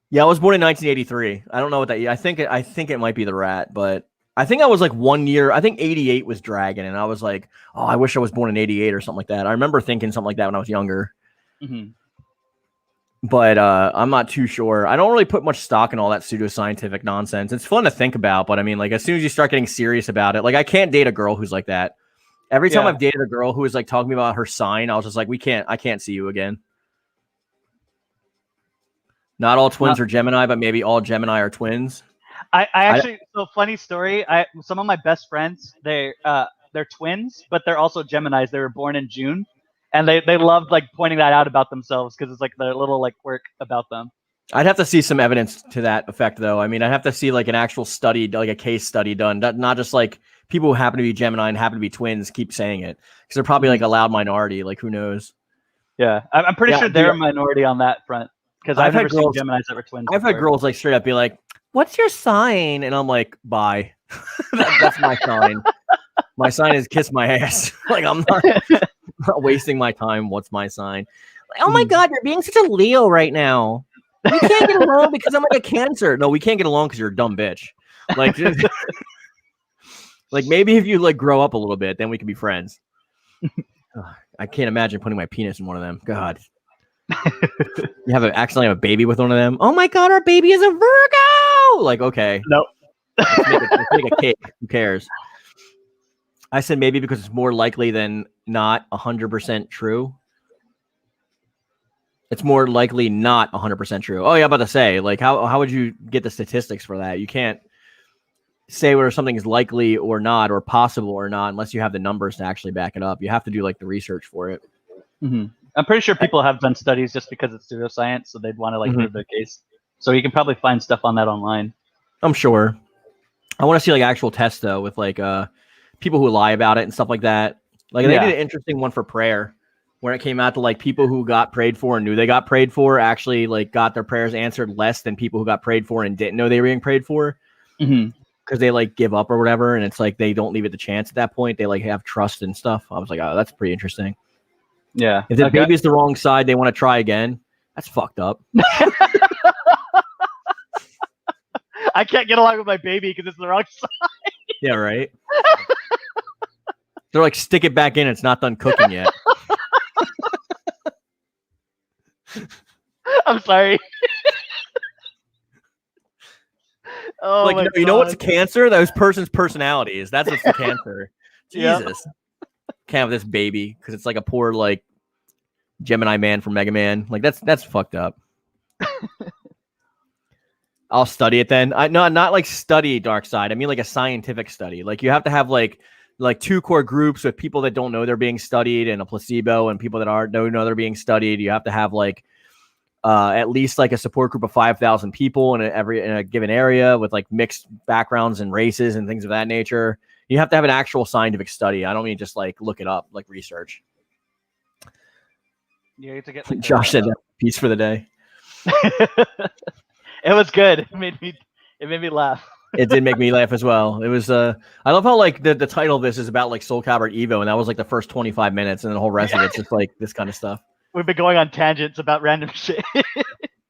Yeah, I was born in 1983. I don't know what that. I think it might be the rat, but I think I was like 1 year. I think 88 was dragon, and I was like, oh, I wish I was born in 88 or something like that. I remember thinking something like that when I was younger. Mm-hmm. But I'm not too sure. I don't really put much stock in all that pseudoscientific nonsense. It's fun to think about, but I mean, like, as soon as you start getting serious about it, like, I can't date a girl who's like that. Every time I've dated a girl who was like talking about her sign, I was just like, I can't see you again. Not all twins are Gemini, but maybe all Gemini are twins. I actually, so funny story. Some of my best friends, they're twins, but they're also Geminis. They were born in June, and they loved like pointing that out about themselves because it's like their little like quirk about them. I'd have to see some evidence to that effect, though. I mean, I'd have to see like an actual study, like a case study done, not just like people who happen to be Gemini and happen to be twins keep saying it, because they're probably like a loud minority. Like, who knows? Yeah, I'm pretty sure they're a minority on that front. Because I've never seen Geminis that were twins. I've had girls like straight up be like, "What's your sign?" And I'm like, "Bye." That's my sign. My sign is kiss my ass. Like, I'm not wasting my time. What's my sign? Like, oh my God, you're being such a Leo right now. We can't get along because I'm like a Cancer. No, we can't get along because you're a dumb bitch. Like, just, like maybe if you like grow up a little bit, then we can be friends. I can't imagine putting my penis in one of them. God. You accidentally have a baby with one of them. Oh my God, our baby is a Virgo. Like, okay. Nope. Let's make a cake. Who cares? I said maybe because it's more likely than not 100% true. It's more likely not 100% true. Oh, yeah, I'm about to say, like, how would you get the statistics for that? You can't say whether something is likely or not, or possible or not, unless you have the numbers to actually back it up. You have to do like the research for it. Mm-hmm. I'm pretty sure people have done studies just because it's pseudoscience, so they'd want to like prove their case. So you can probably find stuff on that online. I'm sure. I want to see like actual tests though, with like people who lie about it and stuff like that. Like they did an interesting one for prayer, where it came out to like people who got prayed for and knew they got prayed for actually like got their prayers answered less than people who got prayed for and didn't know they were being prayed for. Because they like give up or whatever, and it's like they don't leave it to chance at that point. They like have trust and stuff. I was like, oh, that's pretty interesting. Yeah. If the baby's the wrong side, they want to try again. That's fucked up. I can't get along with my baby because it's the wrong side. Yeah, right. They're like, stick it back in. It's not done cooking yet. I'm sorry. Oh, like, my you know what's cancer? Those person's personalities. That's what's the cancer. Jesus. Can't have this baby because it's like a poor like Gemini man from Mega Man. Like that's fucked up. I'll study it then. Not like study dark side. I mean like a scientific study. Like you have to have like two core groups with people that don't know they're being studied and a placebo and people that know they're being studied. You have to have like at least like a support group of 5,000 people in a given area with like mixed backgrounds and races and things of that nature. You have to have an actual scientific study. I don't mean just like look it up, like research. You have to get like Josh said that piece for the day. It was good. It made me laugh. It did make me laugh as well. It was I love how like the title of this is about like Soul Calibur EVO, and that was like the first 25 minutes, and the whole rest of it's just like this kind of stuff. We've been going on tangents about random shit.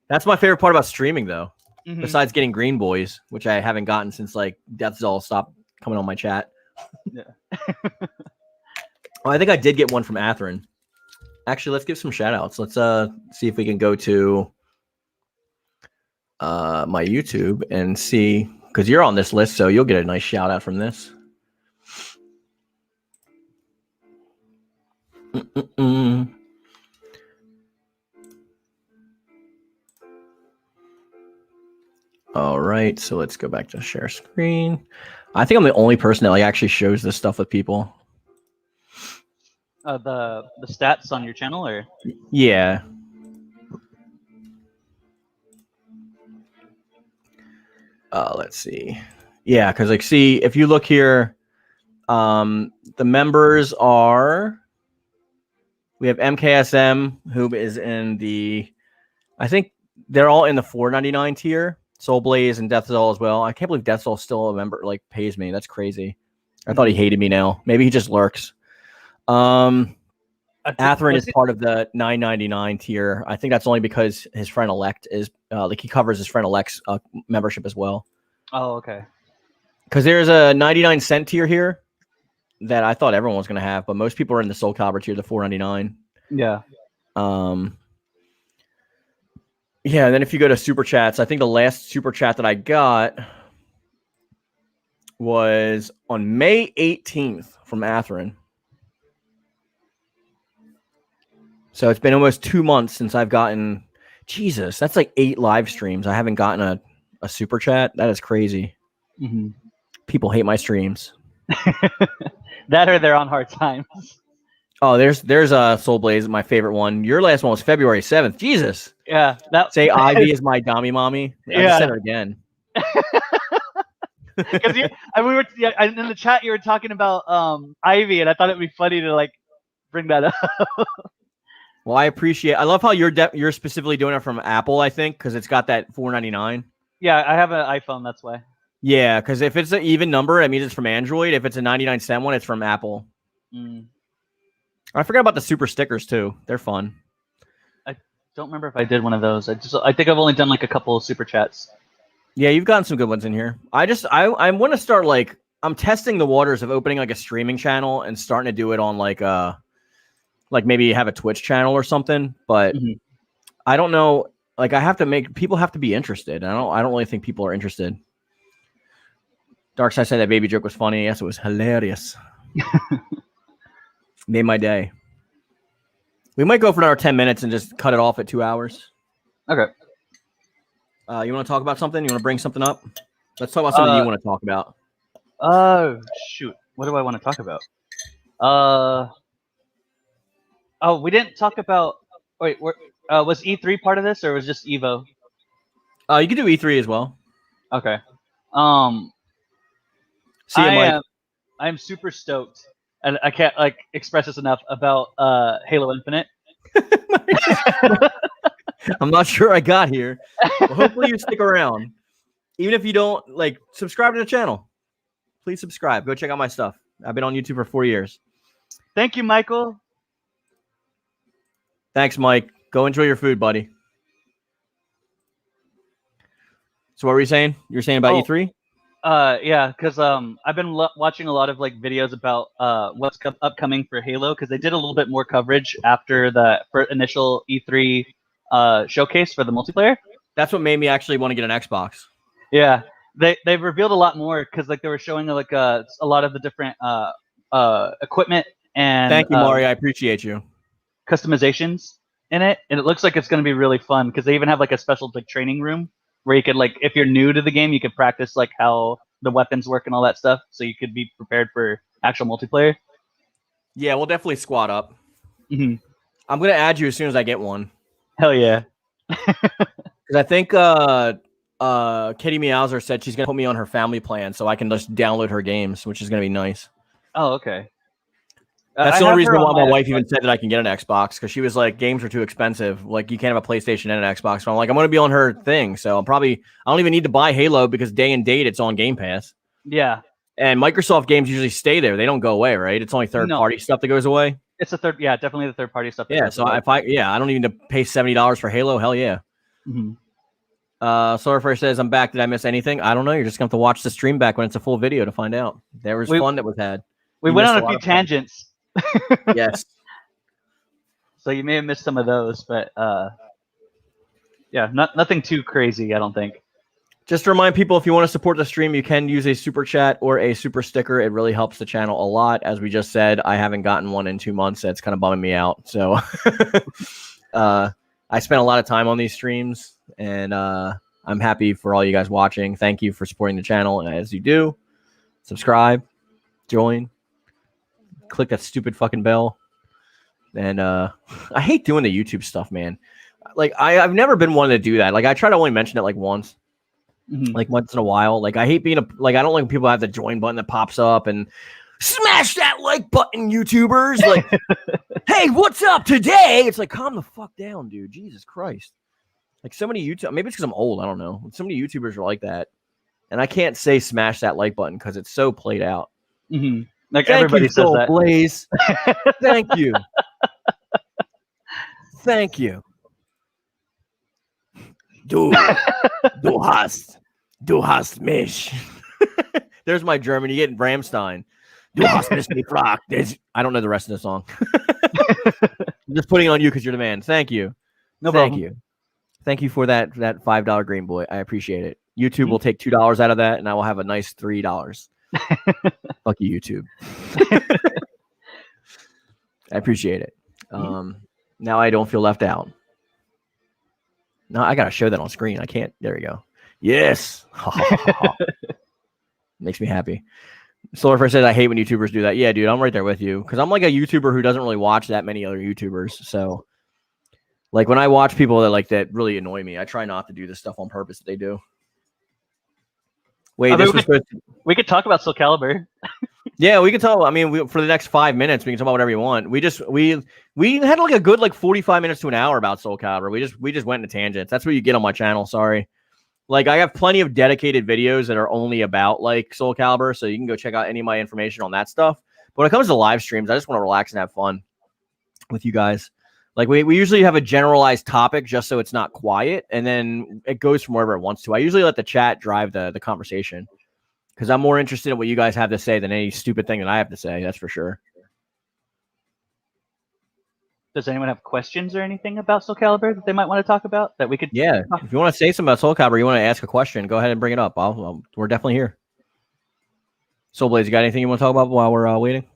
That's my favorite part about streaming though. Besides getting green boys, which I haven't gotten since like Death's All stopped coming on my chat. Yeah. Oh, I think I did get one from Atherin. Actually, let's give some shout outs. Let's see if we can go to my YouTube and see, because you're on this list, so you'll get a nice shout out from this. All right, so let's go back to share screen. I think I'm the only person that like actually shows this stuff with people. The stats on your channel, or yeah. Let's see. Yeah, because like, see, if you look here, the members are, we have MKSM, who is in the, I think they're all in the $4.99 tier. Soul Blaze and Death's All as well. I can't believe Death's All still a member, like pays me. That's crazy. I thought he hated me now. Maybe he just lurks. Atherin is part of the $9.99 tier. I think that's only because his friend elect is like he covers his friend elect's membership as well. Oh, okay. Because there's a 99-cent tier here that I thought everyone was going to have, but most people are in the Soul Calibur tier, the $4.99. Yeah. Yeah, and then if you go to super chats, I think the last super chat that I got was on May 18th from Atherin. So it's been almost 2 months since I've gotten. Jesus, that's like 8 live streams. I haven't gotten a super chat. That is crazy. Mm-hmm. People hate my streams. That or they're on hard times. Oh, there's Soul Blaze, my favorite one. Your last one was February 7th. Jesus. Yeah. Say Ivy is my dummy mommy. I just said it again. Because in the chat you were talking about Ivy, and I thought it'd be funny to like bring that up. Well, I love how you're specifically doing it from Apple, I think, because it's got that $4.99. Yeah, I have an iPhone, that's why. Yeah, because if it's an even number, it means it's from Android. If it's a 99-cent one, it's from Apple. I forgot about the super stickers too. They're fun. I don't remember if I did one of those. I think I've only done like a couple of super chats. Yeah, you've gotten some good ones in here. I want to start like I'm testing the waters of opening like a streaming channel and starting to do it on like maybe have a Twitch channel or something. But I don't know. Like people have to be interested. I don't really think people are interested. Darkside said that baby joke was funny. Yes, it was hilarious. Made my day. We might go for another 10 minutes and just cut it off at 2 hours. Okay. You want to talk about something? You want to bring something up? Let's talk about something you want to talk about. Oh, shoot. What do I want to talk about? Oh, we didn't talk about... Wait, was E3 part of this, or was just EVO? You can do E3 as well. Okay. See you, Mike. I'm super stoked, and I can't like express this enough about Halo Infinite. I'm not sure I got here. Well, hopefully you stick around. Even if you don't, subscribe to the channel. Please subscribe. Go check out my stuff. I've been on YouTube for 4 years. Thank you, Michael. Thanks, Mike. Go enjoy your food, buddy. So what were you saying? You were saying about E3? Yeah, because I've been watching a lot of videos about what's upcoming for Halo, because they did a little bit more coverage after the initial E3 showcase for the multiplayer. That's what made me actually want to get an Xbox. Yeah, they've revealed a lot more, because they were showing a lot of the different equipment and thank you, Mari. I appreciate you. Customizations in it, and it looks like it's going to be really fun, because they even have a special training room where you could if you're new to the game, you could practice how the weapons work and all that stuff, so you could be prepared for actual multiplayer. Yeah, we'll definitely squad up. I'm gonna add you as soon as I get one. Hell yeah! Because I think KittyMeowser said she's gonna put me on her family plan, so I can just download her games, which is gonna be nice. Oh, okay. That's the only reason why my wife even said that I can get an Xbox, because she was like, games are too expensive. You can't have a PlayStation and an Xbox. So I'm like, I'm going to be on her thing. So I don't even need to buy Halo, because day and date it's on Game Pass. Yeah. And Microsoft games usually stay there. They don't go away, right? It's only third-party stuff that goes away. It's definitely the third-party stuff. Yeah, so I don't need to pay $70 for Halo. Hell yeah. Solarfire says, I'm back. Did I miss anything? I don't know. You're just going to have to watch the stream back when it's a full video to find out. There was fun that was had. We went on a few tangents. Yes. So you may have missed some of those, but yeah, nothing too crazy, I don't think. Just to remind people, if you want to support the stream, you can use a super chat or a super sticker. It really helps the channel a lot. As we just said, I haven't gotten one in 2 months. That's kind of bumming me out. So I spent a lot of time on these streams, and I'm happy for all you guys watching. Thank you for supporting the channel. And as you do, subscribe, join, click that stupid fucking bell. And I hate doing the YouTube stuff, man. I've never been one to do that. I try to only mention it once. Once in a while. I hate being I don't like when people have the join button that pops up and smash that like button, YouTubers. Hey, what's up today? It's calm the fuck down, dude. Jesus Christ. So many YouTube, maybe it's because I'm old, I don't know. So many YouTubers are like that. And I can't say smash that like button because it's so played out. Mm-hmm. Like Thank everybody you, says Soul that. Blaze. Thank you. Thank you. Du hast mich. There's my German. You get Ramstein. Du hast mich gefragt. I don't know the rest of the song. I'm just putting it on you because you're the man. Thank you. No Thank problem. you. Thank you for that $5 green boy. I appreciate it. YouTube will take $2 out of that, and I will have a nice $3. Fuck you, YouTube. I appreciate it. Now I don't feel left out. No, I gotta show that on screen. I can't. There we go. Yes. Makes me happy. Solarfire says, I hate when YouTubers do that. Yeah, dude, I'm right there with you. Because I'm like a YouTuber who doesn't really watch that many other YouTubers. So, like, when I watch people that really annoy me, I try not to do this stuff on purpose that they do. Wait, we could talk about Soul Calibur. Yeah, we can talk. I mean, for the next 5 minutes, we can talk about whatever you want. We had like a good 45 minutes to an hour about Soul Calibur. We just went into tangents. That's what you get on my channel. Sorry. Like, I have plenty of dedicated videos that are only about like Soul Calibur, so you can go check out any of my information on that stuff. But when it comes to live streams, I just want to relax and have fun with you guys. Like, we usually have a generalized topic just so it's not quiet, and then it goes from wherever it wants to. I usually let the chat drive the conversation because I'm more interested in what you guys have to say than any stupid thing that I have to say. That's for sure. Does anyone have questions or anything about Soul Calibur that they might want to talk about that we could? Yeah, if you want to say something about Soul Calibur, you want to ask a question, go ahead and bring it up. We're definitely here. Soul Blaze, you got anything you want to talk about while we're waiting?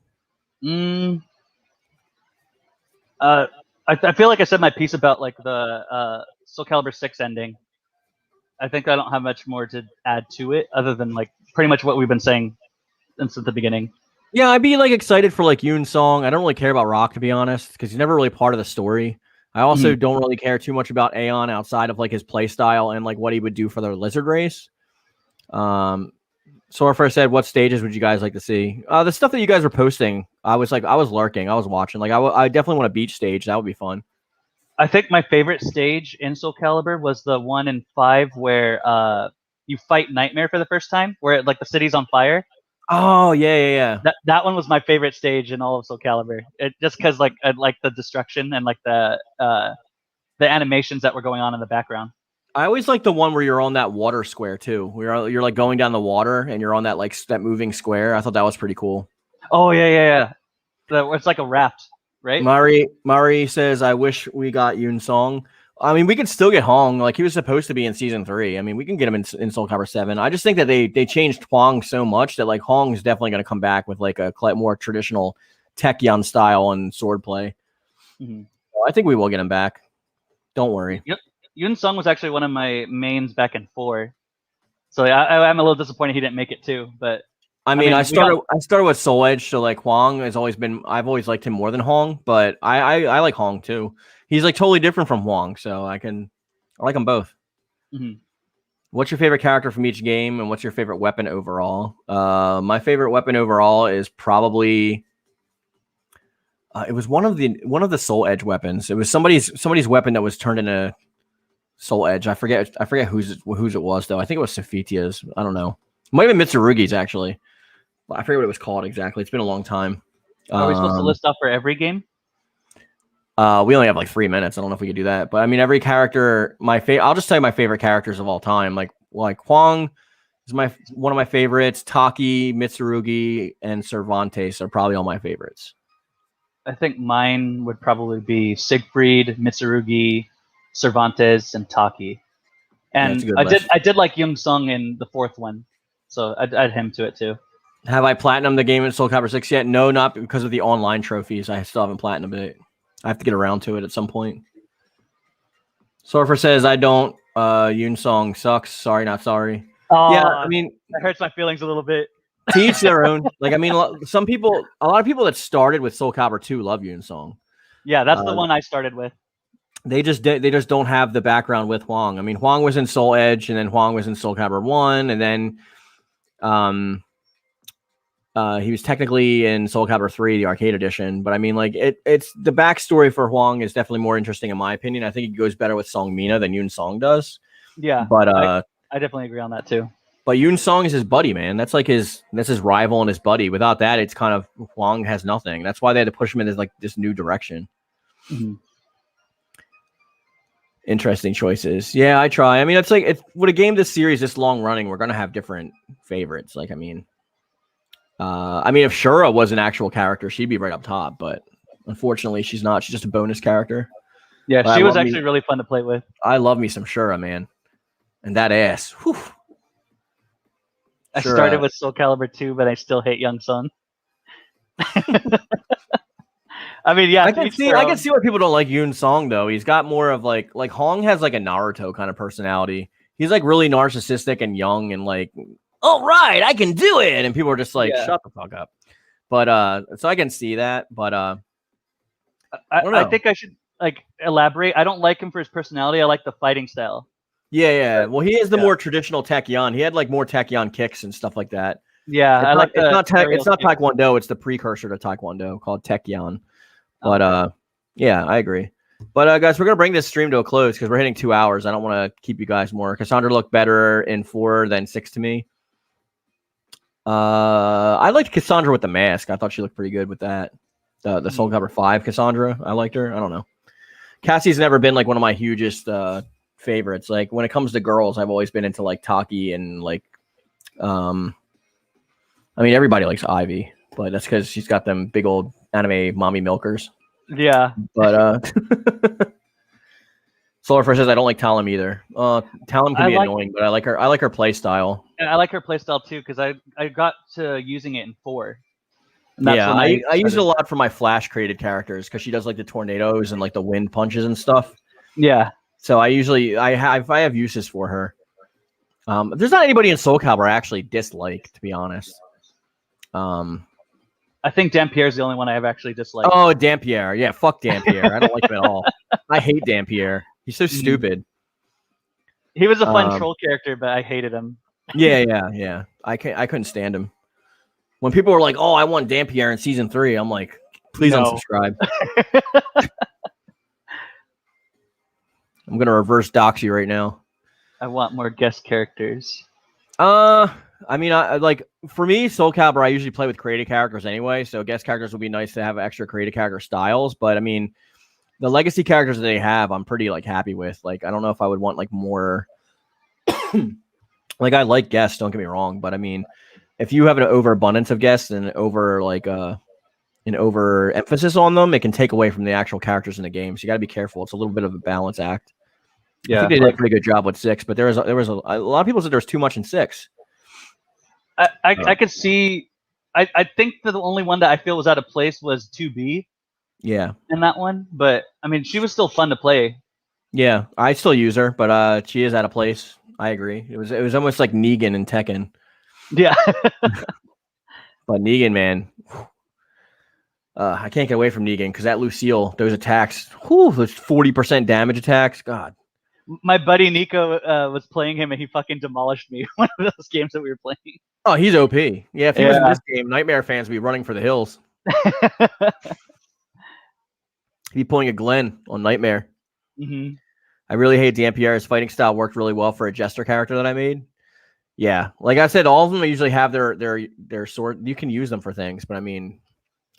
I feel like I said my piece about like the Soul Calibur 6 ending. I think I don't have much more to add to it other than like pretty much what we've been saying since the beginning. Yeah, I'd be like excited for like Yoon Song. I don't really care about Rock, to be honest, because he's never really part of the story. I also don't really care too much about Aeon outside of like his play style and like what he would do for the lizard race. Sorfer said, what stages would you guys like to see? The stuff that you guys were posting, I was lurking. I was watching. Like, I definitely want a beach stage. That would be fun. I think my favorite stage in Soul Calibur was the one in 5 where you fight Nightmare for the first time, where like the city's on fire. Oh, yeah. That one was my favorite stage in all of Soul Calibur. Just because like I like the destruction and like the animations that were going on in the background. I always like the one where you're on that water square too. You're like going down the water and you're on that like that moving square. I thought that was pretty cool. Oh yeah. It's like a raft, right? Mari says, I wish we got Yoon Song. I mean, we could still get Hong. Like, he was supposed to be in season 3. I mean, we can get him in Soul Calibur 7. I just think that they changed Hwang so much that like Hong is definitely going to come back with like a more traditional Taekyon style and swordplay. So I think we will get him back. Don't worry. Yep. Yoon Sung was actually one of my mains back in 4. So I'm a little disappointed he didn't make it too. But I mean, I started with Soul Edge, so like Hwang has always been. I've always liked him more than Hong, but I like Hong too. He's like totally different from Hwang, so I like them both. What's your favorite character from each game, and what's your favorite weapon overall? My favorite weapon overall is probably. It was one of the Soul Edge weapons. It was somebody's weapon that was turned into Soul Edge. I forget whose it was though. I think it was Sophitia's. I don't know. It might have been Mitsurugi's actually. I forget what it was called exactly. It's been a long time. Are we supposed to list off for every game? We only have like 3 minutes. I don't know if we could do that, but I mean, every character. I'll just tell you my favorite characters of all time. Like Hwang is one of my favorites. Taki, Mitsurugi, and Cervantes are probably all my favorites. I think mine would probably be Siegfried, Mitsurugi, Cervantes, and Taki. And I did like Yoon Sung in the 4th one, so I'd add him to it too. Have I platinumed the game in Soul Calibur 6 yet? No, not because of the online trophies. I still haven't platinumed it. I have to get around to it at some point. Surfer says, I don't. Yoon Song sucks. Sorry, not sorry. Yeah, I mean, that hurts my feelings a little bit. To each their own. Like, I mean, a lot of people that started with Soul Calibur 2 love Yoon Song. Yeah, that's the one I started with. They just don't have the background with Hwang. I mean, Hwang was in Soul Edge, and then Hwang was in Soul Calibur 1, and then he was technically in Soul Calibur 3, the arcade edition. But I mean, like, it's the backstory for Hwang is definitely more interesting in my opinion. I think it goes better with Song Mina than Yoon Song does. Yeah, but I definitely agree on that too. But Yoon Song is his buddy, man. That's his rival and his buddy. Without that, it's kind of Huang has nothing. That's why they had to push him in this new direction. Mm-hmm. Interesting choices. Yeah, I try. I mean, it's like with a game this series this long running, we're gonna have different favorites. Like, I mean, if Shura was an actual character, she'd be right up top. But unfortunately, she's not. She's just a bonus character. Yeah, But she was actually really fun to play with. I love me some Shura, man, and that ass. Whew. I started with Soul Calibur 2, but I still hate Young Sun. I mean, yeah, I can see why people don't like Yoon Song though. He's got more of like Hong has like a Naruto kind of personality. He's like really narcissistic and young and like, all right, I can do it, and people are just like, shut the fuck up. But so I can see that, but I think I should like elaborate. I don't like him for his personality. I like the fighting style. Yeah. Well, he is the more traditional Taekyon. He had like more Taekyon kicks and stuff like that. Yeah, it's not Taekwondo. It's the precursor to Taekwondo called Taekyon. But yeah, I agree. But guys, we're gonna bring this stream to a close because we're hitting 2 hours. I don't want to keep you guys more. Cassandra looked better in 4 than 6 to me. I liked Cassandra with the mask. I thought she looked pretty good with that. The Soul Calibur 5 Cassandra. I liked her. I don't know. Cassie's never been like one of my hugest favorites. Like when it comes to girls, I've always been into like Taki and like I mean everybody likes Ivy, but that's because she's got them big old anime mommy milkers. Yeah. But Solarfresh says I don't like Talum either. Talum can be annoying, but I like her play style. I like her play style too, because I got to using it in 4. Yeah, I use it a lot for my Flash created characters because she does like the tornadoes and like the wind punches and stuff. Yeah. So I have uses for her. There's not anybody in Soul Calibur I actually dislike, to be honest. I think Dampierre's the only one I have actually disliked. Oh, Dampierre. Yeah, fuck Dampierre. I don't like him at all. I hate Dampierre. He's so stupid. He was a fun troll character, but I hated him. Yeah. I couldn't stand him. When people were like, "Oh, I want Dampierre in season 3," I'm like, "Please unsubscribe." I'm gonna reverse dox you right now. I want more guest characters. I mean, I like for me, Soul Calibur, I usually play with creative characters anyway, so guest characters would be nice to have extra creative character styles. But I mean, the legacy characters that they have, I'm pretty like happy with. Like, I don't know if I would want like more. Like, I like guests, don't get me wrong, but I mean, if you have an overabundance of guests and over like an over emphasis on them, it can take away from the actual characters in the game. So you got to be careful. It's a little bit of a balance act. Yeah, I think they did a pretty good job with 6, but there was a lot of people said there was too much in 6. I could see. I think the only one that I feel was out of place was 2B. Yeah. In that one, but I mean, she was still fun to play. Yeah, I still use her, but she is out of place. I agree. It was almost like Ningen and Tekken. Yeah. But Ningen, man, I can't get away from Ningen because that Lucille, those attacks, those 40% damage attacks. God. My buddy Nico was playing him, and he fucking demolished me. One of those games that we were playing. Oh, he's OP. Yeah, if he was in this game, Nightmare fans would be running for the hills. He'd be pulling a Glenn on Nightmare. Mm-hmm. I really hate Dampierre's fighting style. Worked really well for a Jester character that I made. Yeah, like I said, all of them usually have their sword. You can use them for things, but I mean,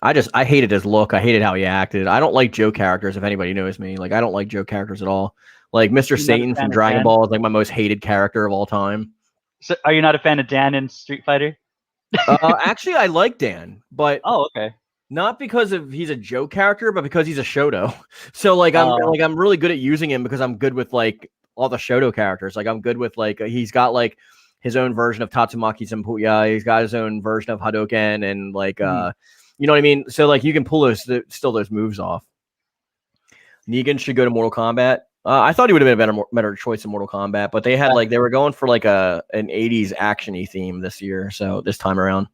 I hated his look. I hated how he acted. I don't like Joe characters. If anybody knows me, like I don't like Joe characters at all. Like Mr. Satan from Dragon Ball is like my most hated character of all time. So, are you not a fan of Dan in Street Fighter? Actually, I like Dan, but okay. Not because he's a Joe character, but because he's a Shoto. So like I'm really good at using him because I'm good with like all the Shoto characters. Like I'm good with like he's got like his own version of Tatsumaki Senpuya. He's got his own version of Hadouken and like you know what I mean. So like you can pull those moves off. Negan should go to Mortal Kombat. I thought he would have been a better choice in Mortal Kombat, but they had like they were going for like an 80s action-y theme this year. So this time around.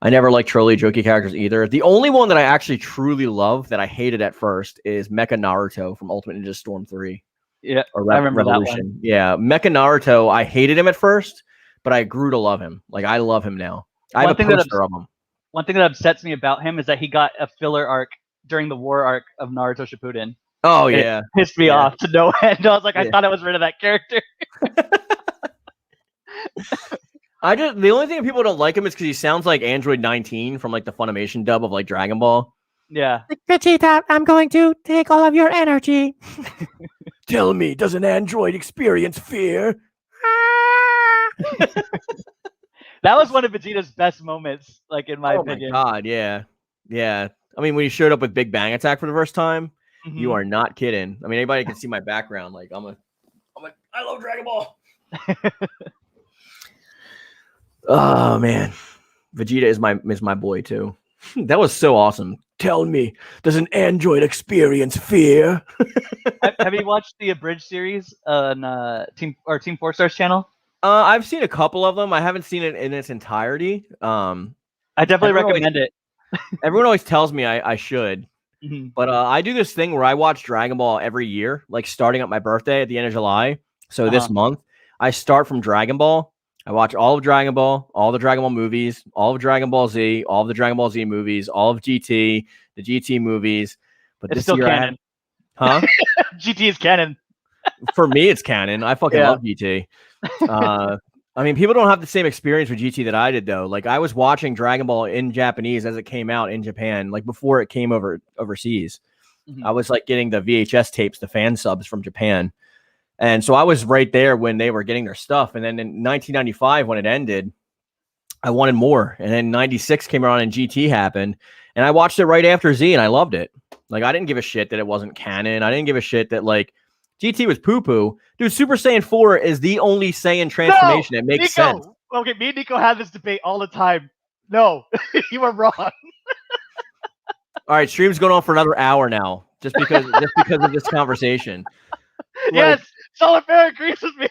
I never liked trolley jokey characters either. The only one that I actually truly love that I hated at first is Mecha Naruto from Ultimate Ninja Storm 3. Yeah, or I remember Revolution. That one. Yeah, Mecha Naruto, I hated him at first, but I grew to love him. Like, I love him now. I have a poster of him. One thing that upsets me about him is that he got a filler arc during the war arc of Naruto Shippuden. Oh, yeah. It pissed me off to no end. I was like, I thought I was rid of that character. The only thing people don't like him is because he sounds like Android 19 from like the Funimation dub of like Dragon Ball. Yeah. Vegeta, I'm going to take all of your energy. Tell me, does an android experience fear? That was one of Vegeta's best moments, like in my opinion. My God, yeah. Yeah. I mean, when he showed up with Big Bang Attack for the first time, you are not kidding. I mean, anybody can see my background. Like, I love Dragon Ball. Oh man. Vegeta is my boy too. That was so awesome. Tell me, does an android experience fear? Have you watched the abridged series on Team 4 Star's channel? I've seen a couple of them. I haven't seen it in its entirety. I definitely recommend it. Everyone always tells me I should. But I do this thing where I watch Dragon Ball every year, like starting at my birthday at the end of July. So this month, I start from Dragon Ball. I watch all of Dragon Ball, all the Dragon Ball movies, all of Dragon Ball Z, all of the Dragon Ball Z movies, all of GT, the GT movies. But it's this still year canon. Huh? GT is canon. For me, it's canon. I fucking love GT. I mean, people don't have the same experience with GT that I did, though. Like, I was watching Dragon Ball in Japanese as it came out in Japan, like before it came overseas. I was like getting the VHS tapes, the fan subs from Japan. And so I was right there when they were getting their stuff. And then in 1995, when it ended, I wanted more. And then 96 came around and GT happened. And I watched it right after Z and I loved it. Like, I didn't give a shit that it wasn't canon. I didn't give a shit that, like, GT was poo-poo. Dude, Super Saiyan 4 is the only Saiyan transformation that makes sense. Okay, me and Nico have this debate all the time. No, you are wrong. All right, stream's going on for another hour now, just because of this conversation. Yes, Solid Bear agrees with me.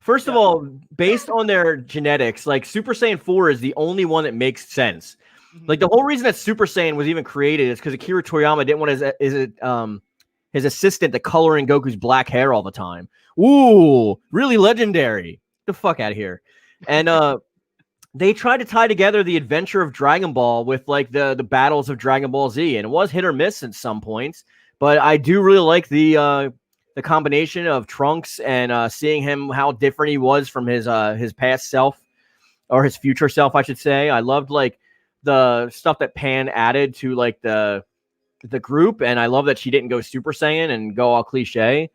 First of all, based on their genetics, like Super Saiyan 4 is the only one that makes sense. Like the whole reason that Super Saiyan was even created is because Akira Toriyama didn't want his assistant to color in Goku's black hair all the time. Ooh, really legendary. Get the fuck out of here. And they tried to tie together the adventure of Dragon Ball with like the battles of Dragon Ball Z, and it was hit or miss at some points. But I do really like the combination of Trunks and seeing him how different he was from his past self, or his future self, I should say. I loved like the stuff that Pan added to like the group, and I love that she didn't go Super Saiyan and go all cliche.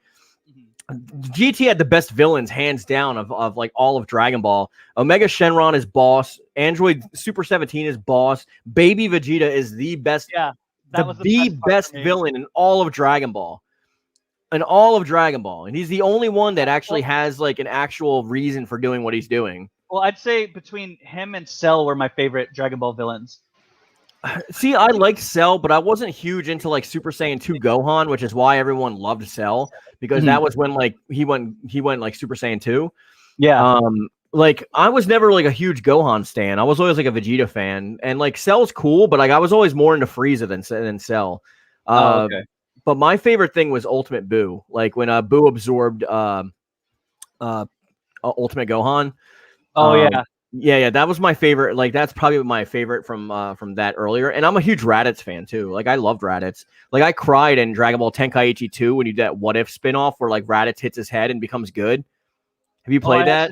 GT had the best villains hands down of like all of Dragon Ball. Omega Shenron is boss. Android Super 17 is boss. Baby Vegeta is the best. Yeah, that was the best villain in all of Dragon Ball. In all of Dragon Ball, and he's the only one that actually has like an actual reason for doing what he's doing. Well, I'd say between him and Cell were my favorite Dragon Ball villains. See, I liked Cell, but I wasn't huge into like Super Saiyan 2 Gohan, which is why everyone loved Cell, because that was when like he went like Super Saiyan 2. Yeah. Like I was never like a huge Gohan stan. I was always like a Vegeta fan, and like Cell's cool, but like I was always more into Frieza than Cell. Okay. But my favorite thing was Ultimate Buu. Like when Buu absorbed Ultimate Gohan. Oh yeah. Yeah, that was my favorite. Like that's probably my favorite from that earlier. And I'm a huge Raditz fan too. Like I loved Raditz. Like I cried in Dragon Ball Tenkaichi 2 when you did that What If spinoff where like Raditz hits his head and becomes good. Have you played that?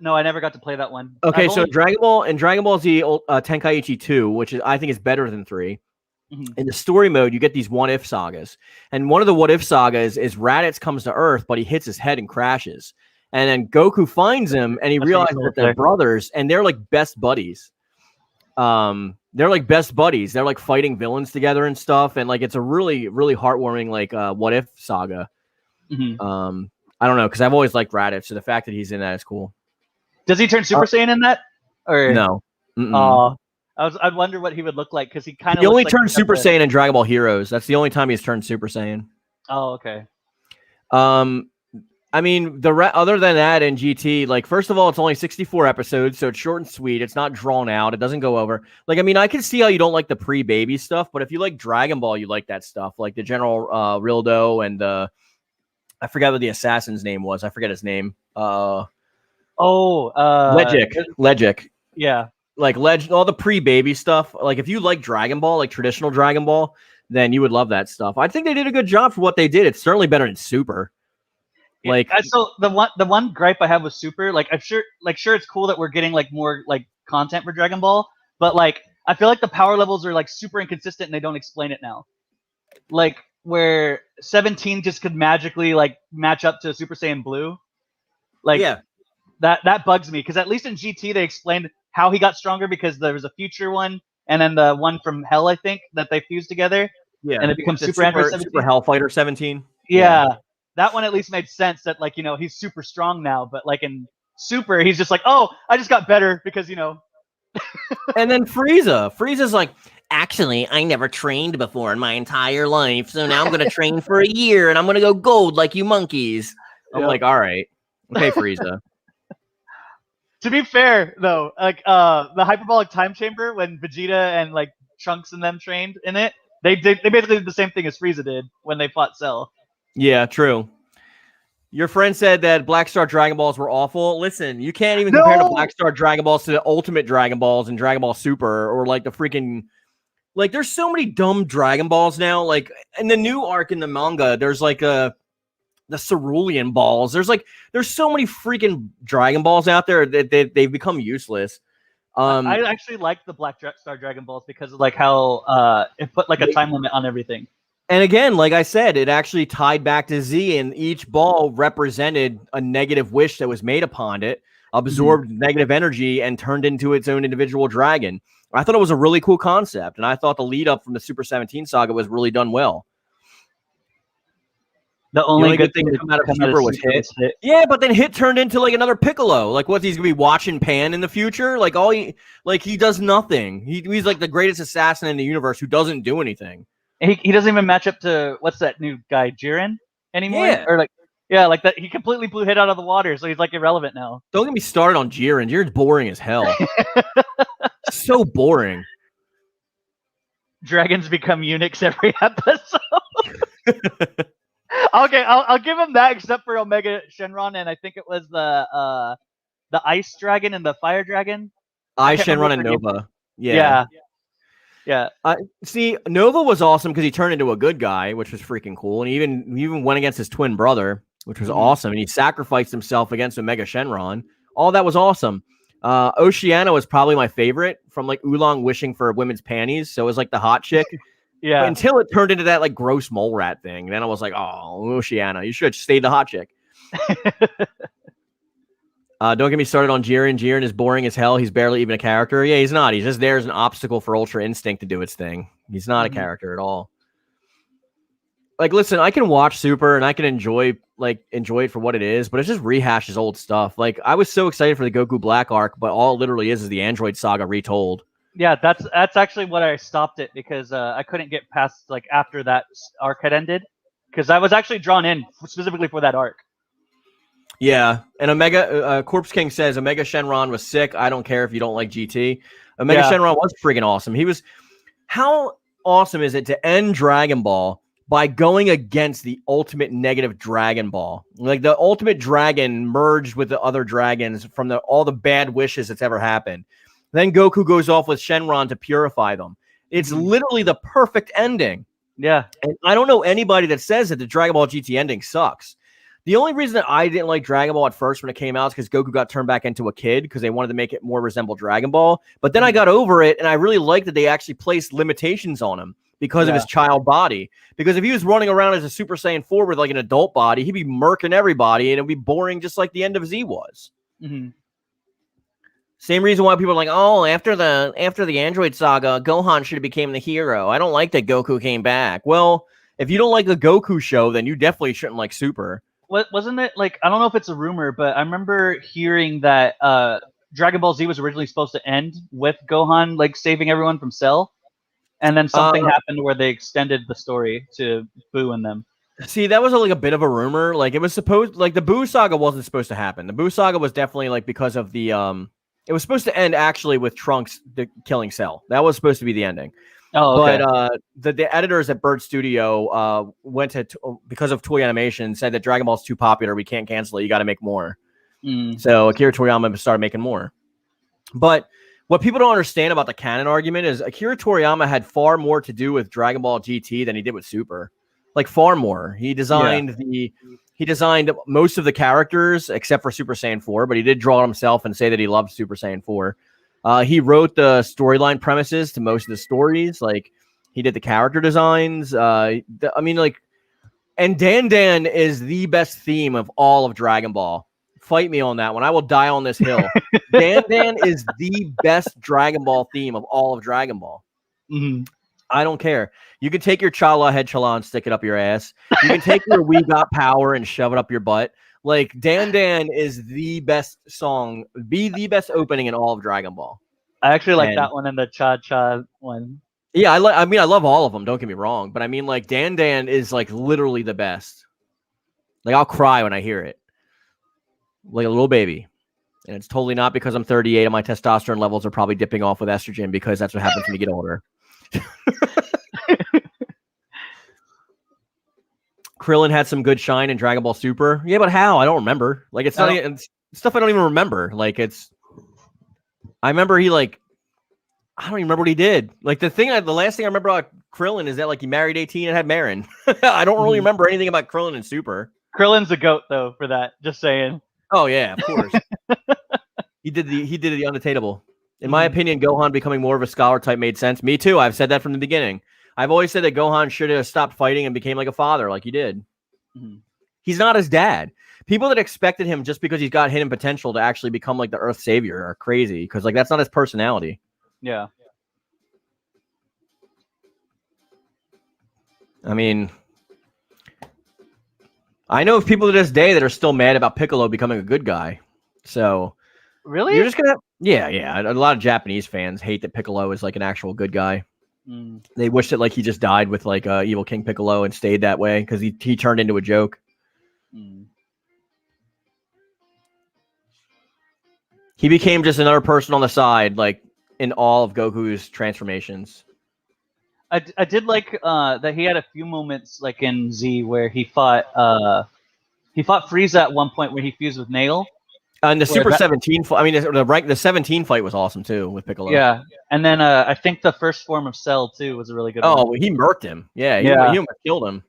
No, I never got to play that one. Okay, so Dragon Ball Z Tenkaichi 2, which is I think is better than 3. In the story mode, you get these What If sagas. And one of the What If sagas is Raditz comes to Earth, but he hits his head and crashes. And then Goku finds him, and he realizes that they're brothers, and they're like best buddies. They're like best buddies. They're like fighting villains together and stuff. And like it's a really, really heartwarming like What If saga. I don't know, because I've always liked Raditz, so the fact that he's in that is cool. Does he turn Super Saiyan in that? Or no? I'd wonder what he would look like because he kind of. He only turned Super Saiyan in Dragon Ball Heroes. That's the only time he's turned Super Saiyan. Oh, okay. I mean, other than that in GT, like first of all, it's only 64 episodes, so it's short and sweet. It's not drawn out. It doesn't go over. Like, I mean, I can see how you don't like the pre-baby stuff, but if you like Dragon Ball, you like that stuff, like the General Rildo and I forgot what the assassin's name was. I forget his name. Legic. Yeah. Like all the pre-baby stuff. Like if you like Dragon Ball, like traditional Dragon Ball, then you would love that stuff. I think they did a good job for what they did. It's certainly better than Super. Like, so the one gripe I have with Super, like I'm sure it's cool that we're getting like more like content for Dragon Ball, but like I feel like the power levels are like super inconsistent and they don't explain it now. Like where 17 just could magically like match up to Super Saiyan Blue. Like yeah, that bugs me because at least in GT they explained how he got stronger because there was a future one and then the one from Hell, I think, that they fused together. yeah, And it becomes the Super Android 17. Super Hellfighter 17. Yeah. That one at least made sense that like, he's super strong now, but like in Super, he's just like, oh, I just got better because, And then Frieza's like, actually, I never trained before in my entire life, so now I'm going to train for a year, and I'm going to go gold like you monkeys. I'm like, all right. Okay, Frieza. To be fair, though, like the hyperbolic time chamber when Vegeta and like Trunks and them trained in it, they basically did the same thing as Frieza did when they fought Cell. Yeah, true. Your friend said that Black Star Dragon Balls were awful. Listen, you can't even compare the Black Star Dragon Balls to the Ultimate Dragon Balls and Dragon Ball Super, or like the freaking, like there's so many dumb Dragon Balls now. Like in the new arc in the manga, there's like the Cerulean balls. There's so many freaking Dragon Balls out there that they've become useless. I actually like the Black Star Dragon Balls because of like how it put like a time limit on everything. And again, like I said, it actually tied back to Z, and each ball represented a negative wish that was made upon it, absorbed negative energy, and turned into its own individual dragon. I thought it was a really cool concept, and I thought the lead up from the Super 17 saga was really done well. The only good thing to come out of Super was Hit. Yeah, but then Hit turned into like another Piccolo. Like, what, he's gonna be watching Pan in the future? Like he does nothing. He's like the greatest assassin in the universe who doesn't do anything. He doesn't even match up to what's that new guy, Jiren, anymore? Yeah. Or like that he completely blew Hit out of the water, so he's like irrelevant now. Don't get me started on Jiren. Jiren's boring as hell. So boring. Dragons become eunuchs every episode. Okay, I'll give him that, except for Omega Shenron, and I think it was the Ice Dragon and the Fire Dragon. Ice Shenron and Nova. Yeah. See, Nova was awesome because he turned into a good guy, which was freaking cool, and he even went against his twin brother, which was awesome, and he sacrificed himself against Omega Shenron. All that was awesome. Oceana was probably my favorite, from like Oolong wishing for women's panties, so it was like the hot chick. Yeah. But until it turned into that like gross mole rat thing, then I was like, oh, Oceana, you should have stayed the hot chick. Don't get me started on Jiren. Jiren is boring as hell. He's barely even a character. Yeah, he's not. He's just there as an obstacle for Ultra Instinct to do its thing. He's not a character at all. Like, listen, I can watch Super and I can enjoy it for what it is, but it just rehashes old stuff. Like, I was so excited for the Goku Black arc, but all it literally is the Android Saga retold. Yeah, that's actually what I stopped it because I couldn't get past like after that arc had ended because I was actually drawn in specifically for that arc. Yeah, and Omega Corpse King says Omega Shenron was sick. I don't care if you don't like GT. Omega Shenron was freaking awesome. How awesome is it to end Dragon Ball by going against the ultimate negative Dragon Ball? Like the ultimate dragon merged with the other dragons from all the bad wishes that's ever happened. Then Goku goes off with Shenron to purify them. It's literally the perfect ending. Yeah. And I don't know anybody that says that the Dragon Ball GT ending sucks. The only reason that I didn't like Dragon Ball at first when it came out is because Goku got turned back into a kid because they wanted to make it more resemble Dragon Ball. But then I got over it, and I really liked that they actually placed limitations on him because of his child body. Because if he was running around as a Super Saiyan 4 with like an adult body, he'd be murking everybody, and it'd be boring just like the end of Z was. Mm-hmm. Same reason why people are like, oh, after the Android Saga, Gohan should have became the hero. I don't like that Goku came back. Well, if you don't like the Goku show, then you definitely shouldn't like Super. Wasn't it like, I don't know if it's a rumor, but I remember hearing that Dragon Ball Z was originally supposed to end with Gohan like saving everyone from Cell, and then something happened where they extended the story to Boo and them. See, that was like a bit of a rumor. Like it was supposed, like the Boo saga wasn't supposed to happen. The Boo saga was definitely like because of the it was supposed to end actually with Trunks killing Cell. That was supposed to be the ending. Oh, okay. But the editors at Bird Studio went to because of Toei Animation said that Dragon Ball's too popular. We can't cancel it. You got to make more. So Akira Toriyama started making more. But what people don't understand about the canon argument is Akira Toriyama had far more to do with Dragon Ball GT than he did with Super. Like far more. He designed He designed most of the characters except for Super Saiyan 4, but he did draw it himself and say that he loved Super Saiyan 4. He wrote the storyline premises to most of the stories. Like, he did the character designs. I mean, like, and Dan Dan is the best theme of all of Dragon Ball. Fight me on that one. I will die on this hill. Dan Dan is the best Dragon Ball theme of all of Dragon Ball. Mm-hmm. I don't care. You can take your Chala head Chala and stick it up your ass. You can take your We Got Power and shove it up your butt. Like, Dan Dan is the best song, be the best opening in all of Dragon Ball. I actually like that one and the Cha Cha one. Yeah, I mean, I love all of them. Don't get me wrong, but I mean, like, Dan Dan is like literally the best. Like, I'll cry when I hear it, like a little baby. And it's totally not because I'm 38 and my testosterone levels are probably dipping off with estrogen, because that's what happens when you get older. Krillin had some good shine in Dragon Ball Super. Yeah, but how? I don't remember. Like, it's not it's stuff I don't even remember. Like, I remember he, like, I don't even remember what he did. Like, the last thing I remember about Krillin is that, like, he married 18 and had Marin. I don't really remember anything about Krillin and Super. Krillin's a goat though for that. Just saying. Oh yeah, of course. He did the unattainable. In my opinion, Gohan becoming more of a scholar type made sense. Me too. I've said that from the beginning. I've always said that Gohan should have stopped fighting and became like a father, like he did. Mm-hmm. He's not his dad. People that expected him just because he's got hidden potential to actually become like the Earth Savior are crazy, because like that's not his personality. Yeah. I mean, I know of people to this day that are still mad about Piccolo becoming a good guy. So really, you're just gonna yeah. A lot of Japanese fans hate that Piccolo is like an actual good guy. They wish that like he just died with like Evil King Piccolo and stayed that way because he turned into a joke. He became just another person on the side, like in all of Goku's transformations. I did like that he had a few moments like in Z where he fought Frieza at one point where he fused with Nail. And the Super 17 fight, I mean, the 17 fight was awesome too with Piccolo. Yeah, and then I think the first form of Cell too was a really good one. Oh, he murked him. Yeah, he almost killed him.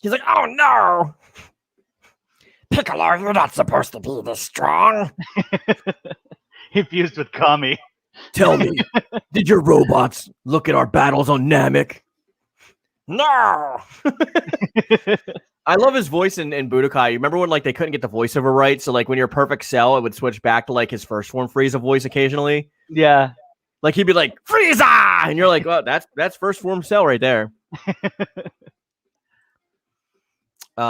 He's like, oh no, Piccolo, you're not supposed to be this strong. He fused with Kami. Tell me, did your robots look at our battles on Namek? No. I love his voice in Budokai. You remember when like they couldn't get the voiceover right? So like when you're Perfect Cell, it would switch back to like his first form Frieza voice occasionally. Yeah. Like he'd be like, Frieza! And you're like, well, that's first form Cell right there.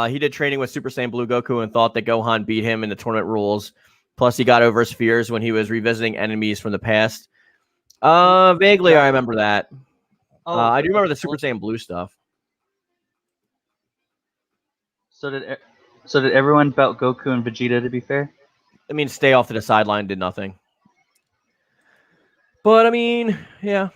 He did training with Super Saiyan Blue Goku and thought that Gohan beat him in the tournament rules. Plus, he got over his fears when he was revisiting enemies from the past. Vaguely, I remember that. I do remember the Super Saiyan Blue stuff. So did everyone about Goku and Vegeta, to be fair? I mean, stay off to the sideline did nothing. But, I mean, yeah.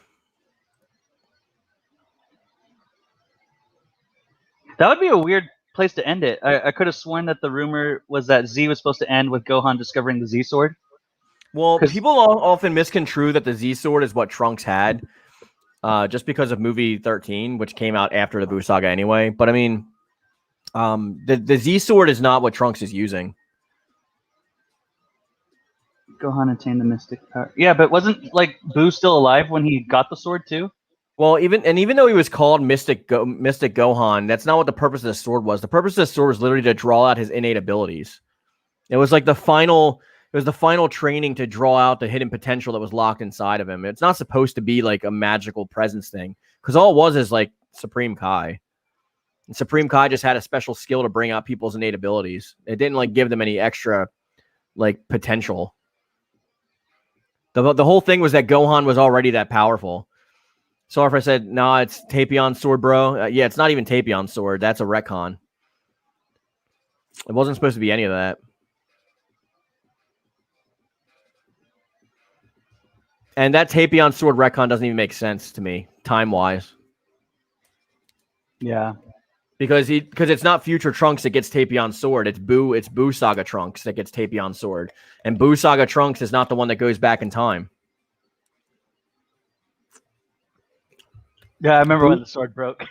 That would be a weird place to end it. I could have sworn that the rumor was that Z was supposed to end with Gohan discovering the Z Sword. Well, people often misconstrue that the Z Sword is what Trunks had, just because of movie 13, which came out after the Buu Saga anyway. But, I mean, the Z Sword is not what Trunks is using. Gohan attained the mystic power. Yeah, but wasn't like Buu still alive when he got the sword too? Well, even though he was called Mystic Gohan, that's not what the purpose of the sword was. The purpose of the sword was literally to draw out his innate abilities. It was like the final training to draw out the hidden potential that was locked inside of him. It's not supposed to be like a magical presence thing, because all it was is like Supreme Kai. And Supreme Kai just had a special skill to bring out people's innate abilities. It didn't like give them any extra like potential. The whole thing was that Gohan was already that powerful. So if I said, nah, it's Tapion's sword, bro. Yeah, it's not even Tapion's sword. That's a retcon. It wasn't supposed to be any of that. And that Tapion sword retcon doesn't even make sense to me, time-wise. Yeah. Because it's not future Trunks that gets Tapion's sword. It's Buu Saga Trunks that gets Tapion's sword. And Buu Saga Trunks is not the one that goes back in time. Yeah, I remember when the sword broke.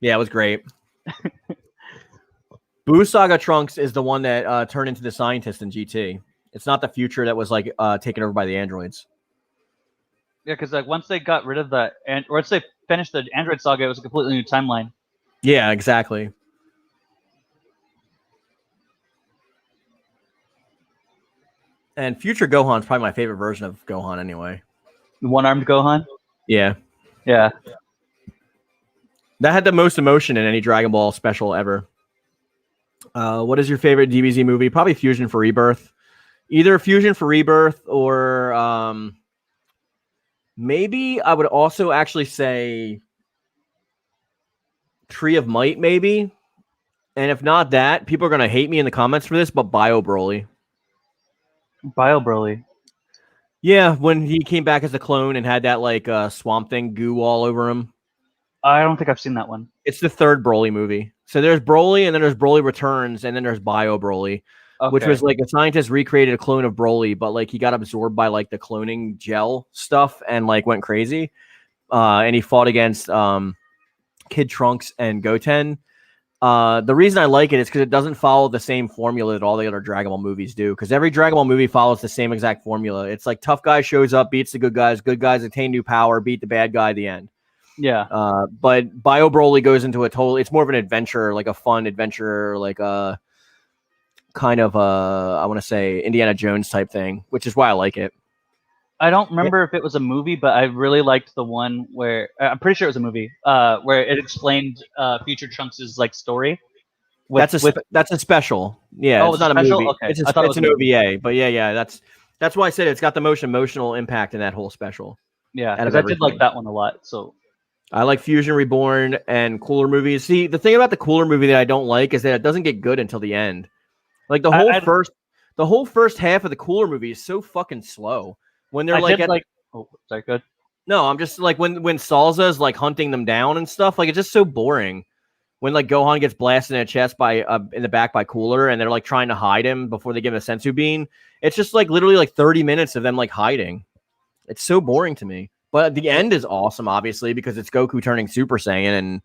Yeah, it was great. Buu Saga Trunks is the one that turned into the scientist in GT. It's not the future that was like taken over by the androids. Yeah, because like once they got rid of the and once they finished the Android saga, it was a completely new timeline. Yeah, exactly. And future Gohan's probably my favorite version of Gohan anyway. The one-armed Gohan. Yeah. Yeah. That had the most emotion in any Dragon Ball special ever. What is your favorite DBZ movie? Probably Fusion for Rebirth. Either Fusion for Rebirth or maybe I would also actually say Tree of Might, maybe. And if not that, people are going to hate me in the comments for this, but Bio Broly. Bio Broly. Yeah, when he came back as a clone and had that like swamp thing goo all over him. I don't think I've seen that one. It's the third Broly movie. So there's Broly, and then there's Broly Returns, and then there's Bio Broly, which was like a scientist recreated a clone of Broly, but like he got absorbed by like the cloning gel stuff and like went crazy. And he fought against Kid Trunks and Goten. The reason I like it is because it doesn't follow the same formula that all the other Dragon Ball movies do. Because every Dragon Ball movie follows the same exact formula. It's like tough guy shows up, beats the good guys attain new power, beat the bad guy at the end. Yeah. But Bio Broly goes into it's more of an adventure, like a fun adventure, like a kind of I want to say Indiana Jones type thing, which is why I like it. I don't remember if it was a movie, but I really liked the one where I'm pretty sure it was a movie, where it explained Future Trunks' like story. That's a special. Yeah, it's not a movie. Okay. It's an OVA, but yeah, that's why I said it's got the most emotional impact in that whole special. Yeah, because I did like that one a lot. So I like Fusion Reborn and Cooler movies. See, the thing about the Cooler movie that I don't like is that it doesn't get good until the end. Like the whole first half of the Cooler movie is so fucking slow. When they're oh, sorry, good. No, I'm just like when Salza's like hunting them down and stuff. Like it's just so boring. When like Gohan gets blasted in the chest by in the back by Cooler, and they're like trying to hide him before they give him a sensu bean. It's just like literally like 30 minutes of them like hiding. It's so boring to me. But the end is awesome, obviously, because it's Goku turning Super Saiyan,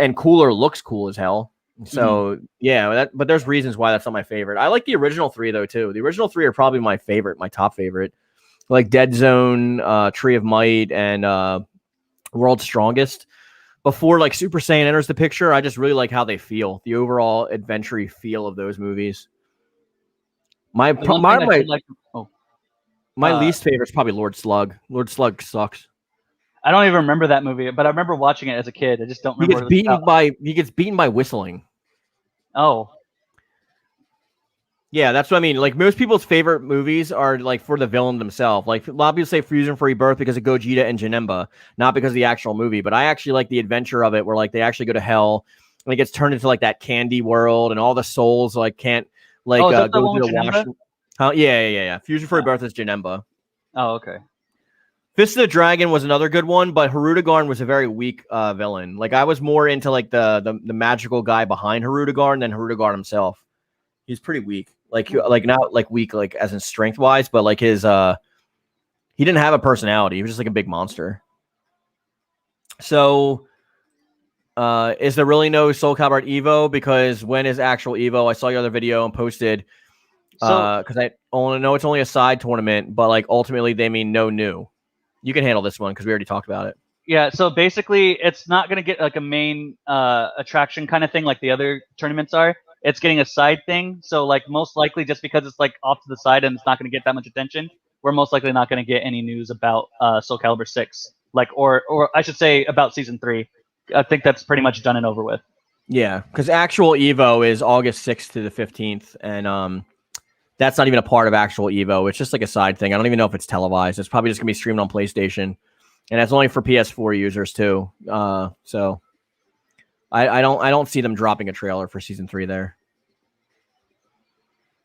and Cooler looks cool as hell. So yeah, but there's reasons why that's not my favorite. I like the original three though too. The original three are probably my favorite, my top favorite. Like Dead Zone, Tree of Might, and World's Strongest. Before like Super Saiyan enters the picture, I just really like how they feel. The overall adventure feel of those movies. My least favorite is probably Lord Slug. Lord Slug sucks. I don't even remember that movie, but I remember watching it as a kid. I just don't remember. He gets beaten by whistling. Oh. Yeah, that's what I mean. Like most people's favorite movies are like for the villain themselves. Like a lot of people say Fusion for Rebirth because of Gogeta and Janemba, not because of the actual movie. But I actually like the adventure of it, where like they actually go to hell and it gets turned into like that candy world, and all the souls like can't like go through the wash. Oh, yeah. Fusion for Rebirth is Janemba. Oh, okay. Fist of the Dragon was another good one, but Hirudegarn was a very weak villain. Like I was more into like the magical guy behind Hirudegarn than Hirudegarn himself. He's pretty weak. Like not like weak like as in strength wise, but like his he didn't have a personality. He was just like a big monster. So is there really no Soul Calibur EVO? Because when is actual EVO? I saw your other video and posted because I only know it's only a side tournament, but like ultimately they mean no new. You can handle this one because we already talked about it. Yeah, so basically it's not going to get like a main attraction kind of thing like the other tournaments are. It's getting a side thing. So like most likely just because it's like off to the side and it's not going to get that much attention, we're most likely not going to get any news about Soul Calibur 6. Like or I should say about Season 3. I think that's pretty much done and over with. Yeah, because actual EVO is August 6th to the 15th, and that's not even a part of actual EVO. It's just like a side thing. I don't even know if it's televised. It's probably just going to be streamed on PlayStation, and that's only for PS4 users too. So I don't see them dropping a trailer for Season 3 there.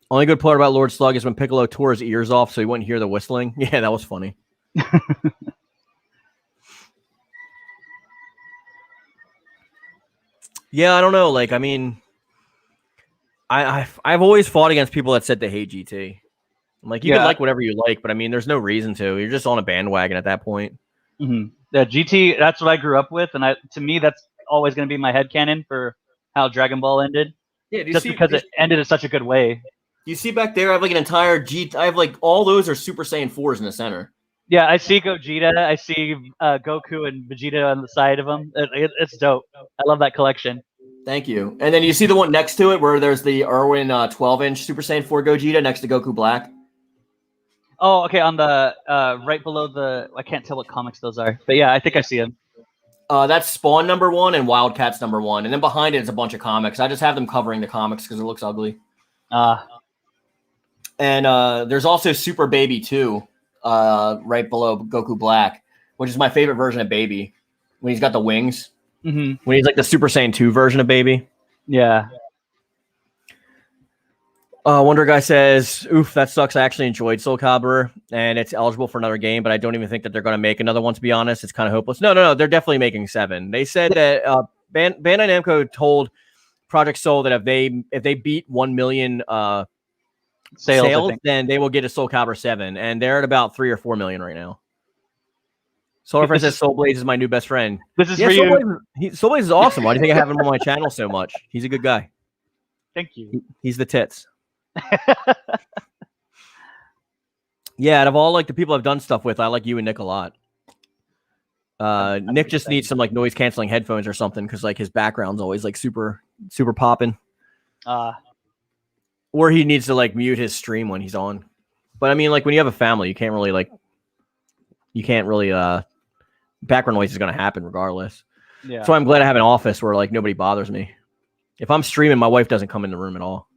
Only good part about Lord Slug is when Piccolo tore his ears off so he wouldn't hear the whistling. Yeah, that was funny. Yeah, I don't know. Like, I mean, I've always fought against people that said they hate GT. I'm like, you can like whatever you like, but I mean, there's no reason to. You're just on a bandwagon at that point. Mm-hmm. Yeah, GT, that's what I grew up with, and to me, that's always going to be my headcanon for how Dragon Ball ended. Yeah, do you just see, because it ended in such a good way. You see back there, I have like an entire I have like all those are Super Saiyan 4s in the center. Yeah, I see Gogeta, I see Goku and Vegeta on the side of them. It's dope. I love that collection. Thank you. And then you see the one next to it where there's the Irwin 12-inch Super Saiyan 4 Gogeta next to Goku Black. Oh, okay, on the right below the, I can't tell what comics those are, but yeah, I think I see them. That's Spawn #1 and Wildcats #1, and then behind it is a bunch of comics. I just have them covering the comics because it looks ugly. And there's also Super Baby 2, right below Goku Black, which is my favorite version of Baby when he's got the wings. Mm-hmm. When he's like the Super Saiyan 2 version of Baby. Yeah. Wonder Guy says, "Oof, that sucks. I actually enjoyed Soul Calibur, and it's eligible for another game, but I don't even think that they're going to make another one. To be honest, it's kind of hopeless." No, they're definitely making 7. They said that Bandai Namco told Project Soul that if they beat 1 million sales, then they will get a Soul Calibur 7, and they're at about 3 or 4 million right now. Solar Friend says Soul Blaze is my new best friend. This is for you. Soul Blaze is awesome. Why do you think I have him on my channel so much? He's a good guy. Thank you. He's the tits. Yeah, out of all like the people I've done stuff with, I like you and Nick a lot. Nick just needs some like noise canceling headphones or something because like his background's always like super popping. Or he needs to like mute his stream when he's on. But I mean, like when you have a family, you can't really background noise is going to happen regardless. Yeah. So I'm glad I have an office where like nobody bothers me. If I'm streaming, my wife doesn't come in the room at all.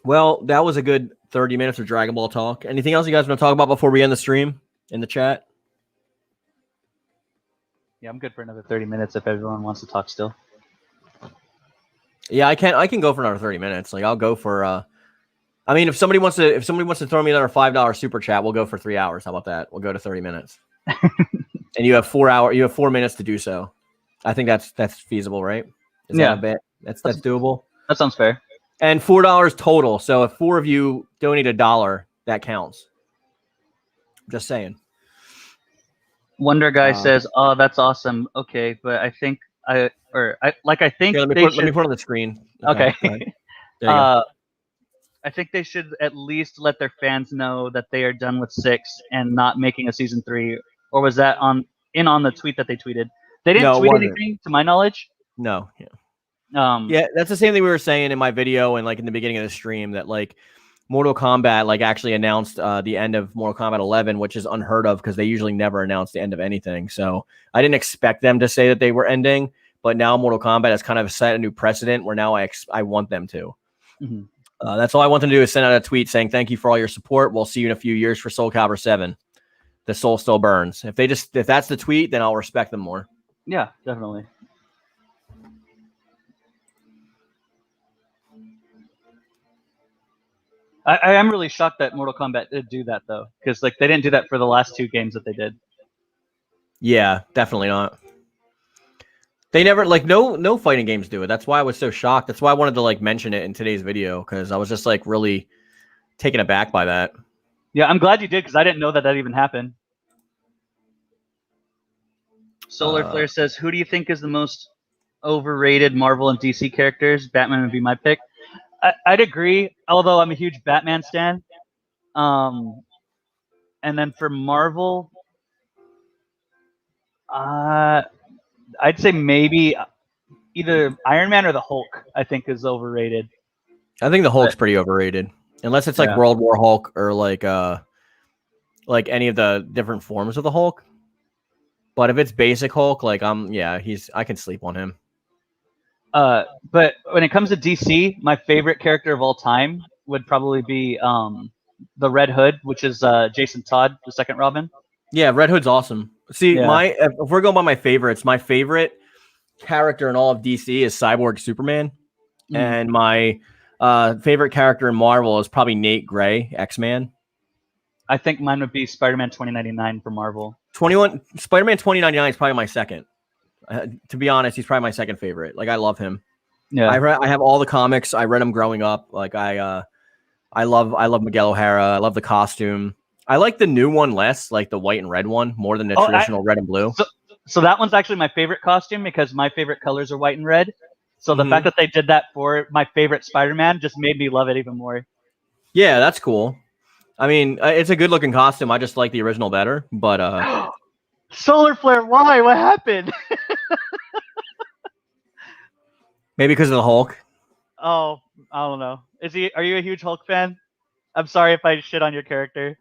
Well, that was a good 30 minutes of Dragon Ball talk. Anything else you guys want to talk about before we end the stream in the chat? Yeah, I'm good for another 30 minutes if everyone wants to talk still. Yeah, I can go for another 30 minutes. Like I'll go for I mean, if somebody wants to throw me another $5 super chat, we'll go for 3 hours. How about that? We'll go to 30 minutes. And you have 4 minutes to do so. I think that's feasible, right? Is that a bit? That's doable. That sounds fair. And $4 total. So if 4 of you donate $1, that counts. Just saying. Wonder Guy says, "Oh, that's awesome. Okay, but I think I think let me put on the screen." Okay. There you go. I think they should at least let their fans know that they are done with 6 and not making a season 3. Or was that on the tweet that they tweeted? They didn't tweet anything, to my knowledge. No. Yeah. Yeah, that's the same thing we were saying in my video and like in the beginning of the stream that like Mortal Kombat like actually announced the end of Mortal Kombat 11, which is unheard of because they usually never announce the end of anything. So I didn't expect them to say that they were ending, but now Mortal Kombat has kind of set a new precedent where now I want them to. Mm-hmm. That's all I want them to do is send out a tweet saying thank you for all your support. We'll see you in a few years for Soul Calibur 7. The soul still burns. If that's the tweet, then I'll respect them more. Yeah, definitely. I am really shocked that Mortal Kombat did do that though, because like they didn't do that for the last 2 games that they did. Yeah, definitely not. They never like no fighting games do it. That's why I was so shocked. That's why I wanted to like mention it in today's video because I was just like really taken aback by that. Yeah, I'm glad you did because I didn't know that even happened. Solar Flare says, "Who do you think is the most overrated Marvel and DC characters?" Batman would be my pick. I'd agree, although I'm a huge Batman stan. And then for Marvel, I'd say maybe either Iron Man or the Hulk, I think is overrated. I think the Hulk's pretty overrated. Unless it's like World War Hulk or like any of the different forms of the Hulk. But if it's basic Hulk, like I can sleep on him. But when it comes to DC, my favorite character of all time would probably be the Red Hood, which is Jason Todd, the second Robin. Yeah, Red Hood's awesome. See, if we're going by my favorites, my favorite character in all of DC is Cyborg Superman. And my favorite character in Marvel is probably Nate Gray, X-Man. I think mine would be Spider-Man 2099 for Marvel. Spider-Man 2099 is probably my second. To be honest, he's probably my second favorite. Like I love him. Yeah, I have all the comics. I read them growing up. Like I love Miguel O'Hara. I love the costume. I like the new one less, like the white and red one, more than the traditional red and blue. So that one's actually my favorite costume because my favorite colors are white and red. So the fact that they did that for my favorite Spider-Man just made me love it even more. Yeah, that's cool. I mean, it's a good looking costume. I just like the original better, but Solar Flare, why? What happened? maybe because of the Hulk. Oh, I don't know. Are you a huge Hulk fan? I'm sorry if I shit on your character.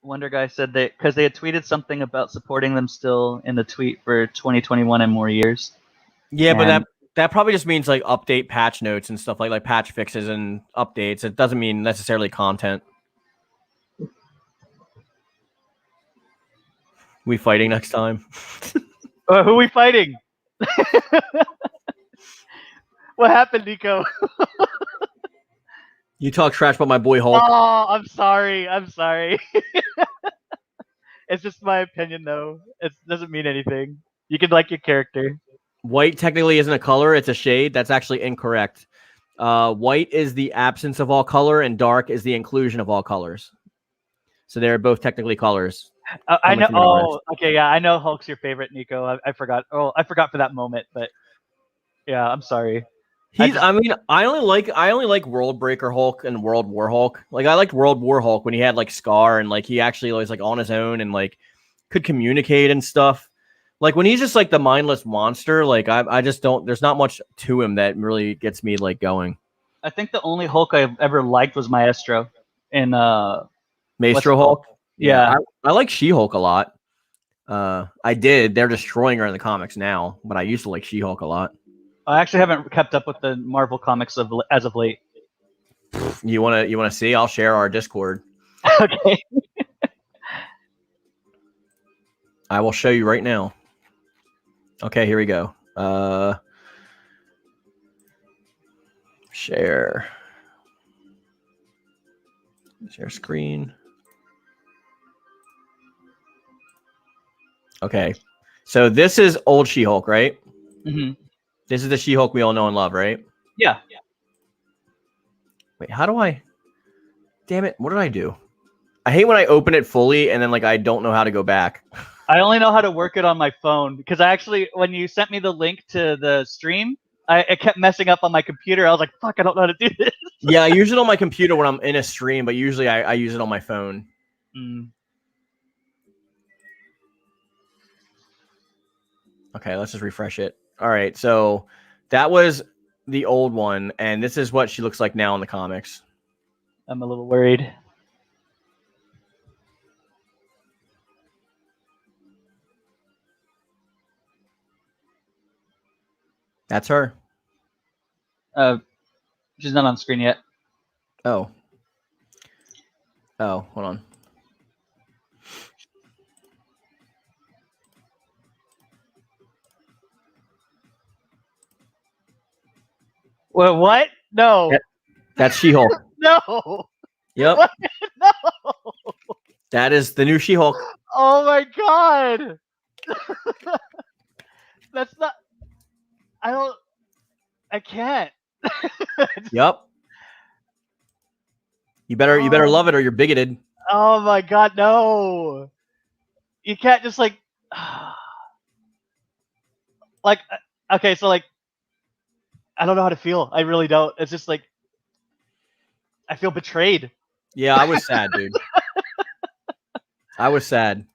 Wonder Guy said because they had tweeted something about supporting them still in the tweet for 2021 and more years. Yeah, And but that probably just means like update patch notes and stuff like patch fixes and updates. It doesn't mean necessarily content. We fighting next time? who are we fighting? What happened, Nico? You talk trash about my boy Hulk. Oh, I'm sorry. I'm sorry. It's just my opinion, though. It doesn't mean anything. You can like your character. White technically isn't a color; it's a shade. That's actually incorrect. White is the absence of all color, and dark is the inclusion of all colors. So they're both technically colors. I know. Oh, okay, yeah. I know Hulk's your favorite, Nico. I forgot. Oh, I forgot for that moment, but yeah, I'm sorry. I mean, I only like World Breaker Hulk and World War Hulk. Like I liked World War Hulk when he had like Scar and like he actually was like on his own and like could communicate and stuff. Like when he's just like the mindless monster, like I just don't. There's not much to him that really gets me like going. I think the only Hulk I've ever liked was Maestro in Maestro Hulk. Yeah, I like She-Hulk a lot. I did. They're destroying her in the comics now, but I used to like She-Hulk a lot. I actually haven't kept up with the Marvel comics as of late. You wanna see? I'll share our Discord. Okay. I will show you right now. Okay, here we go. Share screen. Okay, so this is old She-Hulk, right? Mm-hmm. This is the She-Hulk we all know and love, right? Yeah. Wait, how do I? Damn it! What did I do? I hate when I open it fully and then like I don't know how to go back. I only know how to work it on my phone because I actually, when you sent me the link to the stream, it kept messing up on my computer. I was like, "Fuck, I don't know how to do this." Yeah, I use it on my computer when I'm in a stream, but usually I use it on my phone. Mm. Okay, let's just refresh it. All right, so that was the old one, and this is what she looks like now in the comics. I'm a little worried. That's her. She's not on screen yet. Oh, hold on. Well, what? No. That's She-Hulk. No. Yep. What? No. That is the new She-Hulk. Oh my god. That's not. I can't. Yep. You better love it or you're bigoted. Oh my god, no. You can't just like okay, so like I don't know how to feel. I really don't. It's just like I feel betrayed. Yeah, I was sad, dude. I was sad.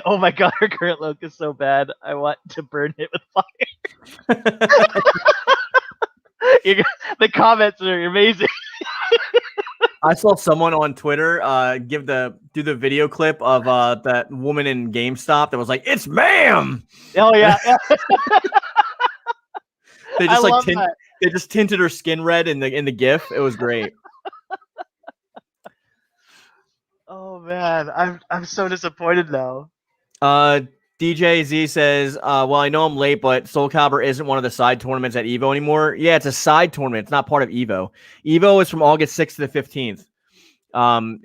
Oh my god, her current look is so bad. I want to burn it with fire. The comments are amazing. I saw someone on Twitter do the video clip of that woman in GameStop that was like, "It's ma'am." Oh yeah. They just that. They just tinted her skin red in the GIF. It was great. Oh man, I'm so disappointed now. DJ Z says, well, I know I'm late, but Soul Calibur isn't one of the side tournaments at EVO anymore. Yeah, it's a side tournament. It's not part of EVO. EVO is from August 6th to the 15th.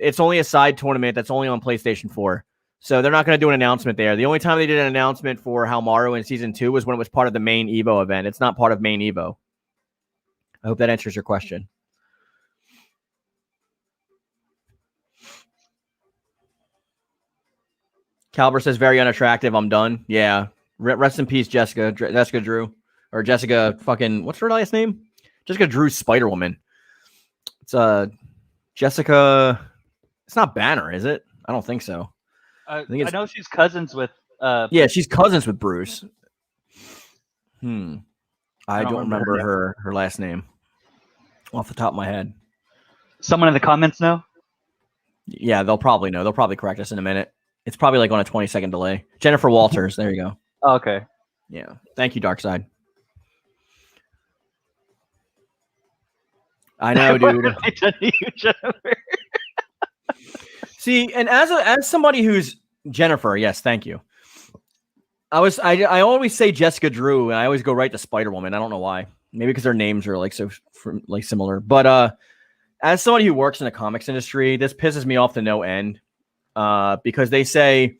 It's only a side tournament that's only on PlayStation 4. So they're not going to do an announcement there. The only time they did an announcement for Halmaru in Season 2 was when it was part of the main EVO event. It's not part of main EVO. I hope that answers your question. Calibur says very unattractive. I'm done. Yeah. Rest in peace, Jessica. Jessica Drew. Or Jessica fucking, what's her last name? Jessica Drew Spider-Woman. It's Jessica. It's not Banner, is it? I don't think so. I know she's cousins with. Yeah, she's cousins with Bruce. I don't remember her last name off the top of my head. Someone in the comments know? Yeah, they'll probably know. They'll probably correct us in a minute. It's probably like on a 20-second delay. Jennifer Walters. There you go. Oh, okay. Yeah. Thank you, Darkside. I know, dude. See, and as somebody who's Jennifer, yes, thank you. I always say Jessica Drew, and I always go right to Spider-Woman. I don't know why. Maybe because their names are like so like similar. But as somebody who works in the comics industry, this pisses me off to no end. Because they say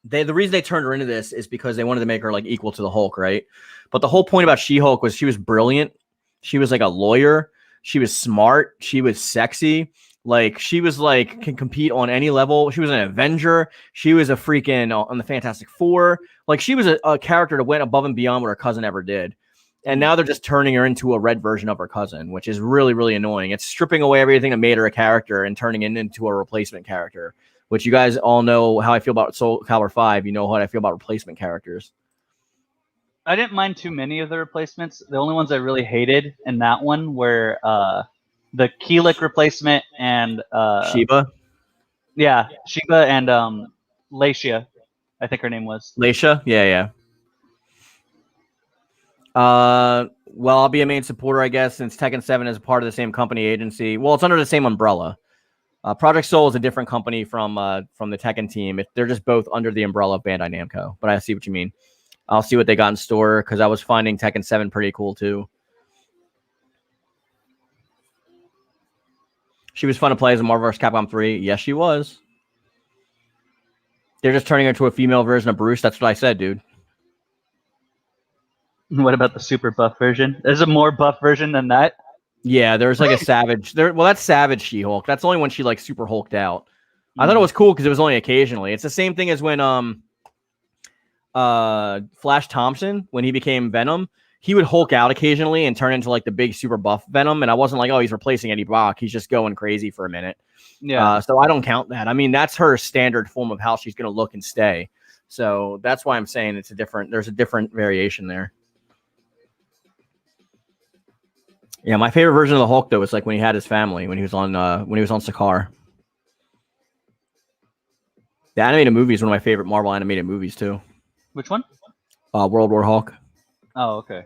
the reason they turned her into this is because they wanted to make her like equal to the Hulk, right? But the whole point about She-Hulk was she was brilliant. She was like a lawyer. She was smart. She was sexy. Like she was like can compete on any level. She was an Avenger. She was a freaking on the Fantastic Four. Like she was a character that went above and beyond what her cousin ever did. And now they're just turning her into a red version of her cousin, which is really, really annoying. It's stripping away everything that made her a character and turning it into a replacement character, which you guys all know how I feel about Soul Calibur 5. You know how I feel about replacement characters. I didn't mind too many of the replacements. The only ones I really hated in that one were the Keelik replacement and Sheba. Yeah, Sheba and Lacia, I think her name was. Lacia? Yeah. Well, I'll be a main supporter, I guess, since Tekken 7 is part of the same company agency. Well, it's under the same umbrella. Project Soul is a different company from the Tekken team. They're just both under the umbrella of Bandai Namco. But I see what you mean. I'll see what they got in store because I was finding Tekken 7 pretty cool too. She was fun to play as a Marvel vs. Capcom 3. Yes, she was. They're just turning her into a female version of Bruce. That's what I said, dude. What about the super buff version? There's a more buff version than that. Yeah, there's like a Savage. Well, that's Savage She-Hulk. That's only when she like super hulked out. I thought it was cool because it was only occasionally. It's the same thing as when Flash Thompson, when he became Venom, he would hulk out occasionally and turn into like the big super buff Venom. And I wasn't like, oh, he's replacing Eddie Brock. He's just going crazy for a minute. Yeah. So I don't count that. I mean, that's her standard form of how she's going to look and stay. So that's why I'm saying there's a different variation there. Yeah, my favorite version of the Hulk though was like when he had his family, when he was on Sakaar. The animated movie is one of my favorite Marvel animated movies too. Which one? World War Hulk. Oh, okay.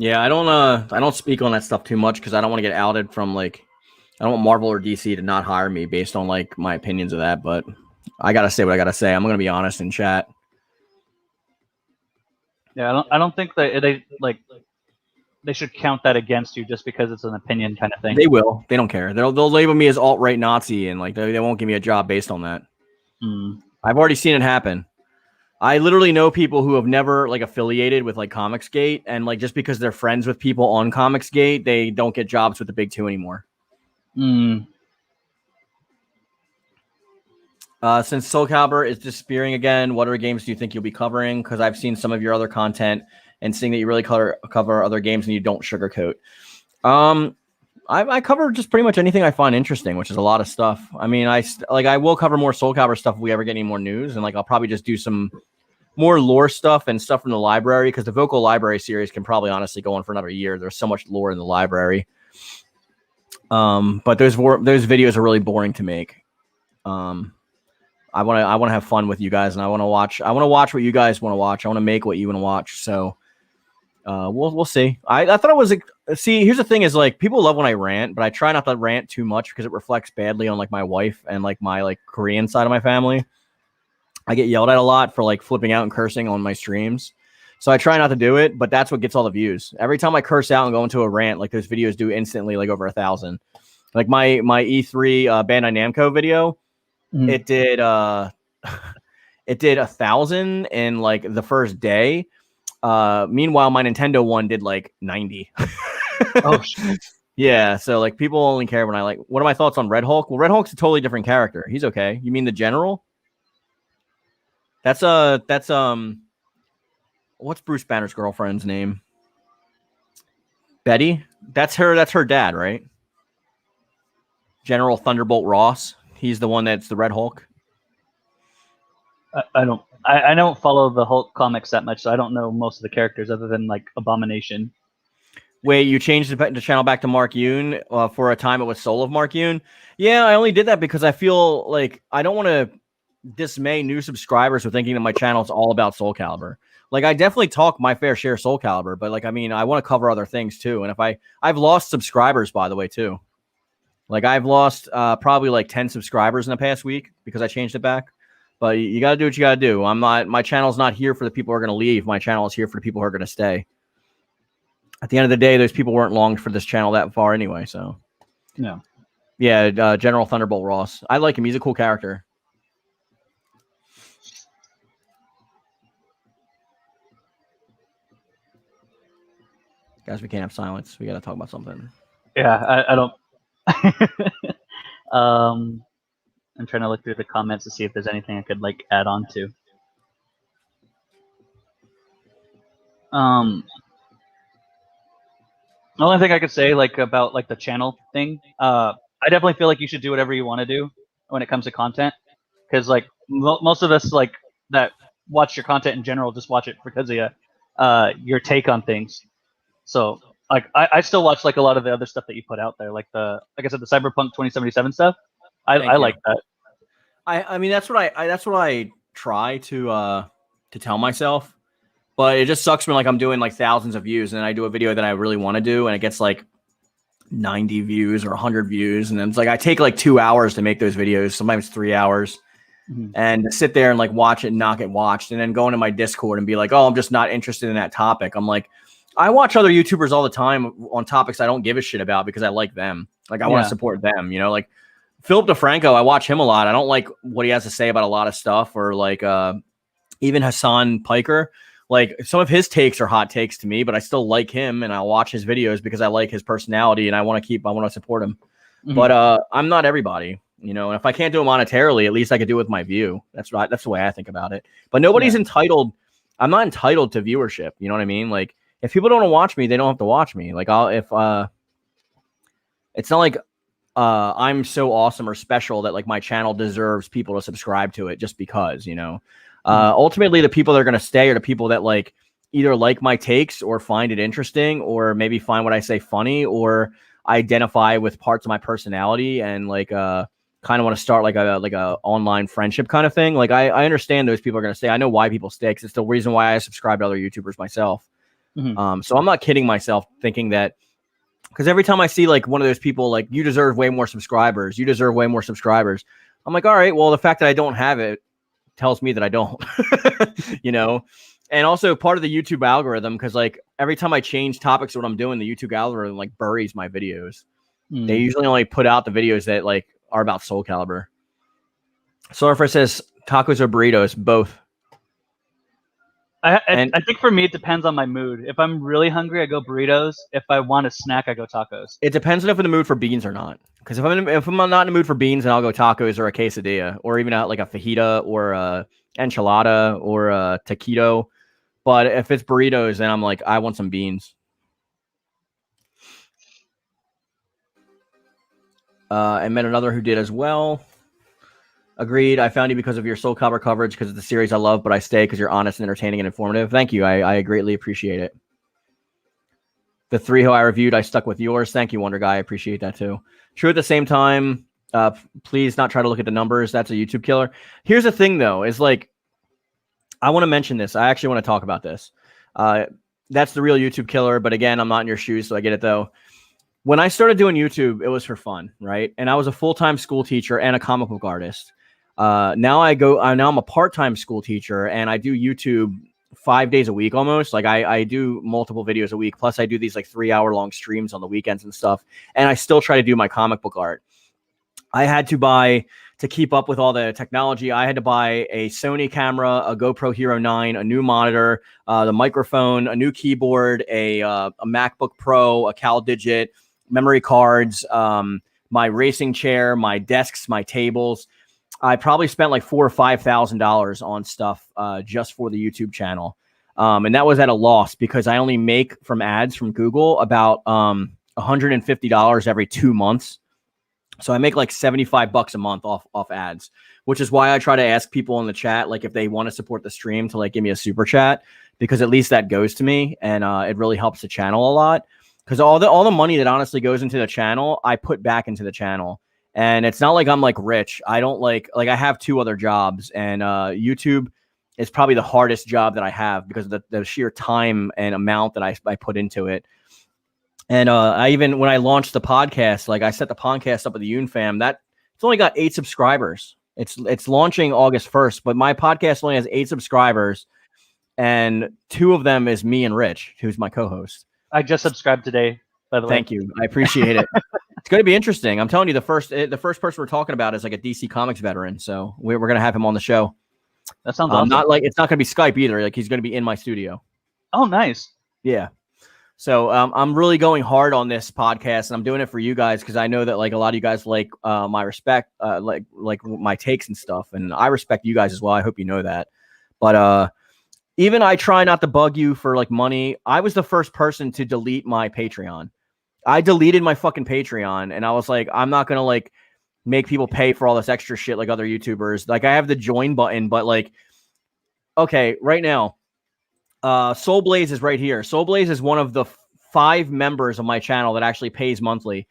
Yeah, I don't speak on that stuff too much because I don't want to get outed from like I don't want Marvel or DC to not hire me based on like my opinions of that, but I gotta say what I gotta say. I'm gonna be honest in chat. Yeah, I don't think they should count that against you just because it's an opinion kind of thing. They will. They don't care. They'll label me as alt-right Nazi and like they won't give me a job based on that. I've already seen it happen. I literally know people who have never like affiliated with like Comicsgate, and like just because they're friends with people on Comicsgate, they don't get jobs with the big two anymore. Since Soul Calibur is disappearing again, what other games do you think you'll be covering? Because I've seen some of your other content and seeing that you really cover other games and you don't sugarcoat. I cover just pretty much anything I find interesting, which is a lot of stuff. I mean, I will cover more Soul Calibur stuff if we ever get any more news, and like I'll probably just do some more lore stuff and stuff from the library because the Vocal Library series can probably honestly go on for another year. There's so much lore in the library. But those videos are really boring to make. I want to have fun with you guys, and I want to watch what you guys want to watch. I want to make what you want to watch. So we'll see. I thought it was see, here's the thing is like people love when I rant, but I try not to rant too much because it reflects badly on like my wife and like my like Korean side of my family. I get yelled at a lot for like flipping out and cursing on my streams. So I try not to do it, but that's what gets all the views. Every time I curse out and go into a rant, like those videos do instantly like over 1,000. Like my E3 Bandai Namco video, it did It did 1,000 in like the first day. Meanwhile, my Nintendo one did like 90. Oh, shit. Yeah, so like people only care when I like. What are my thoughts on Red Hulk? Well, Red Hulk's a totally different character. He's okay. You mean the General? That's what's Bruce Banner's girlfriend's name? Betty? That's her dad, right? General Thunderbolt Ross. He's the one that's the Red Hulk. I don't follow the Hulk comics that much, so I don't know most of the characters other than like Abomination. Wait, you changed the channel back to Mark Yoon for a time it was Soul of Mark Yoon? Yeah, I only did that because I feel like I don't want to dismay new subscribers for thinking that my channel is all about Soul Calibur. Like, I definitely talk my fair share of Soul Calibur, but like, I mean, I want to cover other things too. And if I've lost subscribers, by the way, too. Like, I've lost probably like 10 subscribers in the past week because I changed it back. But you got to do what you got to do. My channel's not here for the people who are going to leave. My channel is here for the people who are going to stay. At the end of the day, those people weren't long for this channel that far anyway. So, no. Yeah, General Thunderbolt Ross. I like him. He's a cool character. Guys, we can't have silence. We got to talk about something. Yeah, I don't. I'm trying to look through the comments to see if there's anything I could like add on to. The only thing I could say like about like the channel thing, I definitely feel like you should do whatever you want to do when it comes to content, because like most of us like that watch your content in general just watch it because of your take on things. So like I still watch like a lot of the other stuff that you put out there, like I said, the Cyberpunk 2077 stuff. I like that. I mean that's what I try to tell myself. But it just sucks when like I'm doing like thousands of views and then I do a video that I really want to do and it gets like 90 views or 100 views. And then it's like I take like 2 hours to make those videos, sometimes 3 hours, and to sit there and like watch it and not get watched. And then go into my Discord and be like, oh, I'm just not interested in that topic. I'm like, I watch other YouTubers all the time on topics I don't give a shit about because I like them. Like I want to support them, you know, like Philip DeFranco, I watch him a lot. I don't like what he has to say about a lot of stuff, or like even Hassan Piker. Like some of his takes are hot takes to me, but I still like him and I'll watch his videos because I like his personality and I want to support him. But I'm not everybody, you know, and if I can't do it monetarily, at least I could do it with my view. That's right. That's the way I think about it. But nobody's entitled. I'm not entitled to viewership. You know what I mean? Like if people don't want to watch me, they don't have to watch me. Like it's not like I'm so awesome or special that like my channel deserves people to subscribe to it just because, you know. Ultimately, the people that are going to stay are the people that like either like my takes or find it interesting or maybe find what I say funny or identify with parts of my personality and like kind of want to start like a online friendship kind of thing. Like I understand those people are going to stay. I know why people stay because it's the reason why I subscribe to other YouTubers myself. So I'm not kidding myself thinking that, because every time I see like one of those people like you deserve way more subscribers, you deserve way more subscribers. I'm like, all right, well the fact that I don't have it tells me that I don't, you know, and also part of the YouTube algorithm, because like every time I change topics of what I'm doing, the YouTube algorithm like buries my videos. They usually only put out the videos that like are about Soul Calibur. Surfer says tacos or burritos, both. I think for me it depends on my mood. If I'm really hungry, I go burritos. If I want a snack, I go tacos. It depends on if I'm in the mood for beans or not. Because if I'm not in the mood for beans, then I'll go tacos or a quesadilla, or even like a fajita or a enchilada or a taquito. But if it's burritos, then I'm like, I want some beans. I met another who did as well. Agreed. I found you because of your Soul Calibur coverage, because it's a series I love, but I stay because you're honest and entertaining and informative. Thank you. I greatly appreciate it. The 3 who I reviewed, I stuck with yours. Thank you, Wonder Guy. I appreciate that too. True, at the same time, please not try to look at the numbers. That's a YouTube killer. Here's the thing, though, is like, I want to mention this. I actually want to talk about this. That's the real YouTube killer. But again, I'm not in your shoes, so I get it, though. When I started doing YouTube, it was for fun, right? And I was a full-time school teacher and a comic book artist. Now I'm a part-time school teacher and I do YouTube 5 days a week almost. Like I do multiple videos a week. Plus I do these like 3-hour long streams on the weekends and stuff. And I still try to do my comic book art. I had to buy to keep up with all the technology. I had to buy a Sony camera, a GoPro Hero 9, a new monitor, the microphone, a new keyboard, a MacBook Pro, a CalDigit, memory cards, my racing chair, my desks, my tables. I probably spent like $4,000 or $5,000 on stuff just for the YouTube channel. And that was at a loss because I only make from ads from Google about $150 every 2 months. So I make like $75 a month off ads, which is why I try to ask people in the chat, like if they want to support the stream, to like give me a super chat, because at least that goes to me and it really helps the channel a lot. Because all the money that honestly goes into the channel, I put back into the channel. And it's not like I'm like rich. I don't like I have 2 other jobs, and YouTube is probably the hardest job that I have because of the sheer time and amount that I put into it. And I even, when I launched the podcast, like I set the podcast up with the Yoon-Fam, that it's only got 8 subscribers. It's launching August 1st, but my podcast only has 8 subscribers, and 2 of them is me and Rich, who's my co-host. I just subscribed today, by the way. Thank you. I appreciate it. It's going to be interesting. I'm telling you, the first person we're talking about is like a DC Comics veteran, so we're going to have him on the show. That sounds awesome. Not like, it's not going to be Skype either. Like he's going to be in my studio. Oh, nice. Yeah. So I'm really going hard on this podcast, and I'm doing it for you guys because I know that like a lot of you guys like my respect, like my takes and stuff, and I respect you guys as well. I hope you know that. But even I try not to bug you for like money. I was the first person to delete my Patreon. I deleted my fucking Patreon, and I was like, I'm not gonna like make people pay for all this extra shit like other YouTubers. Like I have the join button, but like, okay, right now, Soul Blaze is right here. Soul Blaze is one of the 5 members of my channel that actually pays monthly.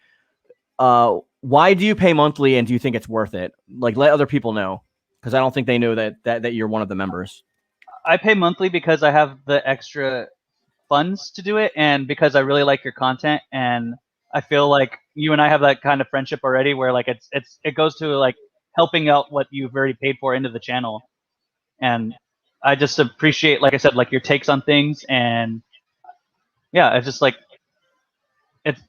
Why do you pay monthly, and do you think it's worth it? Like, let other people know, because I don't think they know that you're one of the members. I pay monthly because I have the extra funds to do it, and because I really like your content, and I feel like you and I have that kind of friendship already, where like it goes to like helping out what you've already paid for into the channel, and I just appreciate, like I said, like your takes on things, and yeah, it's just like it's.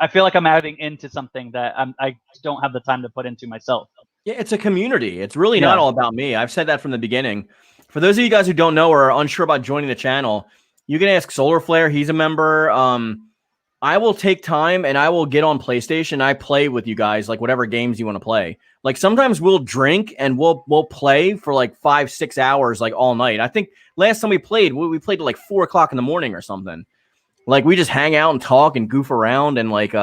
I feel like I'm adding into something that I don't have the time to put into myself. Yeah, it's a community. It's really not all about me. I've said that from the beginning. For those of you guys who don't know or are unsure about joining the channel, you can ask Solar Flare. He's a member. I will take time and I will get on PlayStation. I play with you guys, like whatever games you want to play. Like sometimes we'll drink and we'll play for like 5-6 hours, like all night. I think last time we played at like 4 o'clock in the morning or something. Like we just hang out and talk and goof around, and like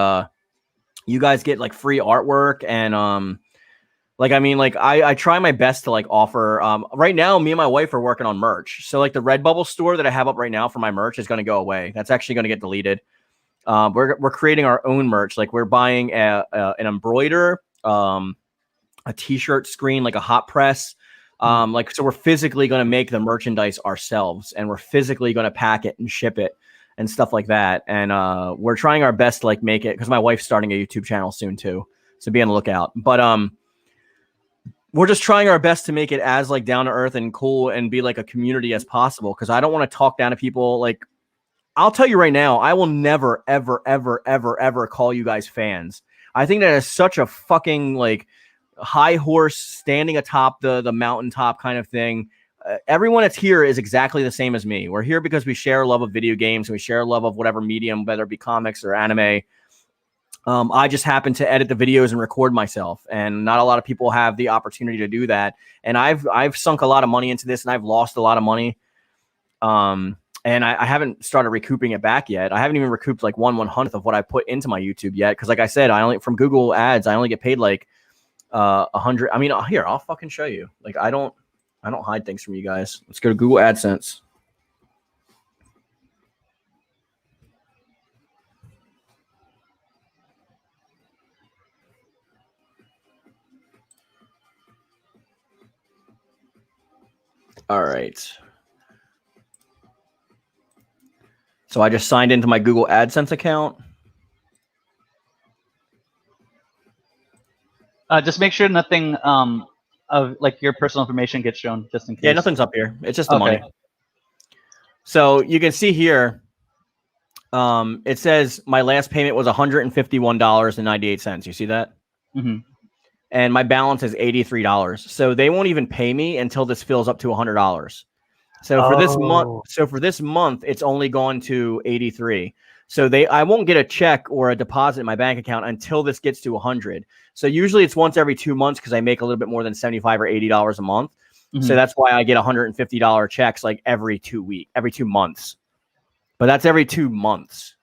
you guys get like free artwork, and like, I mean, like I try my best to like offer, right now, me and my wife are working on merch. So like the Redbubble store that I have up right now for my merch is going to go away. That's actually going to get deleted. We're creating our own merch. Like we're buying an embroider, a t-shirt screen, like a hot press. Like, so we're physically going to make the merchandise ourselves, and we're physically going to pack it and ship it and stuff like that. And we're trying our best to like make it, because my wife's starting a YouTube channel soon too. So be on the lookout. But we're just trying our best to make it as like down to earth and cool and be like a community as possible. Cause I don't want to talk down to people. Like, I'll tell you right now, I will never, ever, ever, ever, ever call you guys fans. I think that is such a fucking like high horse standing atop the mountaintop kind of thing. Everyone that's here is exactly the same as me. We're here because we share a love of video games, and we share a love of whatever medium, whether it be comics or anime. I just happen to edit the videos and record myself, and not a lot of people have the opportunity to do that. And I've sunk a lot of money into this, and I've lost a lot of money. And I haven't started recouping it back yet. I haven't even recouped like 1/100th of what I put into my YouTube yet. Cause like I said, from Google ads, I only get paid like 100. I mean, here, I'll fucking show you. Like, I don't hide things from you guys. Let's go to Google AdSense. All right. So I just signed into my Google AdSense account. Just make sure nothing of like your personal information gets shown, just in case. Yeah, nothing's up here. It's just the money. So you can see here, it says my last payment was $151.98. You see that? Mm-hmm. and my balance is $83. So they won't even pay me until this fills up to $100. So for this month, it's only gone to 83. So I won't get a check or a deposit in my bank account until this gets to 100. So usually it's once every 2 months because I make a little bit more than $75 or $80 a month. Mm-hmm. So that's why I get $150 checks like every 2 months. But that's every 2 months.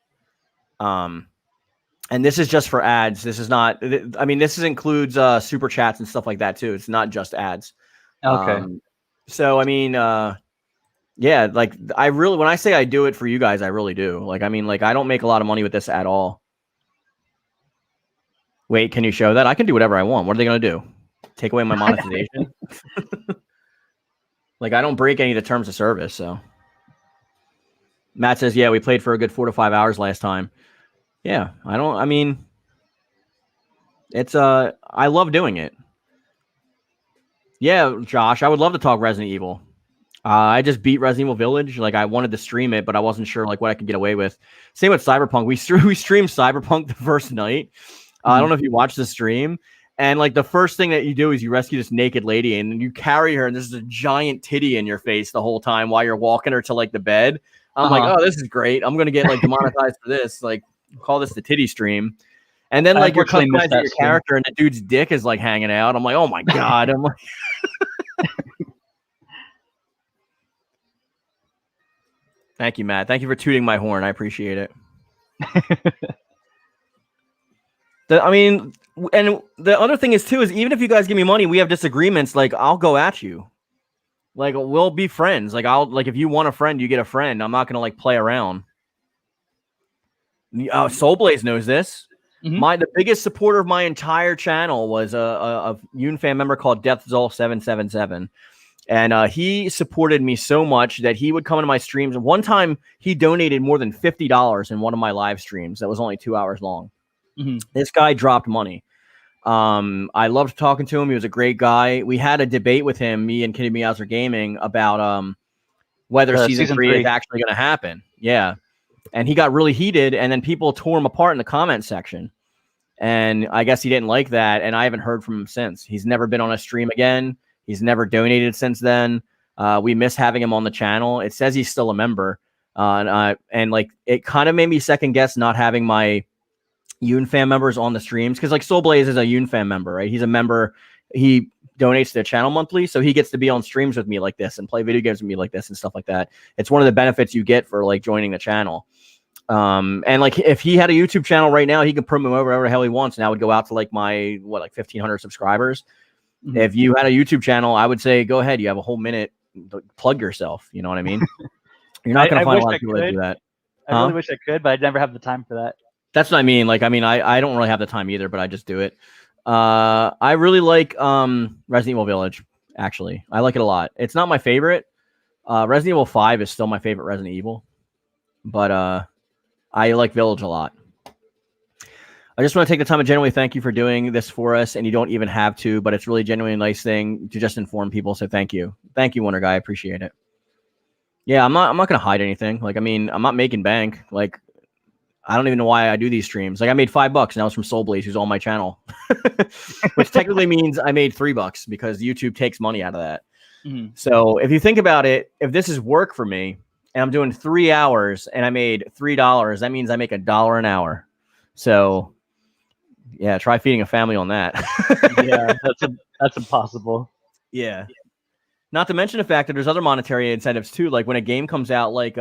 And this is just for ads. This is not. I mean, this includes super chats and stuff like that too. It's not just ads. Okay. So I mean, yeah, like I really, when I say I do it for you guys, I really do. Like, I mean, like I don't make a lot of money with this at all. Wait, can you show that? I can do whatever I want. What are they going to do? Take away my monetization? Like, I don't break any of the terms of service. So Matt says, yeah, we played for a good 4 to 5 hours last time. Yeah, I mean, it's, I love doing it. Yeah, Josh, I would love to talk Resident Evil. I just beat Resident Evil Village. Like, I wanted to stream it, but I wasn't sure like what I could get away with. Same with Cyberpunk. We streamed Cyberpunk the first night. I don't know if you watched the stream. And like the first thing that you do is you rescue this naked lady and you carry her, and there's a giant titty in your face the whole time while you're walking her to like the bed. I'm like, oh, this is great. I'm gonna get like demonetized for this. Like, call this the titty stream. And then like you're customizing your character, and the dude's dick is like hanging out. I'm like, oh my god. I'm like. Thank you, Matt. Thank you for tooting my horn. I appreciate it. I mean, and the other thing is too is even if you guys give me money, we have disagreements. Like, I'll go at you. Like, we'll be friends. Like, if you want a friend, you get a friend. I'm not gonna like play around. Soul Blaze knows this. Mm-hmm. The biggest supporter of my entire channel was a Yoon-Fam member called DeathZol777. And he supported me so much that he would come into my streams. And one time he donated more than $50 in one of my live streams that was only 2 hours long. Mm-hmm. This guy dropped money. I loved talking to him. He was a great guy. We had a debate with him, me and KittyMeowser Gaming, about whether season 3 is actually going to happen. Yeah. And he got really heated, and then people tore him apart in the comment section. And I guess he didn't like that, and I haven't heard from him since. He's never been on a stream again. He's never donated since then. We miss having him on the channel. It says he's still a member. And like, it kind of made me second guess not having my Yoon-Fam members on the streams. Cause like Soul Blaze is a Yoon-Fam member, right? He's a member. He donates to the channel monthly. So he gets to be on streams with me like this and play video games with me like this and stuff like that. It's one of the benefits you get for like joining the channel. And like, if he had a YouTube channel right now, he could promote whatever the hell he wants. And I would go out to like my, 1,500 subscribers. Mm-hmm. If you had a YouTube channel, I would say, go ahead. You have a whole minute to plug yourself. You know what I mean? You're not going to find a lot of people that do that. I really wish I could, but I'd never have the time for that. That's what I mean. Like, I don't really have the time either, but I just do it. I really like Resident Evil Village, actually. I like it a lot. It's not my favorite. Resident Evil 5 is still my favorite Resident Evil. But I like Village a lot. I just want to take the time to genuinely thank you for doing this for us, and you don't even have to, but it's really genuinely a nice thing to just inform people. So thank you. Thank you, Wonder Guy. I appreciate it. Yeah, I'm not going to hide anything. Like, I mean, I'm not making bank. Like, I don't even know why I do these streams. Like, I made $5 and that was from Soul Blaze, who's on my channel, which technically means I made $3 because YouTube takes money out of that. Mm-hmm. So if you think about it, if this is work for me and I'm doing 3 hours and I made $3, that means I make $1 an hour. So yeah, try feeding a family on that. Yeah, that's impossible. Yeah. Not to mention the fact that there's other monetary incentives too. Like when a game comes out, like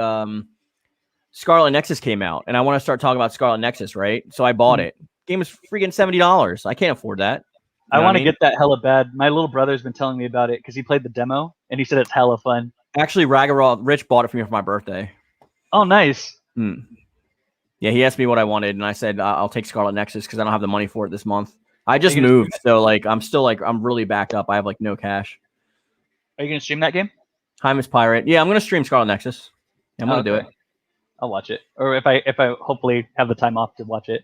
Scarlet Nexus came out, and I want to start talking about Scarlet Nexus, right? So I bought it. Game is freaking $70. I can't afford that. I want to get that hella bad. My little brother's been telling me about it because he played the demo, and he said it's hella fun. Actually, Ragaraw Rich bought it for me for my birthday. Oh, nice. Yeah, he asked me what I wanted, and I said I'll take Scarlet Nexus because I don't have the money for it this month. I just moved, so like I'm still like I'm really backed up. I have like no cash. Are you gonna stream that game? Hi, Miss Pirate. Yeah, I'm gonna stream Scarlet Nexus. Yeah, I'm gonna do it. I'll watch it, or if I hopefully have the time off to watch it.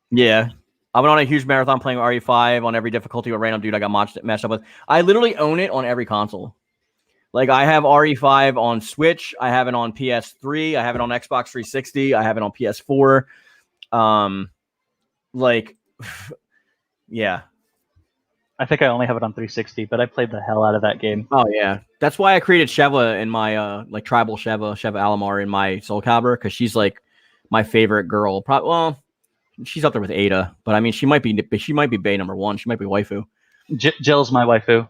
Yeah, I went on a huge marathon playing RE5 on every difficulty with random dude I got matched up with. I literally own it on every console. Like I have RE5 on Switch, I have it on PS3, I have it on Xbox 360, I have it on PS4. Like Yeah. I think I only have it on 360, but I played the hell out of that game. Oh yeah, that's why I created Sheva in my like tribal Sheva Alamar in my Soul Calibur, because she's like my favorite girl. Well, she's up there with Ada, but I mean she might be Bay number 1. She might be waifu. Jill's my waifu.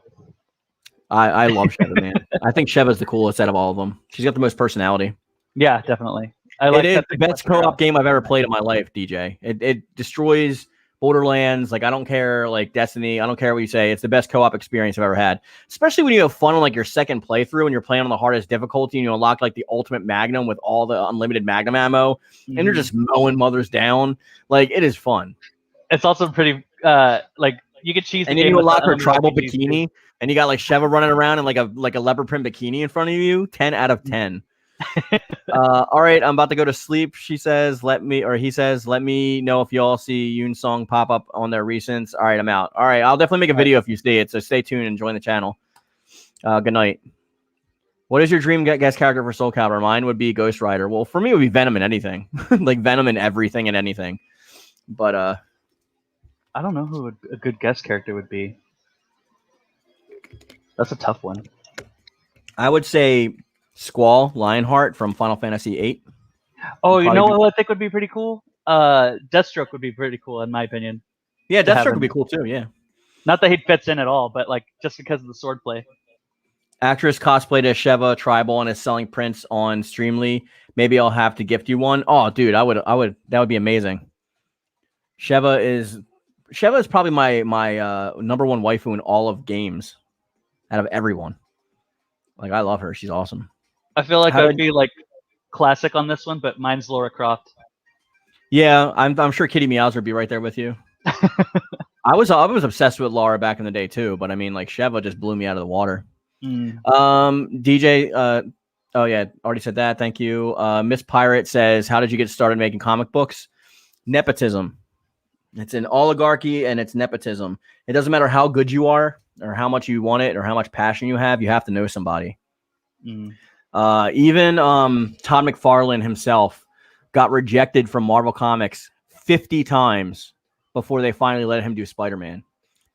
I love Sheva, man. I think Sheva's the coolest out of all of them. She's got the most personality. Yeah, definitely. I like it is the best co-op game I've ever played in my life, DJ. It destroys Borderlands. Like, I don't care, like Destiny. I don't care what you say. It's the best co-op experience I've ever had. Especially when you have fun on like your second playthrough and you're playing on the hardest difficulty and you unlock like the ultimate Magnum with all the unlimited Magnum ammo, and you're just mowing mothers down. Like, it is fun. It's also pretty like you could cheese the and game. then you unlock her with tribal bikini, and you got like Sheva running around in like a leopard print bikini in front of you. 10 out of 10. All right, I'm about to go to sleep. He says, let me know if y'all see Yoon song pop up on their recents. All right, I'm out. All right, I'll definitely make a video if you see it. So stay tuned and join the channel. Good night. What is your dream guest character for Soul Calibur? Mine would be Ghost Rider. Well, for me, it would be Venom in anything, like Venom in everything and anything. But I don't know who a good guest character would be. That's a tough one. I would say Squall Lionheart from Final Fantasy VIII. Oh, you know what I think would be pretty cool? Deathstroke would be pretty cool, in my opinion. Yeah, Deathstroke would be cool too, yeah. Not that he fits in at all, but like just because of the swordplay. Actress cosplayed as Sheva Tribal and is selling prints on Streamly. Maybe I'll have to gift you one. Oh, dude, I would. That would be amazing. Sheva is probably my number one waifu in all of games, out of everyone. Like, I love her. She's awesome. I feel like I'd be like classic on this one, but mine's Lara Croft. Yeah, I'm sure KittyMeowser would be right there with you. I was obsessed with Lara back in the day too, but I mean, like, Sheva just blew me out of the water. DJ, oh yeah, already said that. Thank you. Miss Pirate says, how did you get started making comic books? Nepotism. It's an oligarchy and it's nepotism. It doesn't matter how good you are or how much you want it or how much passion you have to know somebody. Even Todd McFarlane himself got rejected from Marvel Comics 50 times before they finally let him do Spider-Man.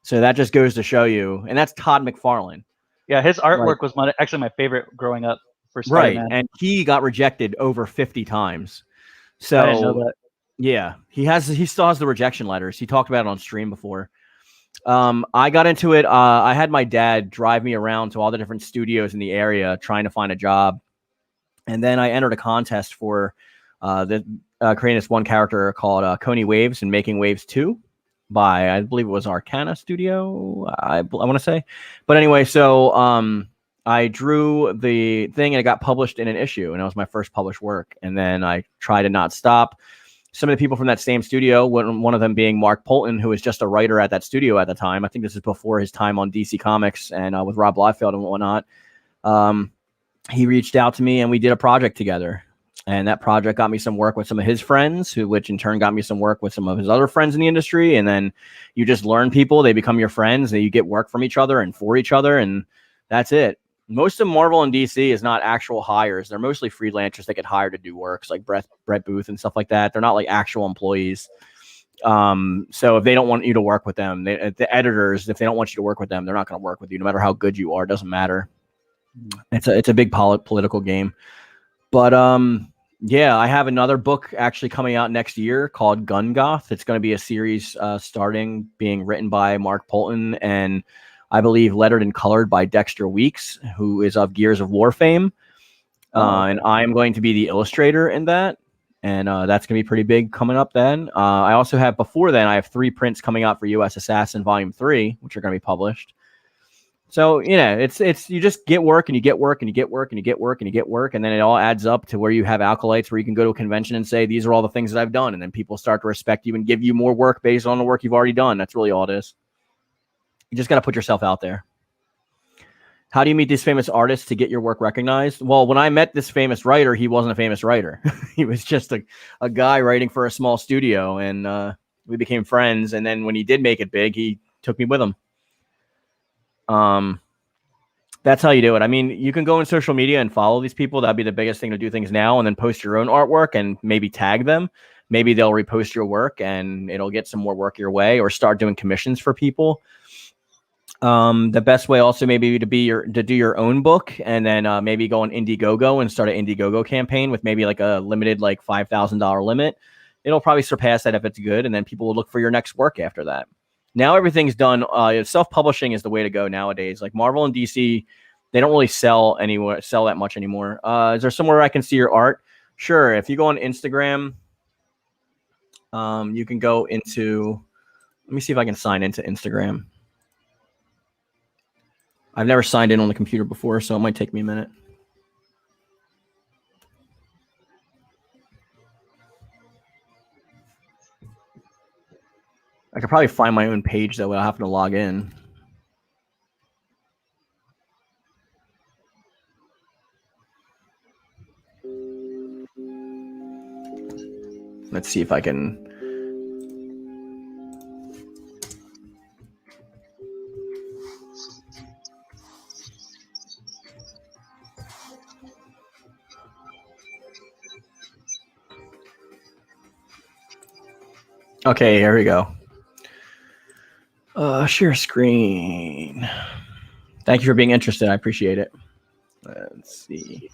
So that just goes to show you, and that's Todd McFarlane. Yeah, his artwork was actually my favorite growing up for Spider-Man. Right, and he got rejected over 50 times. So I didn't know that. Yeah, he still has the rejection letters. He talked about it on stream before. I got into it. I had my dad drive me around to all the different studios in the area trying to find a job. And then I entered a contest for creating this one character called Coney Waves and Making Waves 2 by, I believe it was Arcana Studio, I want to say. But anyway, so I drew the thing and it got published in an issue, and it was my first published work. And then I tried to not stop. Some of the people from that same studio, one of them being Mark Polton, who was just a writer at that studio at the time. I think this is before his time on DC Comics and with Rob Liefeld and whatnot. He reached out to me and we did a project together. And that project got me some work with some of his friends, which in turn got me some work with some of his other friends in the industry. And then you just learn people, they become your friends, and you get work from each other and for each other. And that's it. Most of Marvel and DC is not actual hires. They're mostly freelancers that get hired to do works, like Brett Booth and stuff like that. They're not like actual employees. So if they don't want you to work with them, the editors, if they don't want you to work with them, they're not going to work with you, no matter how good you are. It doesn't matter. It's a big political game. But yeah, I have another book actually coming out next year called Gun Goth. It's going to be a series being written by Mark Polton and I believe lettered and colored by Dexter Weeks, who is of Gears of War fame. And I'm going to be the illustrator in that. And that's going to be pretty big coming up then. I also have, before then, I have 3 prints coming out for U.S. Assassin Volume 3, which are going to be published. So, you know, it's you just get work and you get work and you get work and you get work and you get work. And then it all adds up to where you have acolytes where you can go to a convention and say, these are all the things that I've done. And then people start to respect you and give you more work based on the work you've already done. That's really all it is. You just got to put yourself out there. How do you meet these famous artists to get your work recognized? Well, when I met this famous writer, he wasn't a famous writer. He was just a guy writing for a small studio, and we became friends. And then when he did make it big, he took me with him. That's how you do it. I mean, you can go on social media and follow these people. That'd be the biggest thing to do things now, and then post your own artwork and maybe tag them. maybe they'll repost your work and it'll get some more work your way, or start doing commissions for people. The best way also maybe to do your own book, and then maybe go on Indiegogo and start an Indiegogo campaign with maybe like a limited like $5,000 limit. It'll probably surpass that if it's good, and then people will look for your next work after that. Now everything's done. Self-publishing is the way to go nowadays. Like Marvel and DC, they don't really sell that much anymore. Is there somewhere I can see your art? Sure. If you go on Instagram, you can go into. Let me see if I can sign into Instagram. I've never signed in on the computer before, so it might take me a minute. I could probably find my own page, though, without having to log in. Let's see if I can... Okay, here we go. Share screen. Thank you for being interested. I appreciate it. Let's see.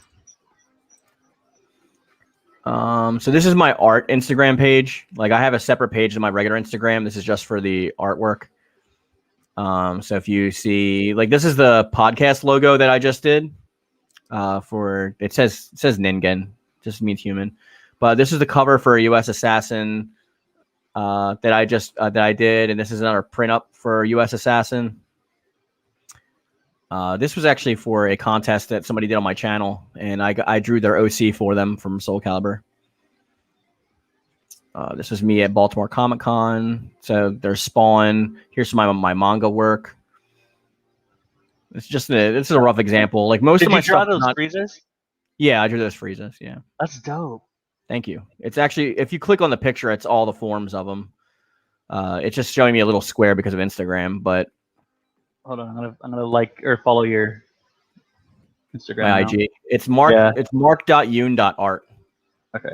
So this is my art Instagram page. Like, I have a separate page than my regular Instagram. This is just for the artwork. So if you see, like, this is the podcast logo that I just did. It says Ningen, just means human. But this is the cover for a U.S. Assassin that I did, and this is another print up for U.S. Assassin. This was actually for a contest that somebody did on my channel, and I drew their OC for them from Soul Calibur. This is me at Baltimore Comic Con. So there's Spawn. Here's my manga work. It's just this is a rough example. Like most of my stuff. Did you draw those freezes? Yeah, I drew those freezes. Yeah, that's dope. Thank you. It's actually, if you click on the picture, it's all the forms of them. It's just showing me a little square because of Instagram, but hold on, I'm gonna like or follow your Instagram. My IG. It's Mark. Yeah. It's mark.yoon.art. Okay.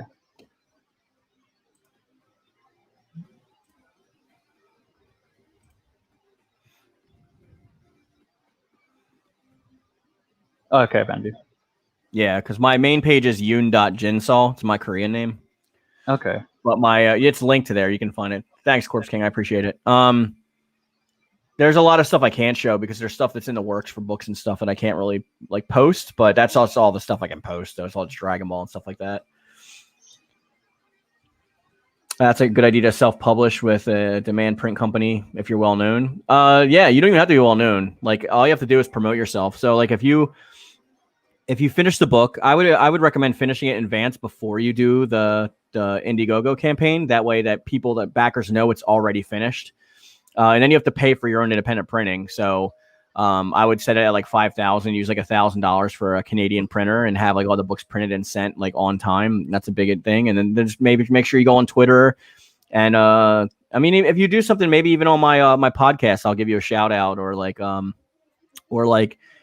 Okay, found you. Yeah, because my main page is yoon.jinsol. It's my Korean name. Okay. But my it's linked to there. You can find it. Thanks, Corpse King. I appreciate it. There's a lot of stuff I can't show because there's stuff that's in the works for books and stuff that I can't really like post, but that's also all the stuff I can post. That's all just Dragon Ball and stuff like that. That's a good idea to self-publish with a demand print company if you're well known. Yeah, you don't even have to be well known. Like all you have to do is promote yourself. So like if you finish the book, I would recommend finishing it in advance before you do the Indiegogo campaign. That way that backers know it's already finished. And then you have to pay for your own independent printing. So I would set it at like $5,000, use like $1,000 for a Canadian printer and have like all the books printed and sent like on time. That's a big thing. And then just maybe make sure you go on Twitter. And I mean, if you do something, maybe even on my podcast, I'll give you a shout out or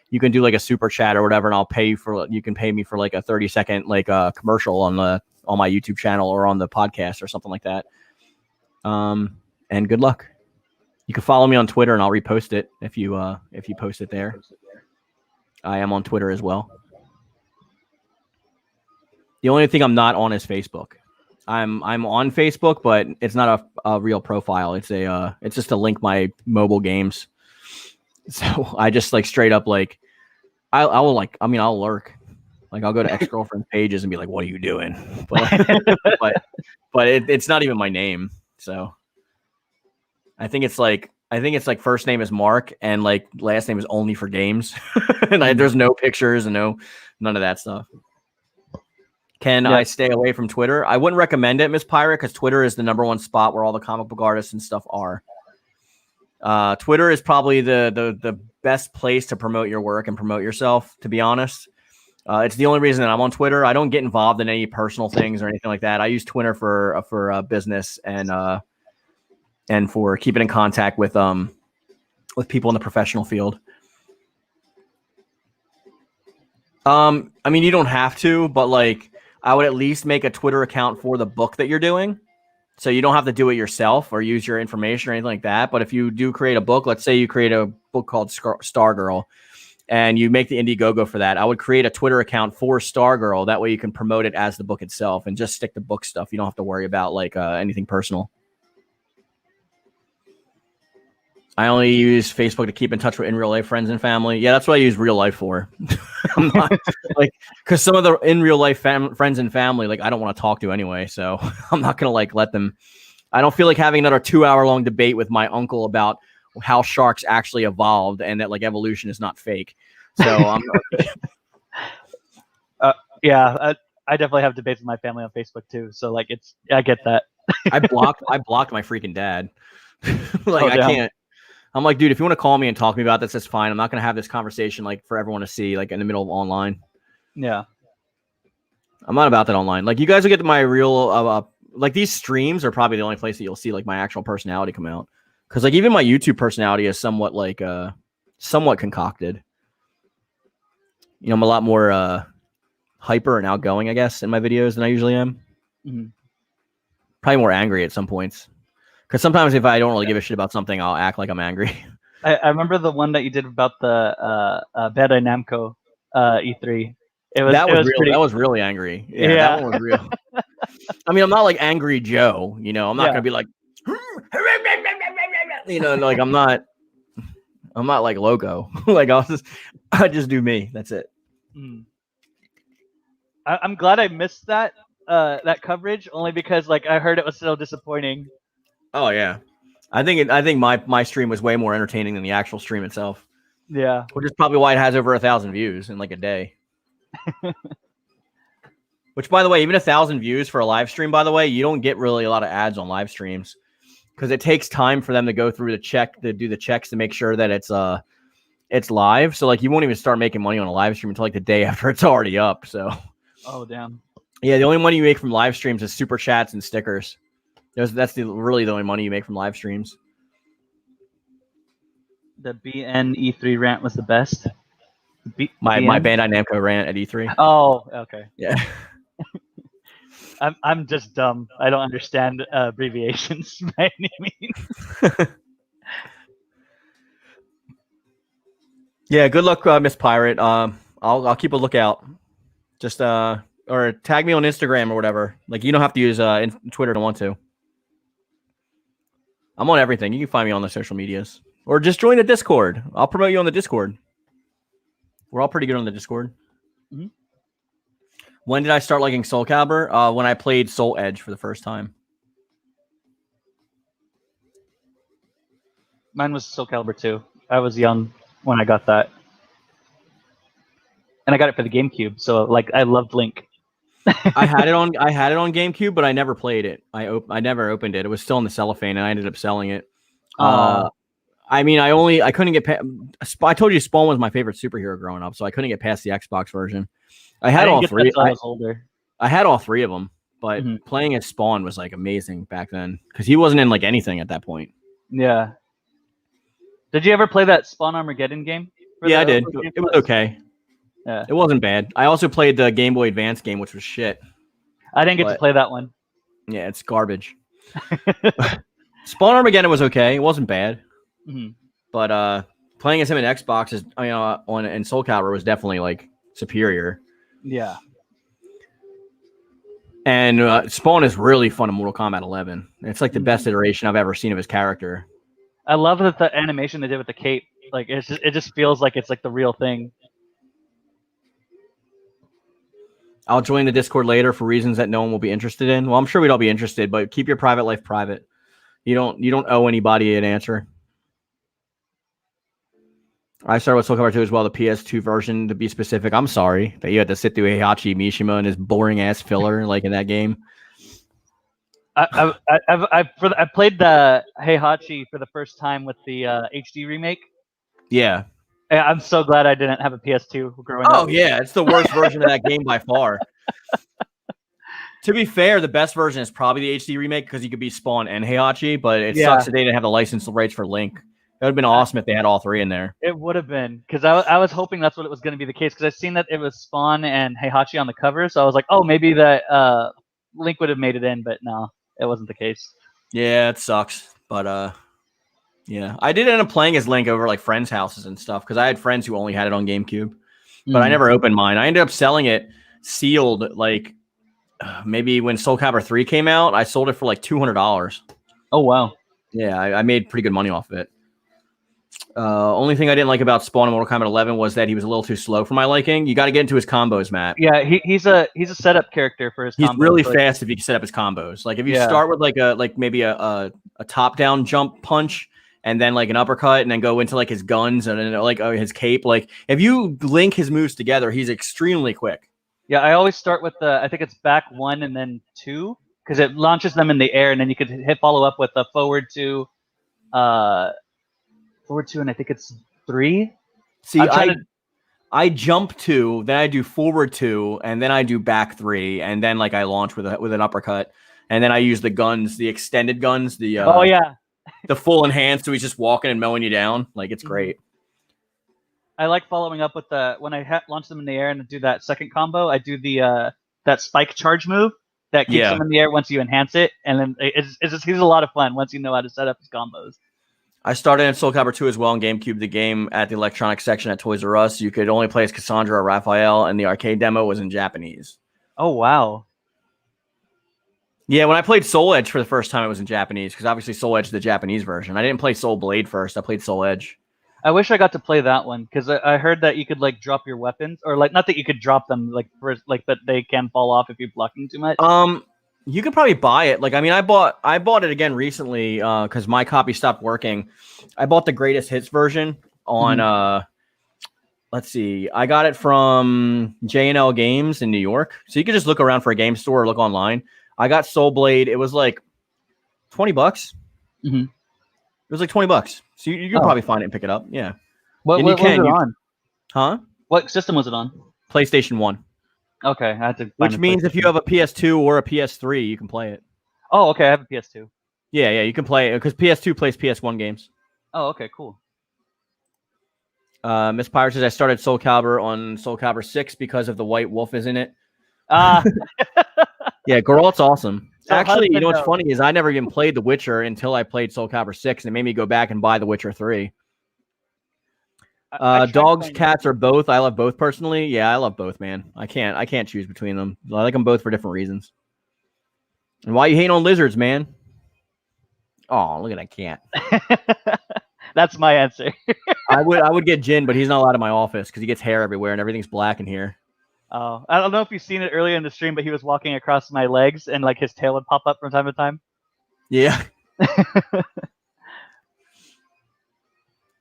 you can do like a super chat or whatever. And I'll pay you can pay me for like a 30-second like commercial on my YouTube channel or on the podcast or something like that. And good luck. You can follow me on Twitter and I'll repost it if you post it there. I am on Twitter as well. The only thing I'm not on is Facebook. I'm on Facebook, but it's not a real profile. It's just to link my mobile games. So I just like straight up like I'll lurk. Like I'll go to ex-girlfriend pages and be like, "What are you doing?" But it's not even my name. So I think it's like first name is Mark and like last name is only for games. And there's no pictures and none of that stuff. Can I stay away from Twitter? I wouldn't recommend it, Miss Pirate, because Twitter is the #1 spot where all the comic book artists and stuff are. Twitter is probably the best place to promote your work and promote yourself, to be honest. It's the only reason that I'm on Twitter. I don't get involved in any personal things or anything like that. I use Twitter for business and for keeping in contact with people in the professional field. I mean, you don't have to, but like I would at least make a Twitter account for the book that you're doing. So you don't have to do it yourself or use your information or anything like that. But if you do create a book, let's say you create a book called Stargirl and you make the Indiegogo for that, I would create a Twitter account for Stargirl. That way you can promote it as the book itself and just stick to book stuff. You don't have to worry about like anything personal. I only use Facebook to keep in touch with in real life friends and family. Yeah, that's what I use real life for. I'm not like, because some of the in real life friends and family, like I don't want to talk to anyway. So I'm not going to like let them. I don't feel like having another 2-hour long debate with my uncle about how sharks actually evolved and that like evolution is not fake. So yeah, I definitely have debates with my family on Facebook too. So like I get that. I blocked my freaking dad. Like I damn. can't. I'm like, dude, if you want to call me and talk to me about this, that's fine. I'm not going to have this conversation like for everyone to see, like in the middle of online. Yeah. I'm not about that online. Like you guys will get to my real, like these streams are probably the only place that you'll see like my actual personality come out. Cause like even my YouTube personality is somewhat like, somewhat concocted. You know, I'm a lot more, hyper and outgoing, I guess, in my videos than I usually am. Mm-hmm. Probably more angry at some points. Because sometimes if I don't really give a shit about something, I'll act like I'm angry. I remember the one that you did about the Bandai Namco E3. That was really angry. Yeah, that one was real. I mean, I'm not like Angry Joe. You know, I'm not gonna be like, you know, like I'm not like Loco. Like I just do me. That's it. I'm glad I missed that coverage only because like I heard it was so disappointing. Oh yeah, I think my stream was way more entertaining than the actual stream itself. Yeah, which is probably why it has over 1,000 views in like a day. Which, by the way, even 1,000 views for a live stream, by the way, you don't get really a lot of ads on live streams because it takes time for them to go through do the checks to make sure that it's live. So like you won't even start making money on a live stream until like the day after it's already up. So. Oh damn. Yeah, the only money you make from live streams is super chats and stickers. That's really the only money you make from live streams. The BN E3 rant was the best. My Bandai Namco rant at E3. Oh, okay. Yeah. I'm just dumb. I don't understand abbreviations by any means. Yeah, good luck, Miss Pirate. I'll keep a lookout. Just or tag me on Instagram or whatever. Like you don't have to use Twitter to want to. I'm on everything. You can find me on the social medias. Or just join the Discord. I'll promote you on the Discord. We're all pretty good on the Discord. Mm-hmm. When did I start liking Soul Calibur? When I played Soul Edge for the first time. Mine was Soul Calibur 2. I was young when I got that. And I got it for the GameCube, so like I loved Link. I had it on GameCube, but I never played it. I never opened it. It was still in the cellophane, and I ended up selling it. I mean, I couldn't get past. I told you Spawn was my favorite superhero growing up, so I couldn't get past the Xbox version. I had all three. I was older. I had all three of them, but playing as Spawn was like amazing back then because he wasn't in like anything at that point. Yeah. Did you ever play that Spawn Armageddon game? Yeah, I did. It was okay. Yeah. It wasn't bad. I also played the Game Boy Advance game, which was shit. I didn't get to play that one. Yeah, it's garbage. Spawn Armageddon was okay. It wasn't bad. But playing as him in Xbox is, in Soul Calibur was definitely like superior. Yeah. And Spawn is really fun in Mortal Kombat 11. It's like the best iteration I've ever seen of his character. I love that the animation they did with the cape. Like it just feels like it's like the real thing. I'll join the Discord later for reasons that no one will be interested in. Well, I'm sure we'd all be interested, but keep your private life private. You don't owe anybody an answer. I started with Soul Calibur 2 as well, the PS2 version to be specific. I'm sorry that you had to sit through Heihachi Mishima and his boring ass filler like in that game. I played the Heihachi for the first time with the HD remake. Yeah. I'm so glad I didn't have a PS2 growing up. Oh, yeah. It's the worst version of that game by far. To be fair, the best version is probably the HD remake because you could be Spawn and Heihachi, but it sucks that they didn't have the license rights for Link. It would have been awesome if they had all three in there. It would have been because I was hoping that's what it was going to be the case because I seen that it was Spawn and Heihachi on the cover, so I was like, oh, maybe that Link would have made it in, but no. it wasn't the case. Yeah, it sucks, but yeah, I did end up playing as Link over like friends' houses and stuff because I had friends who only had it on GameCube, but I never opened mine. I ended up selling it sealed, like maybe when Soul Calibur 3 came out, I sold it for like $200. Oh wow. Yeah, I made pretty good money off of it. Only thing I didn't like about Spawn in Mortal Kombat 11 was that he was a little too slow for my liking. You got to get into his combos, Matt. Yeah, he's a setup character for his. He's combos. really fast if you can set up his combos. Like if you start with maybe a top down jump punch and then like an uppercut and then go into like his guns and then like his cape. Like if you link his moves together, he's extremely quick. Yeah, I always start with I think it's back 1 and then 2 because it launches them in the air and then you could hit follow up with a forward 2, and I think it's 3. See, I jump 2, then I do forward 2, and then I do back 3, and then like I launch with an uppercut, and then I use the guns, the extended guns, the the full enhanced, so he's just walking and mowing you down. Like it's great. I like following up with when I launch them in the air and do that second combo. I do the that spike charge move that keeps them in the air once you enhance it, and then he's a lot of fun once you know how to set up his combos. I started in Soul Calibur 2 as well on GameCube. The game at the electronics section at Toys R Us, you could only play as Cassandra or Raphael, and the arcade demo was in Japanese. Oh wow! Yeah, when I played Soul Edge for the first time, it was in Japanese because obviously Soul Edge is the Japanese version. I didn't play Soul Blade first. I played Soul Edge. I wish I got to play that one because I heard that you could like drop your weapons, or like not that you could drop them, but they can fall off if you're blocking too much. You could probably buy it. Like I mean, I bought it again recently because my copy stopped working. I bought the Greatest Hits version on let's see, I got it from J&L Games in New York, so you could just look around for a game store or look online. I got Soul Blade. It was like $20. It was like $20. So you could probably find it and pick it up. Yeah. What was it on? Huh? What system was it on? PlayStation 1. Okay, I had to. Which means if you have a PS2 or a PS3, you can play it. Oh, okay. I have a PS2. Yeah, you can play it because PS2 plays PS1 games. Oh, okay, cool. Miss Pirate says I started Soul Calibur on Soul Calibur 6 because of the White Wolf is in it. Yeah, Geralt's awesome. So actually, you know what's funny is I never even played The Witcher until I played Soul Calibur 6, and it made me go back and buy The Witcher 3. Dogs, cats, or both. I love both personally. Yeah, I love both, man. I can't choose between them. I like them both for different reasons. And why you hating on lizards, man? Oh, look at that cat. That's my answer. I would get Jin, but he's not allowed in my office because he gets hair everywhere and everything's black in here. Oh, I don't know if you've seen it earlier in the stream, but he was walking across my legs and like his tail would pop up from time to time. Yeah.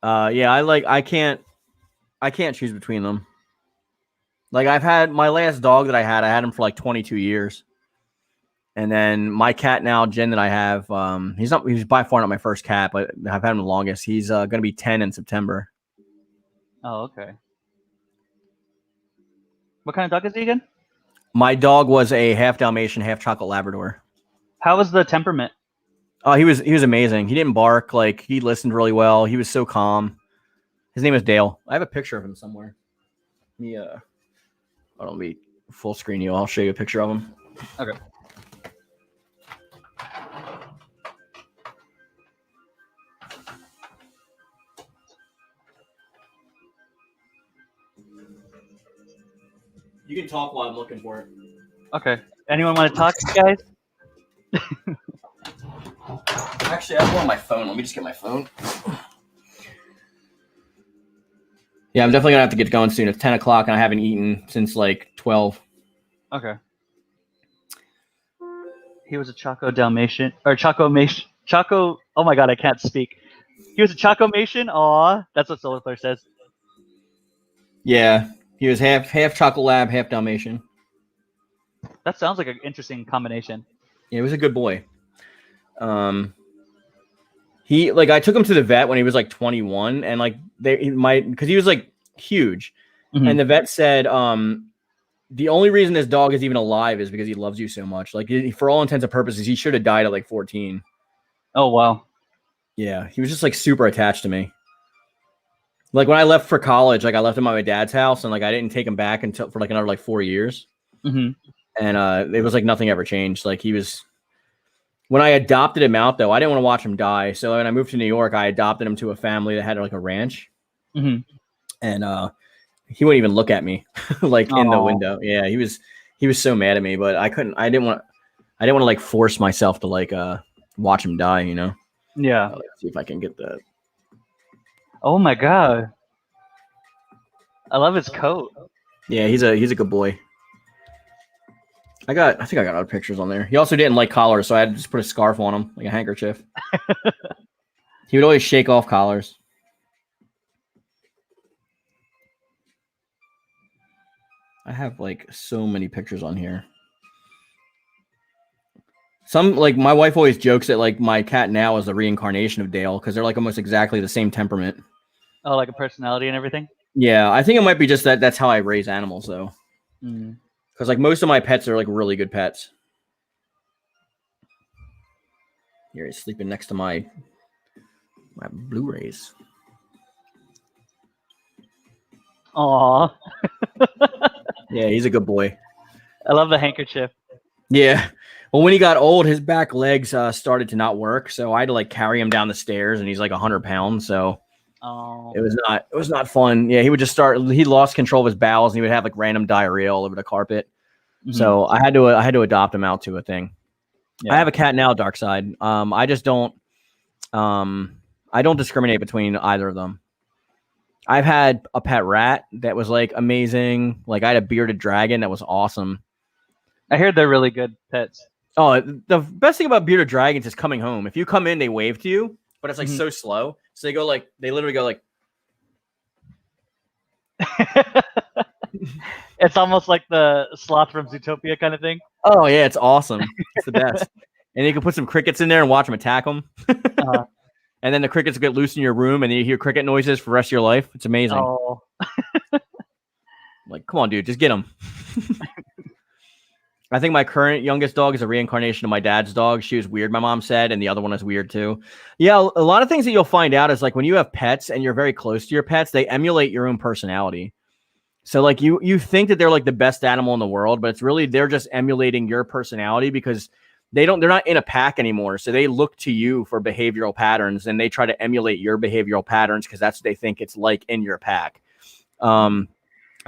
Yeah, I can't choose between them. Like I've had my last dog that I had him for like 22 years. And then my cat now, Jen, that I have, he's by far not my first cat, but I've had him the longest. He's going to be 10 in September. Oh, okay. What kind of dog is he again? My dog was a half Dalmatian, half chocolate Labrador. How was the temperament? Oh, he was amazing. He didn't bark. Like he listened really well. He was so calm. His name is Dale. I have a picture of him somewhere. Let me full screen you. I'll show you a picture of him. Okay. You can talk while I'm looking for it. Okay. Anyone want to talk, guys? Actually, I have one on my phone. Let me just get my phone. Yeah, I'm definitely going to have to get going soon. It's 10 o'clock and I haven't eaten since like 12. Okay. He was a Choco Dalmatian. Or Choco... Oh my god, I can't speak. He was a Choco-mation? Aw. That's what SolarFlare says. Yeah. He was half Choco Lab, half Dalmatian. That sounds like an interesting combination. Yeah, he was a good boy. I took him to the vet when he was like 21, and like because he was like huge, and the vet said the only reason this dog is even alive is because he loves you so much. Like for all intents and purposes, he should have died at like 14. Oh wow. Yeah, he was just like super attached to me. Like when I left for college, like I left him at my dad's house, and like I didn't take him back until for like another like 4 years. And it was like nothing ever changed. Like he was When I adopted him out, though, I didn't want to watch him die. So when I moved to New York, I adopted him to a family that had like a ranch, Mm-hmm. and he wouldn't even look at me like in the window. Yeah, he was so mad at me, but I couldn't. I didn't want to like force myself to like watch him die. You know. Yeah. Let's see if I can get that. Oh my god. I love his coat. Yeah, he's a good boy. I think I got other pictures on there. He also didn't like collars, so I had to just put a scarf on him, like a handkerchief. He would always shake off collars. I have like so many pictures on here. Some like my wife always jokes that like my cat now is a reincarnation of Dale because they're like almost exactly the same temperament. Oh, like a personality and everything? Yeah, I think it might be just that's how I raise animals though. Mm. Because like most of my pets are like really good pets. Here he's sleeping next to my Blu-rays. Aw. Yeah, he's a good boy. I love the handkerchief. Yeah. Well, when he got old, his back legs started to not work, so I had to like carry him down the stairs, and he's like 100 pounds. So it was not fun. Yeah, he would just he lost control of his bowels, and he would have like random diarrhea all over the carpet. Mm-hmm. So I had to adopt him out to a thing. Yeah. I have a cat now, Dark Side. I just don't I don't discriminate between either of them. I've had a pet rat that was like amazing. Like I had a bearded dragon that was awesome. I heard they're really good pets. Oh, the best thing about bearded dragons is coming home. If you come in, they wave to you, but it's like so slow. So they literally go like. It's almost like the sloth from Zootopia kind of thing. Oh yeah, it's awesome. It's the best. And you can put some crickets in there and watch them attack them. And then the crickets get loose in your room, and then you hear cricket noises for the rest of your life. It's amazing. Oh. Like, come on, dude, just get them. I think my current youngest dog is a reincarnation of my dad's dog. She was weird, my mom said, and the other one is weird too. Yeah, a lot of things that you'll find out is like when you have pets and you're very close to your pets, they emulate your own personality. So like you think that they're like the best animal in the world, but it's really they're just emulating your personality because they're not in a pack anymore. So they look to you for behavioral patterns and they try to emulate your behavioral patterns because that's what they think it's like in your pack. So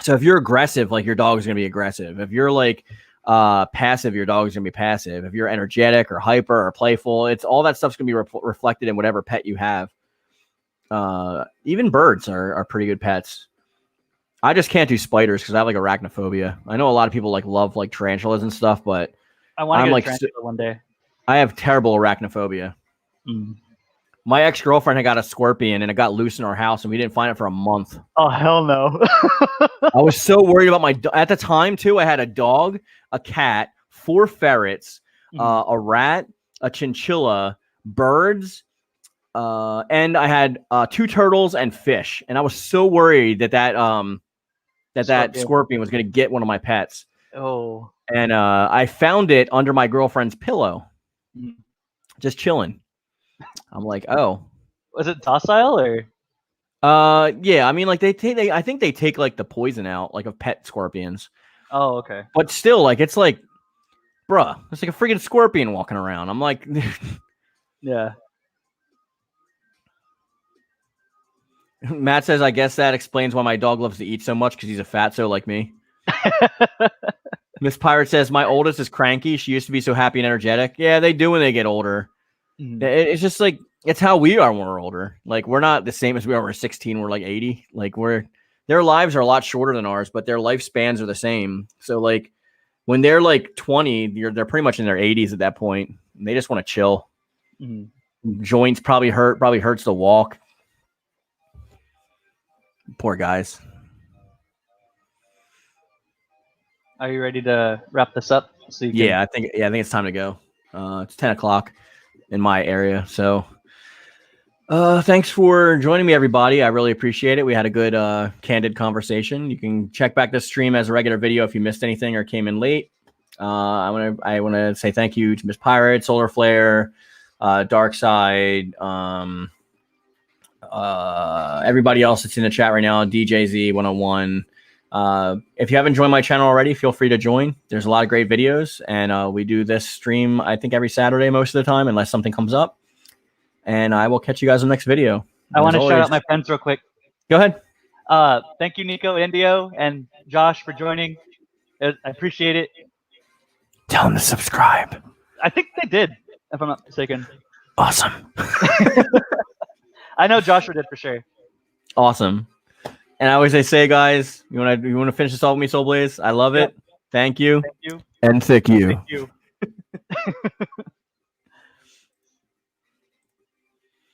if you're aggressive, like your dog is going to be aggressive. If you're like passive, your dog is going to be passive. If you're energetic or hyper or playful, it's all that stuff's going to be reflected in whatever pet you have. Even birds are pretty good pets. I just can't do spiders because I have like arachnophobia. I know a lot of people like love like tarantulas and stuff, but I want to get a tarantula one day. I have terrible arachnophobia. My ex-girlfriend had got a scorpion and it got loose in our house and we didn't find it for a month. Oh, hell no. I was so worried about at the time too. I had a dog, a cat, 4 ferrets, a rat, a chinchilla, birds, and I had 2 turtles and fish. And I was so worried that scorpion was going to get one of my pets. Oh. And I found it under my girlfriend's pillow, just chilling. I'm like, oh. Was it docile or? Yeah. I mean, like I think they take like the poison out, like of pet scorpions. Oh, okay. But still, like it's like, bruh, it's like a freaking scorpion walking around. I'm like, yeah. Matt says, I guess that explains why my dog loves to eat so much because he's a fatso like me. Miss Pirate says, my oldest is cranky. She used to be so happy and energetic. Yeah, they do when they get older. It's just like, it's how we are when we're older. Like, we're not the same as we are when we're 16. We're like 80. Like, their lives are a lot shorter than ours, but their lifespans are the same. So, like, when they're like 20, they're pretty much in their 80s at that point. And they just want to chill. Joints probably hurts to walk. Poor guys. Are you ready to wrap this up? So I think it's time to go. It's 10 o'clock in my area. So thanks for joining me, everybody. I really appreciate it. We had a good candid conversation. You can check back this stream as a regular video if you missed anything or came in late. I want to say thank you to Miss Pirate, Solar Flare, Dark Side, everybody else that's in the chat right now, DJZ101, If you haven't joined my channel already, feel free to join. There's a lot of great videos, and we do this stream, I think, every Saturday most of the time, unless something comes up. And I will catch you guys in the next video. I want to As shout always- out my friends real quick. Go ahead. Thank you, Nico, Indio, and Josh for joining. I appreciate it. Tell them to subscribe. I think they did, if I'm not mistaken. Awesome. I know Joshua did for sure. Awesome. And I always say, guys, you want to finish this off with me, Soul Blaze? I love it. Thank you. Thank you. And thank you. Thank you.